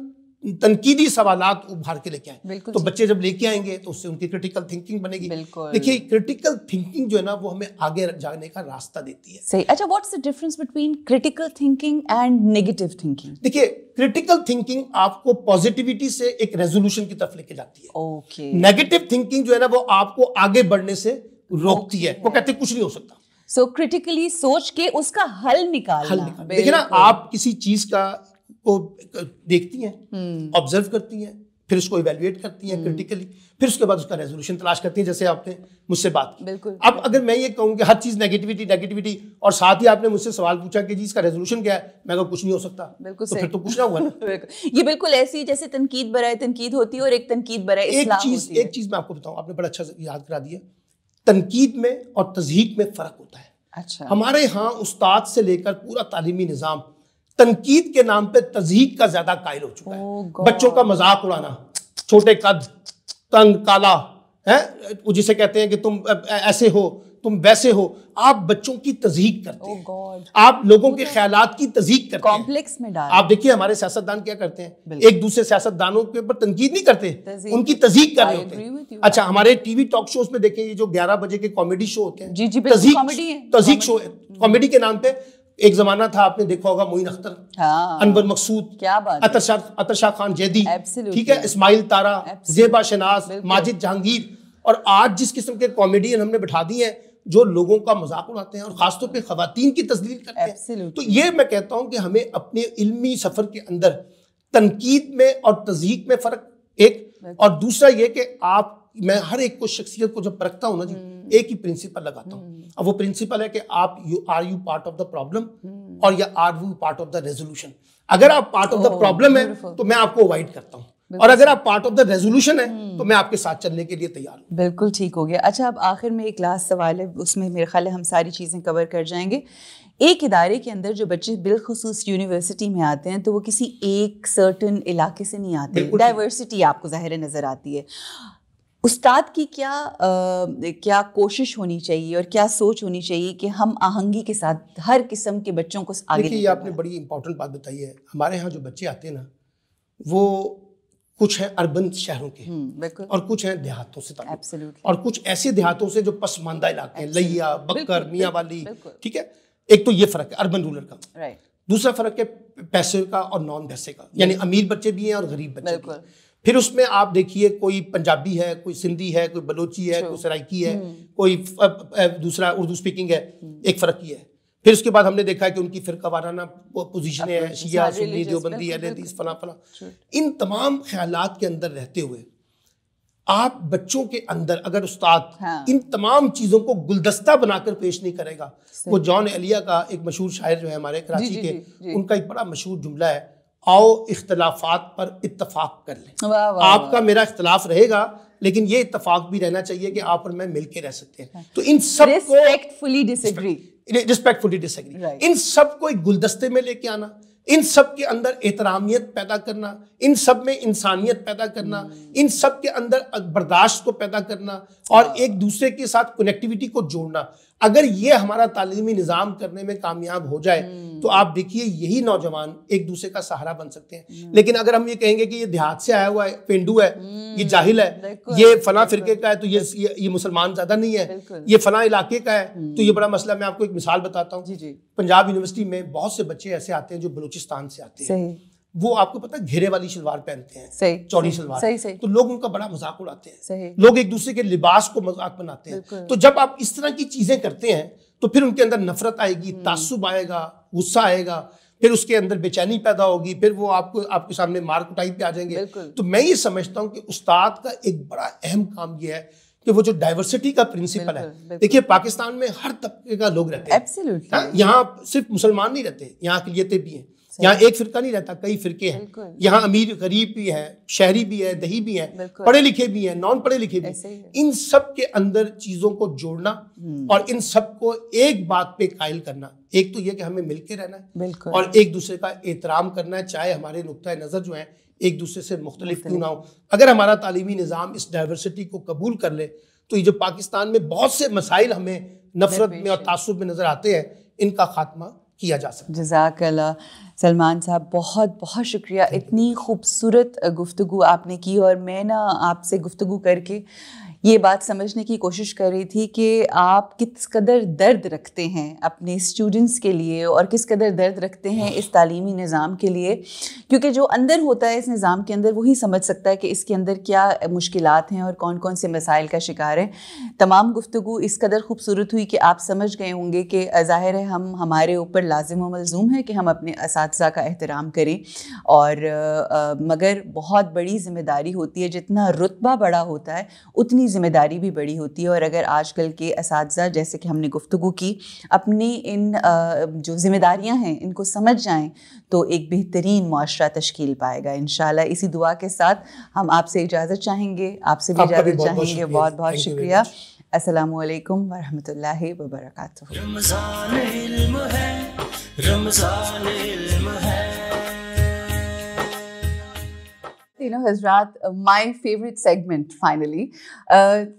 تنقیدی سوالات ابھار کے لے کے آئیں. تو بچے جب لے کے آئیں گے تو اس سے ان کی کرٹیکل تھنکنگ بنے گی. دیکھیے کرٹیکل تھنکنگ جو ہے نا وہ ہمیں آگے جانے کا راستہ دیتی ہے. صحیح. اچھا what's the difference between critical thinking and negative thinking? دیکھیے کرٹیکل تھنکنگ آپ کو پازیٹیوٹی سے ایک ریزولوشن کی طرف لے کے جاتی ہے. نیگیٹو تھنکنگ جو ہے نا وہ آپ کو آگے بڑھنے سے روکتی ہے, وہ کہتے کچھ نہیں ہو سکتا. سو کرٹیکلی سوچ کے اس کا حل نکالنا. دیکھیں نا آپ کسی چیز کا کو دیکھتی ہیں, آبزرو کرتی ہیں, پھر اس کو ایویلویٹ کرتی ہیں کرٹیکلی, پھر اس کے بعد اس کا ریزولوشن تلاش کرتی ہیں. جیسے آپ نے مجھ سے بات کی, اب اگر میں یہ کہوں کہ ہر چیز نیگیٹیوٹی اور ساتھ ہی آپ نے مجھ سے سوال پوچھا کہ جی اس کا ریزولوشن کیا ہے, میں کہا کچھ نہیں ہو سکتا, تو پھر تو کچھ نہ ہوا نا. یہ بالکل ایسی جیسے تنقید برائے تنقید ہوتی ہے اور ایک تنقید برائے اصلاح ہوتی ہے. ایک چیز میں آپ کو بتاؤں, آپ نے بڑا اچھا یاد کرا دیا, تنقید میں اور تضحیق میں فرق ہوتا ہے. ہمارے ہاں استاد سے لے کر پورا تعلیمی نظام تنقید کے نام پہ تضحیق کا زیادہ قائل ہو چکا ہے. بچوں کا مذاق اڑانا, چھوٹے قد, تنگ, کالا, جسے کہتے ہیں کہ تم ایسے ہو, تم ویسے ہو, آپ بچوں کی تضحیق کرتے ہیں, آپ لوگوں کے خیالات کی تضحیق کرتے ہیں, کمپلیکس میں ڈال. آپ دیکھیے ہمارے سیاستدان کیا کرتے ہیں, ایک دوسرے سیاستدانوں کے اوپر تنقید نہیں کرتے, ان کی تضحیق کر رہے ہوتے ہیں. اچھا ہمارے ٹی وی ٹاک شوز میں دیکھیں یہ جو 11 بجے کے کامیڈی شو ہوتے ہیں, تضحیق شو, کامیڈی کے نام پہ. ایک زمانہ تھا آپ نے دیکھا ہوگا معین اختر, انور مقصود, عطر شاہ خان جیدی, ٹھیک ہے, اسماعیل تارا, زیبا شناز, ماجد جہانگیر, اور آج جس قسم کے کامیڈین ہم نے بٹھا دی ہیں جو لوگوں کا مذاق اڑاتے ہیں اور خاص طور پہ خواتین کی تذلیل کرتے ہیں. تو یہ میں کہتا ہوں کہ ہمیں اپنے علمی سفر کے اندر تنقید میں اور تضحیق میں فرق ایک, اور دوسرا یہ کہ آپ, میں ہر ایک کو شخصیت کو جب پرکھتا ہوں نا جی, ایک ہی پرنسپل لگاتا ہوں, اور وہ پرنسپل ہے کہ آپ are you part of the problem اور یا are you part of the resolution. اگر آپ پارٹ آف دا پرابلم ہے تو میں آپ کو اوائڈ کرتا ہوں, اور اگر آپ پارٹ آف دا ریزولوشن ہیں تو میں آپ کے ساتھ چلنے کے لیے تیار ہوں. بالکل ٹھیک ہو گیا. اچھا اب آخر میں ایک لاسٹ سوال ہے, اس میں میرے خیال ہے ہم ساری چیزیں کور کر جائیں گے. ایک ادارے کے اندر جو بچے بالخصوص یونیورسٹی میں آتے ہیں تو وہ کسی ایک سرٹن علاقے سے نہیں آتے, ڈائیورسٹی آپ کو ظاہر نظر آتی ہے. استاد کی کیا کوشش ہونی چاہیے اور کیا سوچ ہونی چاہیے کہ ہم آہنگی کے ساتھ ہر قسم کے بچوں کو آگے؟ دیکھیے یہ آپ نے بڑی امپورٹنٹ بات بتائی ہے. ہمارے ہاں جو بچے آتے ہیں نا وہ کچھ ہیں اربن شہروں کے اور کچھ ہیں دیہاتوں سے تعلق, اور کچھ ایسے دیہاتوں سے جو پسماندہ علاقے ہیں, لیا, بکر, میاں والی, ٹھیک ہے. ایک تو یہ فرق ہے اربن رورل کا. دوسرا فرق ہے پیسے کا اور نان پیسے کا, یعنی امیر بچے بھی ہیں اور غریب بچے بھی ہیں. پھر اس میں آپ دیکھیے کوئی پنجابی ہے, کوئی سندھی ہے, کوئی بلوچی ہے, کوئی سرائکی ہے, کوئی دوسرا اردو اسپیکنگ ہے. ایک فرق یہ ہے. پھر اس کے بعد ہم نے دیکھا ہے کہ ان کی فرقہ وارانہ پوزیشنیں ہیں, شیعہ, سنی, دیوبندی, اہل حدیث, فلاں فلاں. ان تمام خیالات کے اندر رہتے ہوئے آپ بچوں کے اندر اگر استاد ان تمام چیزوں کو گلدستہ بنا کر پیش نہیں کرے گا, وہ جان ایلیا کا ایک مشہور شاعر جو ہے ہمارے کراچی کے, ان کا ایک بڑا مشہور جملہ ہے, آؤ اختلافات پر اتفاق کر لیں. آپ کا میرا اختلاف رہے گا لیکن یہ اتفاق بھی رہنا چاہیے کہ آپ اور میں مل کے رہ سکتے ہیں. تو ان سب کو ریسپیکٹفلی ڈس ایگری, ان سب کو ایک گلدستے میں لے کے آنا, ان سب کے اندر احترامیت پیدا کرنا, ان سب میں انسانیت پیدا کرنا, ان سب کے اندر برداشت کو پیدا کرنا اور ایک دوسرے کے ساتھ کنیکٹیوٹی کو جوڑنا. اگر یہ ہمارا تعلیمی نظام کرنے میں کامیاب ہو جائے تو آپ دیکھیے یہی نوجوان ایک دوسرے کا سہارا بن سکتے ہیں. لیکن اگر ہم یہ کہیں گے کہ یہ دیہات سے آیا ہوا ہے, پینڈو ہے, یہ جاہل ہے, یہ فلاں فرقے کا ہے تو یہ مسلمان زیادہ نہیں ہے, یہ فلاں علاقے کا ہے تو یہ بڑا مسئلہ. میں آپ کو ایک مثال بتاتا ہوں. پنجاب یونیورسٹی میں بہت سے بچے ایسے آتے ہیں جو بلوچستان سے آتے ہیں, وہ آپ کو پتا گھیرے والی شلوار پہنتے ہیں, چوڑی شلوار, تو لوگ ان کا بڑا مذاق اڑاتے ہیں, لوگ ایک دوسرے کے لباس کو مذاق بناتے ہیں. تو جب آپ اس طرح کی چیزیں کرتے ہیں تو پھر ان کے اندر نفرت آئے گی, تعصب آئے گا, غصہ آئے گا, پھر اس کے اندر بے چینی پیدا ہوگی, پھر وہ آپ کے سامنے مار کٹائی پہ آ جائیں گے. تو میں یہ سمجھتا ہوں کہ استاد کا ایک بڑا اہم کام یہ ہے کہ وہ جو ڈائیورسٹی کا پرنسپل ہے, دیکھیے پاکستان میں ہر طبقے کا لوگ رہتے ہیں, یہاں صرف مسلمان نہیں رہتے, یہاں اقلیتیں بھی ہیں, یہاں ایک فرقہ نہیں رہتا, کئی فرقے ہیں. یہاں امیر غریب بھی ہے, شہری بھی ہے, دیہی بھی ہیں, پڑھے لکھے بھی ہیں, نان پڑھے لکھے بھی ہیں. ان سب کے اندر چیزوں کو جوڑنا اور ان سب کو ایک بات پہ قائل کرنا. ایک تو یہ کہ ہمیں مل کے رہنا ہے اور ایک دوسرے کا احترام کرنا ہے, چاہے ہمارے نقطۂ نظر جو ہیں ایک دوسرے سے مختلف کیوں نہ ہو. اگر ہمارا تعلیمی نظام اس ڈائیورسٹی کو قبول کر لے تو یہ جو پاکستان میں بہت سے مسائل ہمیں نفرت میں اور تعصب میں نظر آتے ہیں, ان کا خاتمہ کیا جا سکتا. جزاک اللہ سلمان صاحب, بہت بہت شکریہ. اتنی خوبصورت گفتگو آپ نے کی, اور میں آپ سے گفتگو کر کے یہ بات سمجھنے کی کوشش کر رہی تھی کہ آپ کس قدر درد رکھتے ہیں اپنے اسٹوڈنٹس کے لیے اور کس قدر درد رکھتے ہیں اس تعلیمی نظام کے لیے, کیونکہ جو اندر ہوتا ہے اس نظام کے اندر وہی سمجھ سکتا ہے کہ اس کے اندر کیا مشکلات ہیں اور کون کون سے مسائل کا شکار ہے. تمام گفتگو اس قدر خوبصورت ہوئی کہ آپ سمجھ گئے ہوں گے کہ ظاہر ہے ہمارے اوپر لازم و ملزوم ہے کہ ہم اپنے اساتذہ کا احترام کریں, اور مگر بہت بڑی ذمہ داری ہوتی ہے. جتنا رتبہ بڑا ہوتا ہے اتنی ذمہ داری بھی بڑی ہوتی ہے, اور اگر آج کل کے اساتذہ جیسے کہ ہم نے گفتگو کی اپنی ان جو ذمہ داریاں ہیں ان کو سمجھ جائیں تو ایک بہترین معاشرہ تشکیل پائے گا انشاءاللہ. اسی دعا کے ساتھ ہم آپ سے اجازت چاہیں گے, آپ سے بھی اجازت چاہیں گے. بہت بہت شکریہ. السلام علیکم ورحمۃ اللہ وبرکاتہ. رمضان علم ہے, رمضان علم ہے. حضرات, my favourite segment finally,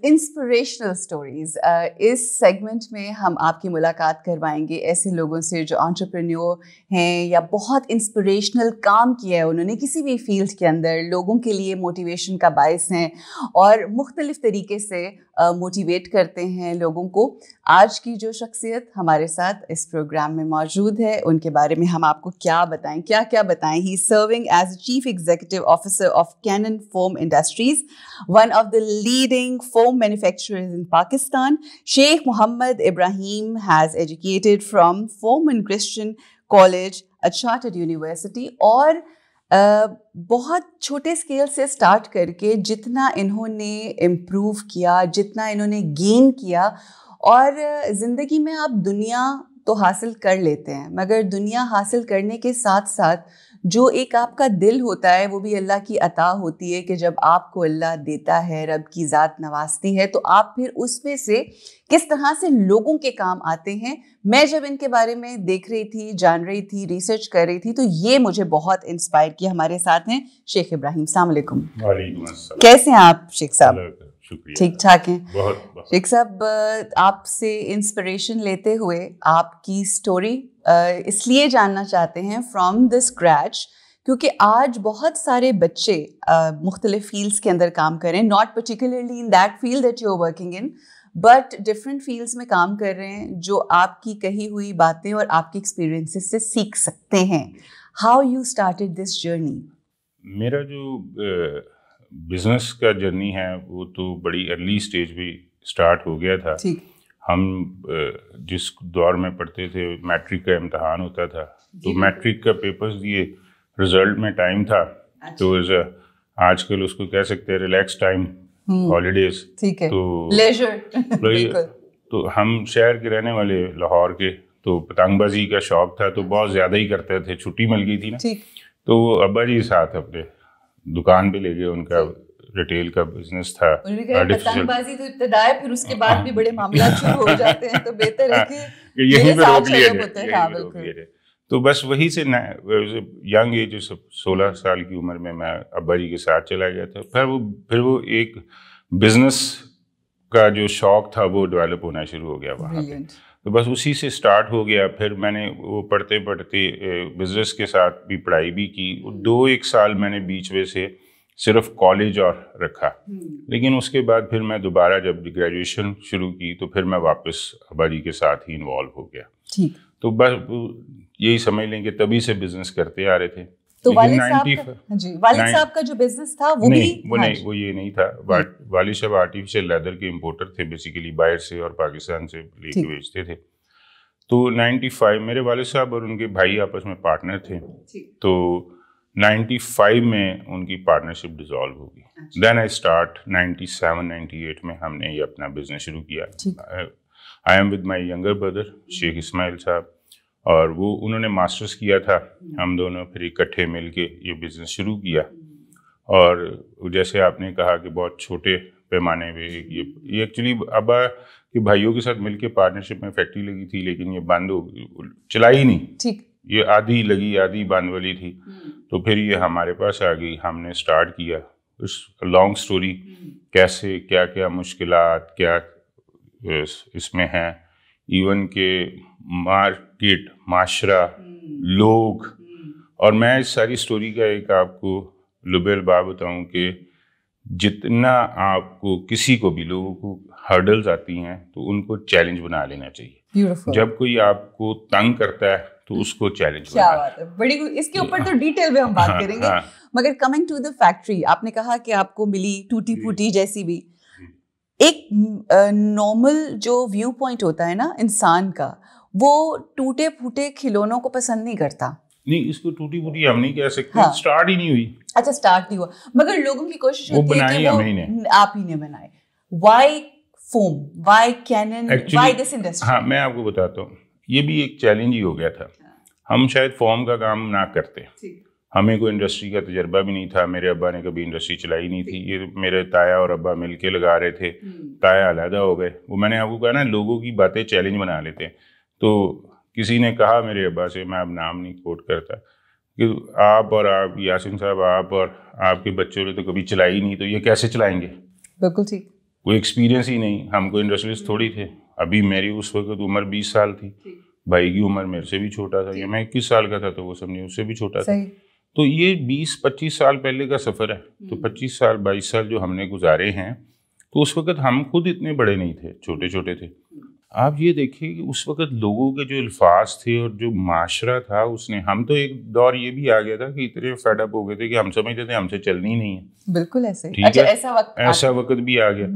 inspirational stories. اس سیگمنٹ میں ہم آپ کی ملاقات کروائیں گے ایسے لوگوں سے جو انٹرپرینیور ہیں یا بہت انسپریشنل کام کیا ہے انہوں نے کسی بھی فیلڈ کے اندر, لوگوں کے لیے موٹیویشن کا باعث ہیں اور مختلف طریقے سے موٹیویٹ کرتے ہیں لوگوں کو. آج کی جو شخصیت ہمارے ساتھ اس پروگرام میں موجود ہے ان کے بارے میں ہم آپ کو کیا بتائیں, کیا بتائیں. He is serving as chief executive officer of Canon Foam Industries, one of the leading foam manufacturers in Pakistan. Sheikh Muhammad Ibrahim has educated from Foreman Christian College, a chartered university, اور بہت چھوٹے scale سے start کر کے جتنا انہوں نے improve کیا, جتنا انہوں نے گین کیا, اور زندگی میں آپ دنیا تو حاصل کر لیتے ہیں مگر دنیا حاصل کرنے کے ساتھ ساتھ جو ایک آپ کا دل ہوتا ہے وہ بھی اللہ کی عطا ہوتی ہے کہ جب آپ کو اللہ دیتا ہے, رب کی ذات نوازتی ہے, تو آپ پھر اس میں سے کس طرح سے لوگوں کے کام آتے ہیں. میں جب ان کے بارے میں دیکھ رہی تھی, جان رہی تھی, ریسرچ کر رہی تھی, تو یہ مجھے بہت انسپائر کیا. ہمارے ساتھ ہیں شیخ ابراہیم. السلام علیکم. وعلیکم السلام. کیسے ہیں آپ شیخ صاحب؟ شکریہ. ٹھیک ٹھاک ہیں. بہت. شیخ صاحب, آپ سے انسپریشن لیتے ہوئے آپ کی سٹوری اس لیے جاننا چاہتے ہیں فرام دا اسکریچ, کیونکہ آج بہت سارے بچے مختلف فیلڈس کے اندر کام کر رہے ہیں, not particularly in that field that you are working in, but different fields میں کام کر رہے ہیں جو آپ کی کہی ہوئی باتیں اور آپ کی ایکسپیرینسز سے سیکھ سکتے ہیں. How you started this journey? میرا جو بزنس کا جرنی ہے وہ تو بڑی ارلی سٹیج پہ اسٹارٹ ہو گیا تھا. ہم جس دور میں پڑھتے تھے میٹرک کا امتحان ہوتا تھا, تو میٹرک کا پیپرز دیے, رزلٹ میں ٹائم تھا, تو آج کل اس کو کہہ سکتے ہیں ریلیکس ٹائم, ہالیڈیز. تو ہم شہر کے رہنے والے, لاہور کے, تو پتنگ بازی کا شوق تھا, تو بہت زیادہ ہی کرتے تھے. چھٹی مل گئی تھی نا, تو وہ ابا جی ساتھ اپنے دکان پہ لے گئے. ان کا ریٹیل کا بزنس تھا. پتنگ بازی تو ابتدا ہے, پھر اس کے بعد بھی بڑے معاملات شروع ہو جاتے ہیں, تو بہتر ہے کہ یہیں پہ روک لیا. تو بس وہی سے ینگ ایج 16 سال کی عمر میں ابا جی کے ساتھ چلا گیا تھا. پھر وہ ایک بزنس کا جو شوق تھا وہ ڈیولپ ہونا شروع ہو گیا وہاں پہ. تو بس اسی سے سٹارٹ ہو گیا. پھر میں نے وہ پڑھتے پڑھتے بزنس کے ساتھ بھی پڑھائی بھی کی. 2-1 سال میں نے بیچ میں سے صرف کالج اور رکھا, لیکن اس کے بعد پھر میں دوبارہ جب گریجویشن شروع کی تو پھر میں واپس ابا جی کے ساتھ ہی انوالو ہو گیا. تو بس یہی سمجھ لیں کہ تبھی سے بزنس کرتے آ رہے تھے. تو والد صاحب کا جو بزنس تھا وہ وہ یہ نہیں تھا. والد صاحب آرٹیفیشل لیدر کے امپورٹر تھے, بیسیکلی باہر سے اور پاکستان سے لے کے بیچتے تھے. تو 95 میرے والد صاحب اور ان کے بھائی آپس میں پارٹنر تھے, تو 95 میں ان کی پارٹنرشپ ڈیزالو ہو گئی. دین آئی اسٹارٹ 97-98 میں ہم نے یہ اپنا بزنس شروع کیا. I am with my younger brother شیخ اسماعیل صاحب, اور وہ انہوں نے ماسٹرز کیا تھا. ہم دونوں پھر اکٹھے مل کے یہ بزنس شروع کیا. اور جیسے آپ نے کہا کہ بہت چھوٹے پیمانے پہ یہ ایکچولی ابا کے بھائیوں کے ساتھ مل کے پارٹنرشپ میں فیکٹری لگی تھی, لیکن یہ بند ہو گئی, چلائی نہیں. یہ آدھی لگی آدھی بند والی تھی. تو پھر یہ ہمارے پاس آ گئی, ہم نے اسٹارٹ کیا. لانگ سٹوری, کیسے کیا کیا مشکلات کیا اس میں ہیں, ایون کہ مارکیٹ, معاشرہ, لوگ. اور میں اس ساری سٹوری کا ایک آپ کو لب الباب بتاؤں کہ جتنا آپ کو کسی کو بھی لوگوں کو ہرڈلز آتی ہیں تو ان کو چیلنج بنا لینا چاہیے. جب کوئی آپ کو تنگ کرتا ہے تو اس کو چیلنج. کیا بات ہے, بڑی. اس کے اوپر تو ڈیٹیل میں ہم بات کریں گے, مگر کمنگ ٹو دا فیکٹری, آپ نے کہا کہ آپ کو ملی ٹوٹی پھوٹی جیسی بھی. ایک نارمل جو ویو پوائنٹ ہوتا ہے نا انسان کا, وہ ٹوٹے پھوٹے کھلونوں کو پسند نہیں کرتا. نہیں, اس کو ٹوٹی پھوٹی ہم نہیں کہہ سکتے, سٹارٹ ہی نہیں ہوئی. اچھا, سٹارٹ نہیں ہوا, مگر لوگوں کی کوشش ہوتی ہے کہ وہ آپ ہی نے بنائے. Why foam, why Canon, why this industry? ہاں, میں آپ کو بتاتا ہوں, یہ بھی ایک چیلنج ہی ہو گیا تھا. ہم شاید فوم کا کام نہ کرتے, ہمیں کوئی انڈسٹری کا تجربہ بھی نہیں تھا. میرے ابا نے کبھی انڈسٹری چلائی نہیں تھی. یہ میرے تایا اور ابا مل کے لگا رہے تھے. تایا علیحدہ ہو گئے. وہ میں نے آپ کو کہا نا, لوگوں کی باتیں چیلنج بنا لیتے ہیں. تو کسی نے کہا میرے ابا سے, میں اب نام نہیں کوٹ کرتا, کہ آپ اور آپ یاسین صاحب, آپ اور آپ کے بچوں نے تو کبھی چلائی نہیں, تو یہ کیسے چلائیں گے؟ بالکل ٹھیک. کوئی ایکسپیرینس ہی نہیں. ہم کوئی انڈسٹریلسٹ تھوڑی تھے. ابھی میری اس وقت عمر 20 سال تھی, بھائی کی عمر میرے سے بھی چھوٹا تھا, یا میں 21 سال کا تھا تو وہ سمجھے اس سے بھی چھوٹا تھا. تو یہ 20-25 سال پہلے کا سفر ہے. تو 25 سال 22 سال جو ہم نے گزارے ہیں, تو اس وقت ہم خود اتنے بڑے نہیں تھے, چھوٹے چھوٹے تھے. آپ یہ دیکھیے کہ اس وقت لوگوں کے جو الفاظ تھے اور جو معاشرہ تھا, اس نے, ہم تو ایک دور یہ بھی آ گیا تھا کہ اتنے فیڈ اپ ہو گئے تھے کہ ہم سمجھتے تھے ہم سے چلنی نہیں ہے. بالکل ایسے. ٹھیک ہے, ایسا وقت بھی آ گیا,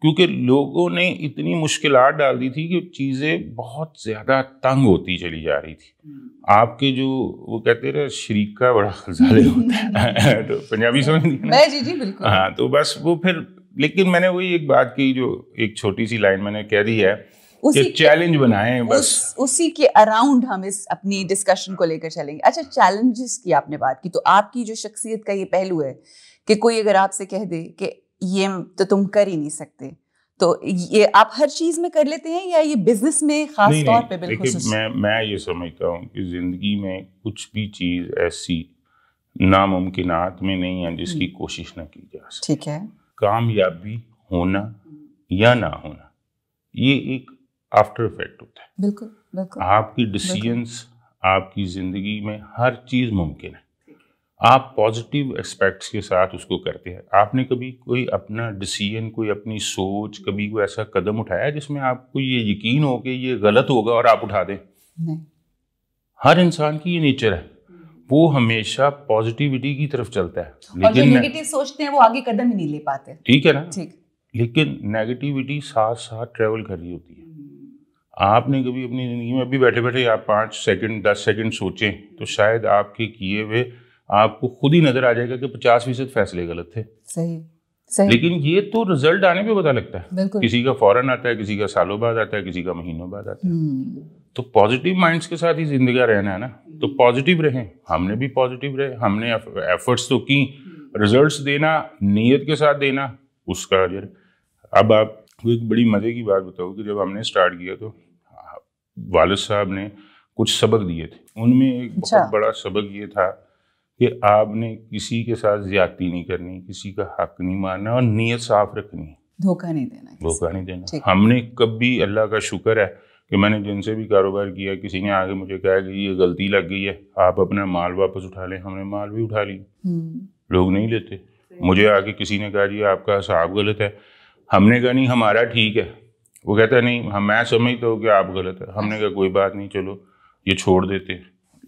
کیونکہ لوگوں نے اتنی مشکلات ڈال دی تھی کہ چیزیں بہت زیادہ تنگ ہوتی چلی جا رہی تھی. آپ کے جو وہ کہتے رہے شریک کا بڑا خزانہ ہوتا ہے, تو پنجابی سمجھ نہیں. جی جی بالکل. ہاں, تو بس وہ پھر, لیکن میں نے وہی ایک بات کی جو ایک چھوٹی سی لائن میں نے کہہ دی ہے کہ چیلنج بنائیں بس. اسی کے اراؤنڈ ہم اس اپنی ڈسکشن کو لے کر چلیں گے. اچھا چیلنجز کی آپ نے بات کی, تو آپ کی جو شخصیت کا یہ پہلو ہے کہ کوئی اگر آپ سے کہہ دے کہ یہ تو تم کر ہی نہیں سکتے, تو یہ آپ ہر چیز میں کر لیتے ہیں یا یہ بزنس میں خاص طور پہ بالخصوص؟ میں یہ سمجھتا ہوں کہ زندگی میں کچھ بھی چیز ایسی ناممکنات میں نہیں ہے جس کی کوشش نہ کی جا سکے. ٹھیک ہے. کامیابی ہونا یا نہ ہونا یہ ایک آفٹر افیکٹ ہوتا ہے. بالکل بالکل. آپ کی ڈیسیژنس آپ کی زندگی میں ہر چیز ممکن ہے. آپ پازیٹیو ایسپیکٹس کے ساتھ اس کو کرتے ہیں. آپ نے کبھی کوئی اپنا ڈیسیژن, کوئی اپنی سوچ, کبھی کوئی ایسا قدم اٹھایا جس میں آپ کو یہ یقین ہو کہ یہ غلط ہوگا اور آپ اٹھا دیں؟ نہیں. ہر انسان کی یہ نیچر ہے, وہ ہمیشہ پازیٹیوٹی کی طرف چلتا ہے. اور جو نیگیٹو سوچتے ہیں وہ آگے قدم ہی نہیں لے پاتے. ٹھیک ہے نا. ٹھیک. لیکن نیگیٹیوٹی ساتھ ساتھ ٹریول کر رہی ہوتی ہے. آپ نے کبھی اپنی زندگی میں ابھی بیٹھے بیٹھے آپ 5 سیکنڈ 10 سیکنڈ سوچیں تو شاید آپ کے کیے ہوئے آپ کو خود ہی نظر آ جائے گا کہ 50% فیصلے غلط تھے. صحیح. لیکن یہ تو رزلٹ آنے پہ پتہ لگتا ہے. بالکل. کسی کا فوراً آتا ہے, کسی کا سالوں بعد آتا ہے, کسی کا مہینوں بعد آتا ہے. تو پازیٹیو مائنڈس کے ساتھ ہی زندگی رہنا ہے نا. تو پازیٹیو رہیں. ہم نے بھی پازیٹیو رہے, ہم نے ایفرٹس تو کی. رزلٹس دینا نیت کے ساتھ دینا اس کا اجر. اب آپ کو ایک بڑی مزے کی بات بتاؤ کہ جب ہم نے اسٹارٹ کیا تو والد صاحب نے کچھ سبق دیے تھے. ان میں ایک بہت بڑا سبق یہ تھا کہ آپ نے کسی کے ساتھ زیادتی نہیں کرنی, کسی کا حق نہیں ماننا اور نیت صاف رکھنی ہے. دھوکہ نہیں دینا. ہم نے کبھی, اللہ کا شکر ہے کہ میں نے جن سے بھی کاروبار کیا, کسی نے آگے مجھے کہا کہ یہ غلطی لگ گئی ہے, آپ اپنا مال واپس اٹھا لیں. ہم نے مال بھی اٹھا لی. لوگ نہیں لیتے. مجھے آگے کسی نے کہا جی آپ کا حساب غلط ہے, ہم نے کہا نہیں ہمارا ٹھیک ہے. وہ کہتا ہے نہیں میں سمجھتا ہوں کہ آپ غلط ہے. ہم نے کہا کوئی بات نہیں, چلو یہ چھوڑ دیتے.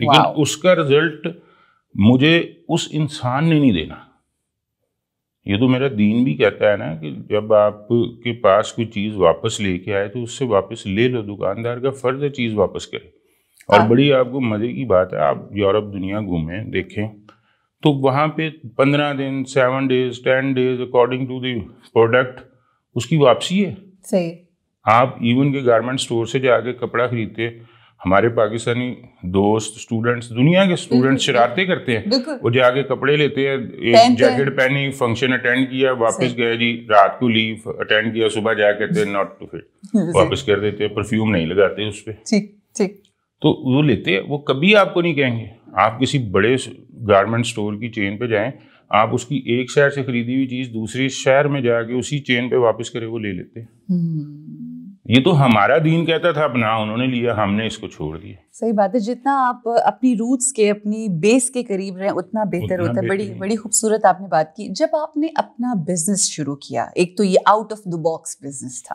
لیکن اس کا رزلٹ مجھے اس انسان نے نہیں دینا. یہ تو میرا دین بھی کہتا ہے نا کہ جب آپ کے پاس کوئی چیز واپس لے کے آئے تو اس سے واپس لے لو. دکاندار کا فرض ہے چیز واپس کرے. اور بڑی آپ کو مزے کی بات ہے, آپ یورپ دنیا گھومیں دیکھیں تو وہاں پہ 15 دن 7 days 10 days according to the product اس کی واپسی ہے. صحیح. آپ ایون کے گارمنٹ اسٹور سے جا کے کپڑا خریدتے, ہمارے پاکستانی دوست اسٹوڈنٹس, دنیا کے اسٹوڈنٹس شرارتیں کرتے ہیں. وہ جا کے کپڑے لیتے ہیں, ایک جیکٹ پہنی, فنکشن اٹینڈ کیا, واپس گئے جی رات کو لیو اٹینڈ کیا, صبح جا کہتے ہیں ناٹ ٹو فٹ, واپس کر دیتے ہیں. پرفیوم نہیں لگاتے اس پہ. تو وہ لیتے ہیں, وہ کبھی آپ کو نہیں کہیں گے. آپ کسی بڑے گارمنٹ اسٹور کی چین پہ جائیں, آپ اس کی ایک شہر سے خریدی ہوئی چیز دوسری شہر میں جا کے اسی چین پہ واپس کرے وہ لے لیتے ہیں. یہ تو ہمارا دین کہتا تھا اپنا, انہوں نے لیا, ہم نے اس کو چھوڑ دیا. صحیح بات ہے. جتنا آپ اپنی روٹس کے, اپنی بیس کے قریب رہیں اتنا بہتر ہوتا ہے. بڑی خوبصورت آپ نے بات کی. جب آپ نے اپنا بزنس شروع کیا, ایک تو یہ out of the box business تھا,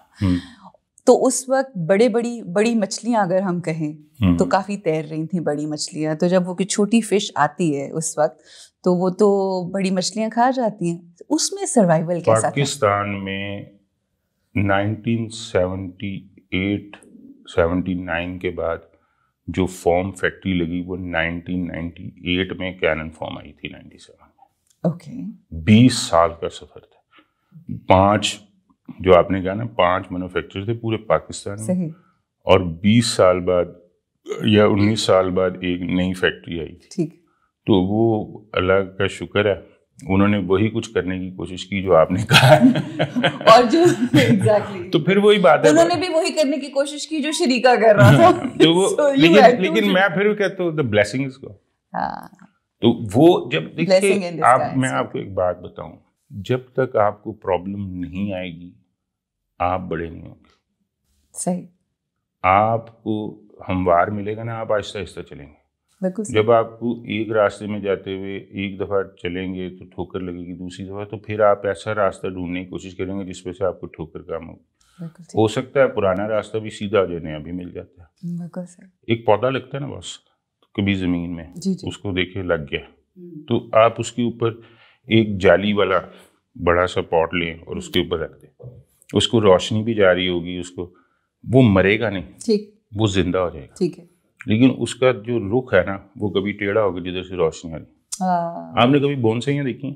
تو اس وقت بڑی مچھلیاں اگر ہم کہیں تو کافی تیر رہی تھیں بڑی مچھلیاں. تو جب وہ کوئی چھوٹی فش آتی ہے اس وقت تو وہ تو بڑی مچھلیاں کھا جاتی ہیں. اس میں سروائیول کیسا تھا؟ پاکستان میں 1978-79 کے بعد جو فارم فیکٹری لگی وہ 1998 میں کینن فارم آئی تھی 97 میں. اوکے. 20 سال کا سفر تھا. 5 جو آپ نے کہا نا 5 مینوفیکچر تھے پورے پاکستان میں, اور 20 سال بعد یا 19 سال بعد ایک نئی فیکٹری آئی تھی. تو وہ اللہ کا شکر ہے انہوں نے وہی کچھ کرنے کی کوشش کی جو آپ نے کہا اور جو ایگزیکٹلی تو پھر وہی بات ہے, انہوں نے بھی وہی کرنے کی کوشش کی جو شریکہ کر رہا تھا. تو وہ لیکن میں پھر کہتا ہوں دا بلیسنگز کو. تو وہ جب دیکھیے میں آپ کو ایک بات بتاؤں, جب تک آپ کو پرابلم نہیں آئے گی آپ بڑے نہیں ہوں گے. صحیح. آپ کو ہموار ملے گا نا, آپ آہستہ آہستہ چلیں گے. جب آپ کو ایک راستے میں جاتے ہوئے ایک دفعہ چلیں گے تو ٹھوکر لگے گی, دوسری دفعہ تو پھر آپ ایسا راستہ ڈھونڈنے کی کوشش کریں گے جس پہ سے آپ کو ٹھوکر کام ہو سکتا ہے پرانا راستہ بھی سیدھا ہو جائے, نیا بھی مل جاتا ہے. ایک پودا لگتا ہے نا بس کبھی زمین میں, اس کو دیکھے لگ گیا تو آپ اس کے اوپر ایک جالی والا بڑا سا پاٹ لیں اور اس کے اوپر رکھ دیں, اس کو روشنی بھی جاری ہوگی, اس کو وہ مرے گا نہیں, وہ زندہ ہو جائے گا. ٹھیک ہے. لیکن اس کا جو رخ ہے نا وہ کبھی ٹیڑھا ہوگا جدھر سے روشنی آ رہی. آپ نے کبھی بونسائیاں دیکھی ہیں؟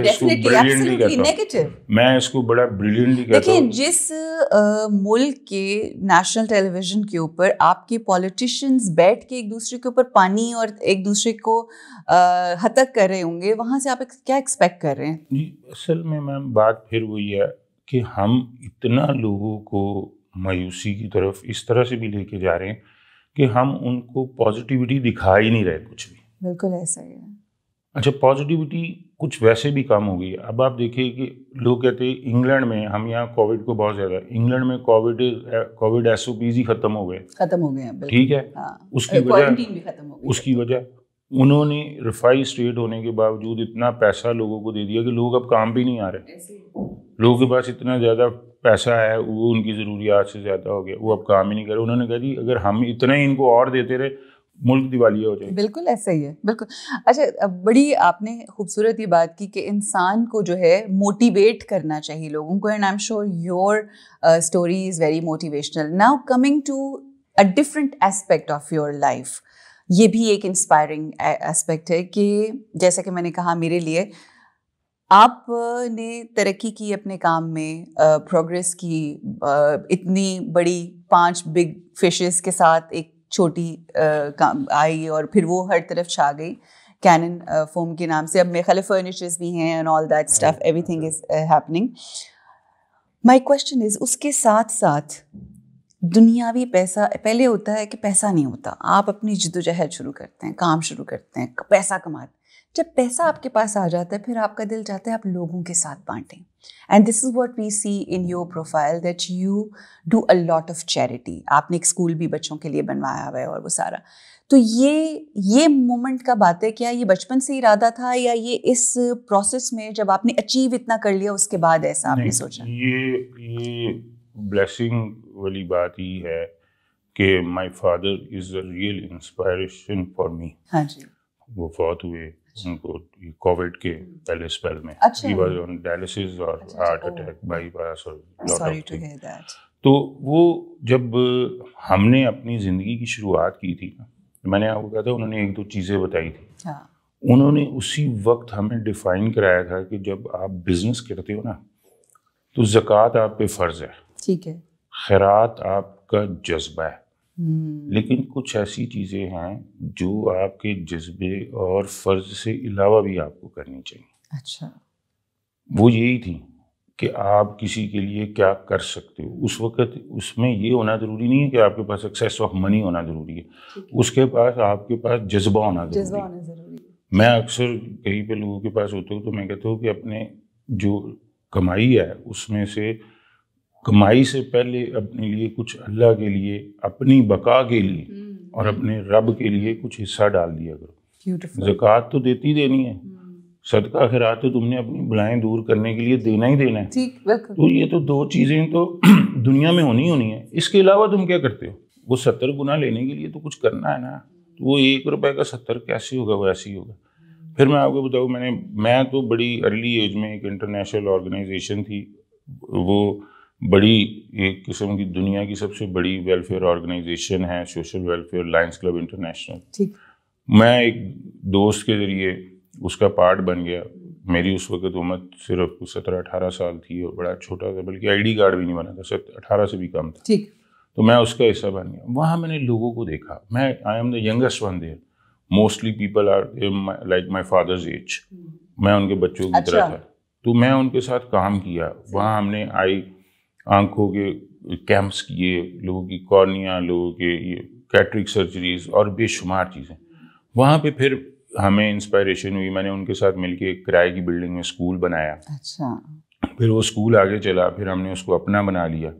اس کو بریلینٹلی کہتا ہوں, میں اس کو بڑا بریلینٹلی کہتا ہوں. دیکھیں جس ملک کے نیشنل ٹیلی ویژن کے اوپر آپ کے پولیٹیشینز بیٹھ کے ایک دوسرے کے اوپر پانی اور ایک دوسرے کو ہتک کر رہے ہوں گے, وہاں سے آپ کیا ایکسپیکٹ کر رہے ہیں؟ جی اصل میں میم بات پھر وہی ہے کہ ہم اتنا لوگوں کو مایوسی کی طرف اس طرح سے بھی لے کے جا رہے ہیں کہ ہم ان کو پازیٹیوٹی دکھا ہی نہیں رہے کچھ بھی. بالکل ایسا ہی ہے. اچھا پازیٹیوٹی کچھ ویسے بھی کم ہو گئی ہے. اب آپ دیکھیں کہ لوگ کہتے ہیں انگلینڈ میں, ہم یہاں کووڈ کو بہت زیادہ, انگلینڈ میں کووڈ ایس او پیز ہی ختم ہو گئے ہیں. ٹھیک ہے, اس کی وجہ انہوں نے رفائی اسٹیٹ ہونے کے باوجود اتنا پیسہ لوگوں کو دے دیا کہ لوگ اب کام بھی نہیں آ رہے. لوگوں کے پاس اتنا زیادہ پیسہ ہے, وہ ان کی ضروریات سے زیادہ ہو گیا, وہ اب کام ہی نہیں کر رہے. انہوں نے کہا جی اگر ہم اتنا ہی ان کو اور دیتے رہے ملک دیوالیہ ہو جائے. بالکل ایسا ہی ہے, بالکل. اچھا بڑی آپ نے خوبصورت یہ بات کی کہ انسان کو جو ہے موٹیویٹ کرنا چاہیے لوگوں کو, and I am sure your story is very motivational. Now coming to a different aspect of your life, یہ بھی ایک انسپائرنگ ایسپیکٹ ہے کہ جیسا کہ میں نے کہا میرے لیے آپ نے ترقی کی اپنے کام میں, پروگریس کی, اتنی بڑی 5 بگ فشز کے ساتھ ایک چھوٹی آئی اور پھر وہ ہر طرف چھا گئی کینن فوم کے نام سے. اب میرے خیال فرنیچرز بھی ہیں and all that stuff, everything is happening. My question is اس کے ساتھ ساتھ دنیاوی پیسہ پہلے ہوتا ہے کہ پیسہ نہیں ہوتا, آپ اپنی جدوجہد شروع کرتے ہیں, کام شروع کرتے ہیں, پیسہ کماتے ہیں. جب پیسہ آپ کے پاس آ جاتا ہے پھر آپ کا دل چاہتا ہے آپ لوگوں کے ساتھ بانٹیں. And this is what we see in your profile that you do a lot of charity. آپ نے ایک اسکول بھی بچوں کے لیے بنوایا ہوا ہے اور وہ سارا. تو یہ مومنٹ کب آتا ہے؟ کیا یہ بچپن سے ارادہ تھا یا یہ اس پروسیس میں جب آپ نے اچیو اتنا کر لیا اس کے بعد ایسا آپ نے سوچا؟ یہ بلیسنگ والی بات ہی ہے کہ my father is a real inspiration for me. ہاں جی. وہ فوت ہوئے ان کو کووڈ کے پہلے اسپیل میں. ہی واز آن ڈائلسس اور ہارٹ اٹیک بائی پاس اور سوری ٹو ہیئر دیٹ. تو وہ جب ہم نے اپنی زندگی کی شروعات کی تھی, میں نے آپ کو کہا تھا انہوں نے 1-2 چیزیں بتائی تھی. انہوں نے اسی وقت ہمیں ڈیفائن کرایا تھا کہ جب آپ بزنس کرتے ہو نا تو زکوٰۃ آپ پہ فرض ہے, ٹھیک ہے, خیرات آپ کا جذبہ ہے, لیکن کچھ ایسی چیزیں ہیں جو آپ کے جذبے اور فرض سے علاوہ بھی آپ کو کرنی چاہیے. اچھا. وہ یہی تھی کہ آپ کسی کے لیے کیا کر سکتے ہو. اس وقت اس میں یہ ہونا ضروری نہیں ہے کہ آپ کے پاس ایکسیس آف منی ہونا ضروری ہے, اس کے پاس آپ کے پاس جذبہ ہونا ضروری ہے. میں اکثر کہیں پہ لوگوں کے پاس ہوتا ہوں تو میں کہتا ہوں کہ اپنے جو کمائی ہے اس میں سے کمائی سے پہلے اپنے لیے کچھ اللہ کے لیے, اپنی بقا کے لیے اور اپنے رب کے لیے کچھ حصہ ڈال دیا کرو. زکوٰۃ تو دیتی دینی ہے, صدقہ خیرات تو تم نے اپنی بلائیں دور کرنے کے لیے دینا ہی دینا ہے. تو یہ تو 2 چیزیں تو دنیا میں ہونی ہے. اس کے علاوہ تم کیا کرتے ہو؟ وہ 70 گنا لینے کے لیے تو کچھ کرنا ہے نا. تو وہ 1 روپے کا 70 کیسے ہوگا؟ وہ ایسے ہی ہوگا. پھر میں آپ کو بتاؤں, میں تو بڑی ارلی ایج میں ایک انٹرنیشنل آرگنائزیشن تھی, وہ بڑی ایک قسم کی دنیا کی سب سے بڑی ویلفیئر آرگنائزیشن ہے, social welfare lines club international. میں ایک دوست کے ذریعے اس کا پارٹ بن گیا. میری اس وقت عمر صرف 17-18 سال تھی اور بڑا چھوٹا تھا, بلکہ آئی ڈی کارڈ بھی نہیں بنا تھا, 18 سے بھی کم تھا. تو میں اس کا حصہ بن گیا. وہاں میں نے لوگوں کو دیکھا, میں I am the youngest one there, mostly people are like my father's age. میں ان کے بچوں کی طرح تھا, تو میں ان کے ساتھ کام کیا. وہاں ہم نے آنکھوں کے کیمپس کیے, لوگوں کی کارنیا, لوگوں کے یہ کیٹرک سرجریز اور بے شمار چیزیں. وہاں پہ پھر ہمیں انسپائریشن ہوئی, میں نے ان کے ساتھ مل کے ایک کرائے کی بلڈنگ میں اسکول بنایا. اچھا. پھر وہ اسکول آگے چلا, پھر ہم نے اس کو اپنا بنا لیا.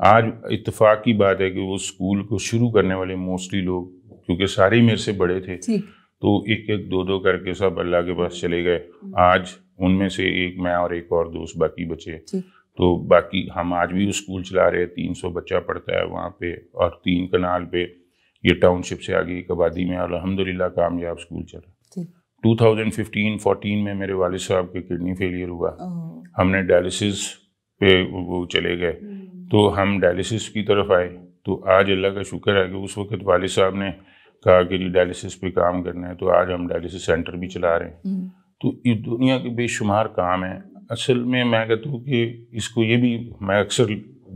آج اتفاق کی بات ہے کہ وہ اسکول کو شروع کرنے والے موسٹلی لوگ, کیونکہ سارے ہی میرے سے بڑے تھے, تو 1-1 2-2 کر کے سب اللہ کے پاس چلے گئے. آج ان میں سے ایک میں اور ایک اور دوست باقی بچے, تو باقی ہم آج بھی اسکول چلا رہے. 300 بچہ پڑھتا ہے وہاں پہ, اور 3 کنال پہ یہ ٹاؤن شپ سے آگے ایک آبادی میں الحمدللہ کامیاب اسکول چل رہا. 2015-14 میں میرے والد صاحب کے کڈنی فیلئر ہوا, ہم نے ڈائلسس پہ وہ چلے گئے, تو ہم ڈائلسس کی طرف آئے. تو آج اللہ کا شکر ہے کہ اس وقت والد صاحب نے کہا کہ جی ڈائلسس پہ کام کرنا ہے, تو آج ہم ڈائلسس سینٹر بھی چلا رہے ہیں. تو یہ دنیا کے بے شمار کام ہیں. اصل میں میں کہتا ہوں کہ اس کو یہ بھی میں اکثر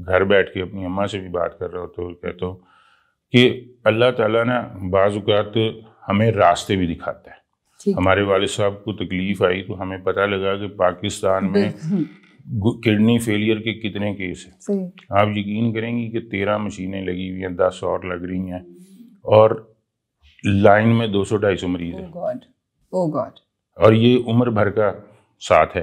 گھر بیٹھ کے اپنی اماں سے بھی بات کر رہا ہوتا ہوں, کہتا ہوں کہ اللہ تعالیٰ نا بعض اوقات ہمیں راستے بھی دکھاتا ہے. ہمارے والد صاحب کو تکلیف آئی تو ہمیں پتہ لگا کہ پاکستان میں کڈنی فیلئر کے کتنے کیس ہیں. آپ یقین کریں گی کہ 13 مشینیں لگی ہوئی ہیں, 10 اور لگ رہی ہیں, اور لائن میں 200-250 مریض ہیں. اور یہ عمر بھر کا ساتھ ہے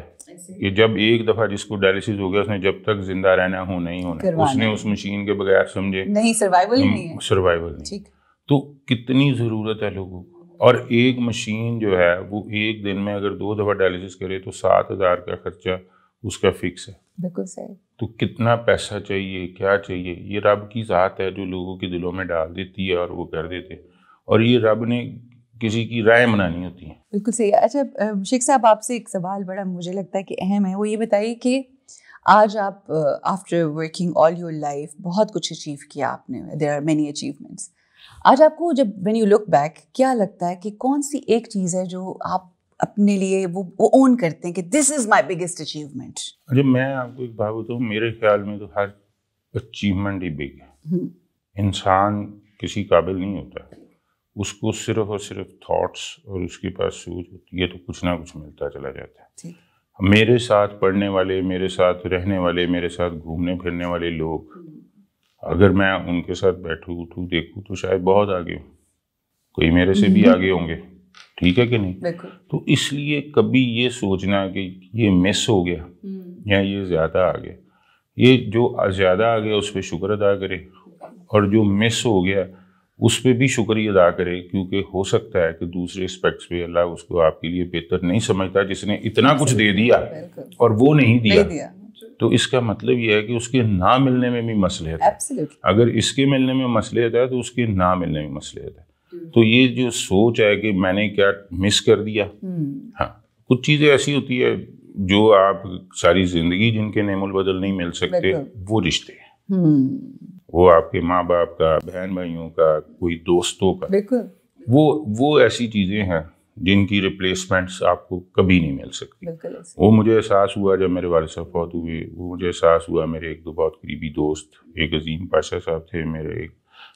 کہ جب ایک دفعہ جس کو ڈائلسس ہو گیا اس نے جب تک زندہ رہنا ہونا ہی ہونا, اس نے اس مشین کے بغیر سمجھے نہیں سروائیول نہیں. تو کتنی ضرورت ہے لوگوں کو. اور ایک مشین جو ہے وہ ایک دن میں اگر 2 دفعہ ڈائلسس کرے تو 7,000 کا خرچہ اس کا فکس ہے. بالکل صحیح. تو کتنا پیسہ چاہیے, کیا چاہیے, یہ رب کی ذات ہے جو لوگوں کے دلوں میں ڈال دیتی ہے اور وہ کر دیتے, اور یہ رب نے کسی کی رائے منانی ہوتی ہیں. بالکل صحیح. اچھا شیخ صاحب, آپ سے ایک سوال بڑا مجھے لگتا ہے کہ اہم ہے, وہ یہ بتائیے کہ آج آپ after working all your life بہت کچھ اچیو کیا آپ نے, دیر آر مینی اچیومنٹس. آج آپ کو جب وین یو لک بیک کیا لگتا ہے کہ کون سی ایک چیز ہے جو آپ اپنے لیے وہ اون کرتے ہیں کہ دس از مائی بگیسٹ اچیومنٹ؟ جب میں آپ کو ایک بات بتاؤں, میرے خیال میں تو ہر اچیومنٹ ہی بگ ہے. انسان کسی قابل نہیں ہوتا, اس کو صرف اور صرف تھاٹس اور اس کے پاس سوچ ہوتی ہے تو کچھ نہ کچھ ملتا چلا جاتا ہے. میرے ساتھ پڑھنے والے, میرے ساتھ رہنے والے, میرے ساتھ گھومنے پھرنے والے لوگ, اگر میں ان کے ساتھ بیٹھوں اٹھوں دیکھوں تو شاید بہت آگے ہوں, کوئی میرے سے بھی آگے ہوں گے, ٹھیک ہے کہ نہیں؟ تو اس لیے کبھی یہ سوچنا کہ یہ مس ہو گیا یا یہ زیادہ آ گیا, یہ جو زیادہ آ گیا اس پہ شکر ادا کرے, اور جو مس ہو گیا اس پہ بھی شکریہ ادا کرے, کیونکہ ہو سکتا ہے کہ دوسرے اسپیکٹس پہ اللہ اس کو آپ کے لیے بہتر نہیں سمجھتا. جس نے اتنا کچھ دے دیا اور وہ نہیں دیا, تو اس کا مطلب یہ ہے کہ اس کے نہ ملنے میں بھی مصلحت ہے. اگر اس کے ملنے میں مصلحت ہے تو اس کے نہ ملنے میں مصلحت ہے. تو یہ جو سوچ ہے کہ میں نے کیا مس کر دیا, ہاں کچھ چیزیں ایسی ہوتی ہے جو آپ ساری زندگی جن کے نعم البدل نہیں مل سکتے, وہ رشتے ہیں, وہ آپ کے ماں باپ کا, بہن بھائیوں کا, کوئی دوستوں کا, وہ ایسی چیزیں ہیں جن کی ریپلیسمنٹس آپ کو کبھی نہیں مل سکتی. وہ مجھے احساس ہوا جب میرے والد صاحب فوت ہوئے, وہ مجھے احساس ہوا میرے 1-2 بہت قریبی دوست, ایک عظیم پاشا صاحب تھے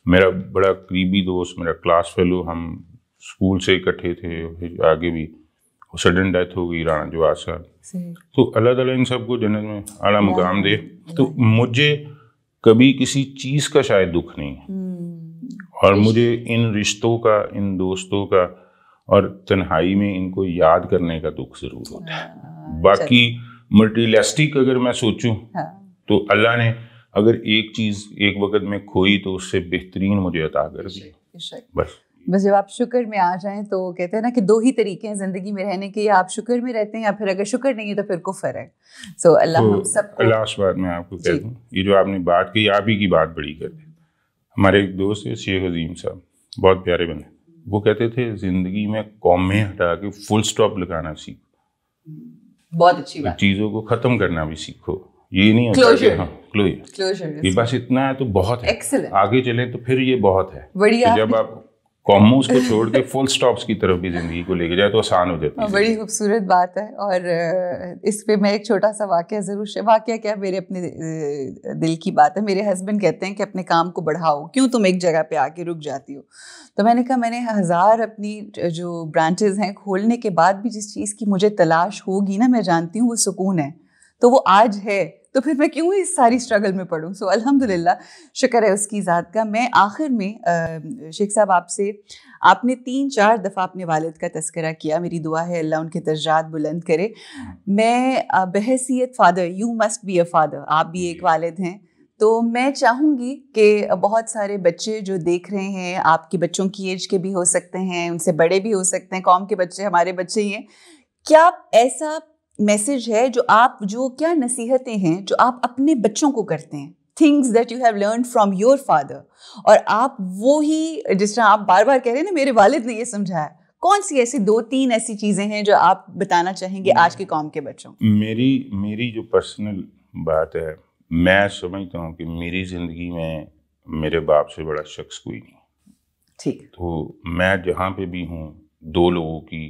میرا بڑا قریبی دوست, میرا کلاس فیلو, ہم اسکول سے اکٹھے تھے, آگے بھی سڈن ڈیتھ ہو گئی رانا جواز صاحب. تو اللہ تعالیٰ ان سب کو جنت میں اعلیٰ مقام دے. تو مجھے کبھی کسی چیز کا شاید دکھ نہیں ہے, اور مجھے ان رشتوں کا, ان دوستوں کا اور تنہائی میں ان کو یاد کرنے کا دکھ ضرور ہوتا ہے. باقی مٹیریلسٹک اگر میں سوچوں تو اللہ نے اگر ایک چیز ایک وقت میں کھوئی تو اس سے بہترین مجھے عطا کر دی. بس جب آپ شکر میں آ جائیں تو کہتے ہیں نا کہ 2 ہی طریقے ہیں زندگی میں رہنے کے, یا آپ شکر میں رہتے ہیں یا پھر اگر شکر نہیں ہے تو پھر کفر ہے. سو اللہ ہم سب کو. لاسٹ بات میں آپ کو کہہ دوں, یہ جو آپ نے بات کی آپ ہی کی بات بڑی کرتے. ہمارے ایک دوست ہے شیخ عظیم صاحب, بہت پیارے بنے, وہ کہتے تھے زندگی میں قومیں ہٹا کے فل سٹاپ لگانا سیکھو. بہت اچھی بات. چیزوں کو ختم کرنا بھی سیکھو, یہ نہیں ہوتا کہ ہاں کلوزر, یہ بس اتنا ہے تو بہت ہے, آگے چلیں تو پھر یہ بہت ہے. جب آپ کاموز کو چھوڑ کے فل سٹاپس کی طرف بھی زندگی کو لے کے جائے تو آسان ہو جاتی ہے. بڑی خوبصورت بات ہے. اور اس پہ میں ایک چھوٹا سا واقعہ ضرور, واقعہ کیا, میرے اپنے دل کی بات ہے. میرے ہسبینڈ کہتے ہیں کہ اپنے کام کو بڑھاؤ, کیوں تم ایک جگہ پہ آ کے رک جاتی ہو. تو میں نے کہا میں نے 1000 اپنی جو برانچز ہیں کھولنے کے بعد بھی جس چیز کی مجھے تلاش ہوگی نا, میں جانتی ہوں وہ سکون ہے, تو وہ آج ہے, تو پھر میں کیوں اس ساری اسٹرگل میں پڑھوں. سو الحمدللہ شکر ہے اس کی ذات کا. میں آخر میں شیخ صاحب آپ نے 3-4 دفعہ اپنے والد کا تذکرہ کیا, میری دعا ہے اللہ ان کے درجات بلند کرے. میں بحیثیت father, you must be a father, آپ بھی ایک والد ہیں, تو میں چاہوں گی کہ بہت سارے بچے جو دیکھ رہے ہیں, آپ کے بچوں کی ایج کے بھی ہو سکتے ہیں, ان سے بڑے بھی ہو سکتے ہیں, قوم کے بچے ہمارے بچے ہی ہیں, کیا ایسا میسج ہے جو کیا نصیحتیں ہیں جو آپ اپنے بچوں کو کرتے ہیں, things that you have learned from your father, اور آپ وہی جس طرح آپ بار بار کہہ رہے ہیں نا میرے والد نے یہ سمجھایا, کون سی ایسی 2-3 ایسی چیزیں ہیں جو آپ بتانا چاہیں گے آج کے قوم کے بچوں؟ میری جو پرسنل بات ہے, میں سمجھتا ہوں کہ میری زندگی میں میرے باپ سے بڑا شخص کوئی نہیں. ٹھیک. تو میں جہاں پہ بھی ہوں 2 لوگوں کی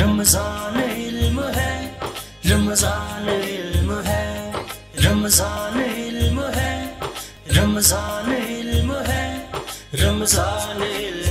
رمضان علم ہے، رمضان علم ہے، رمضان علم ہے، رمضان علم ہے، رمضان علم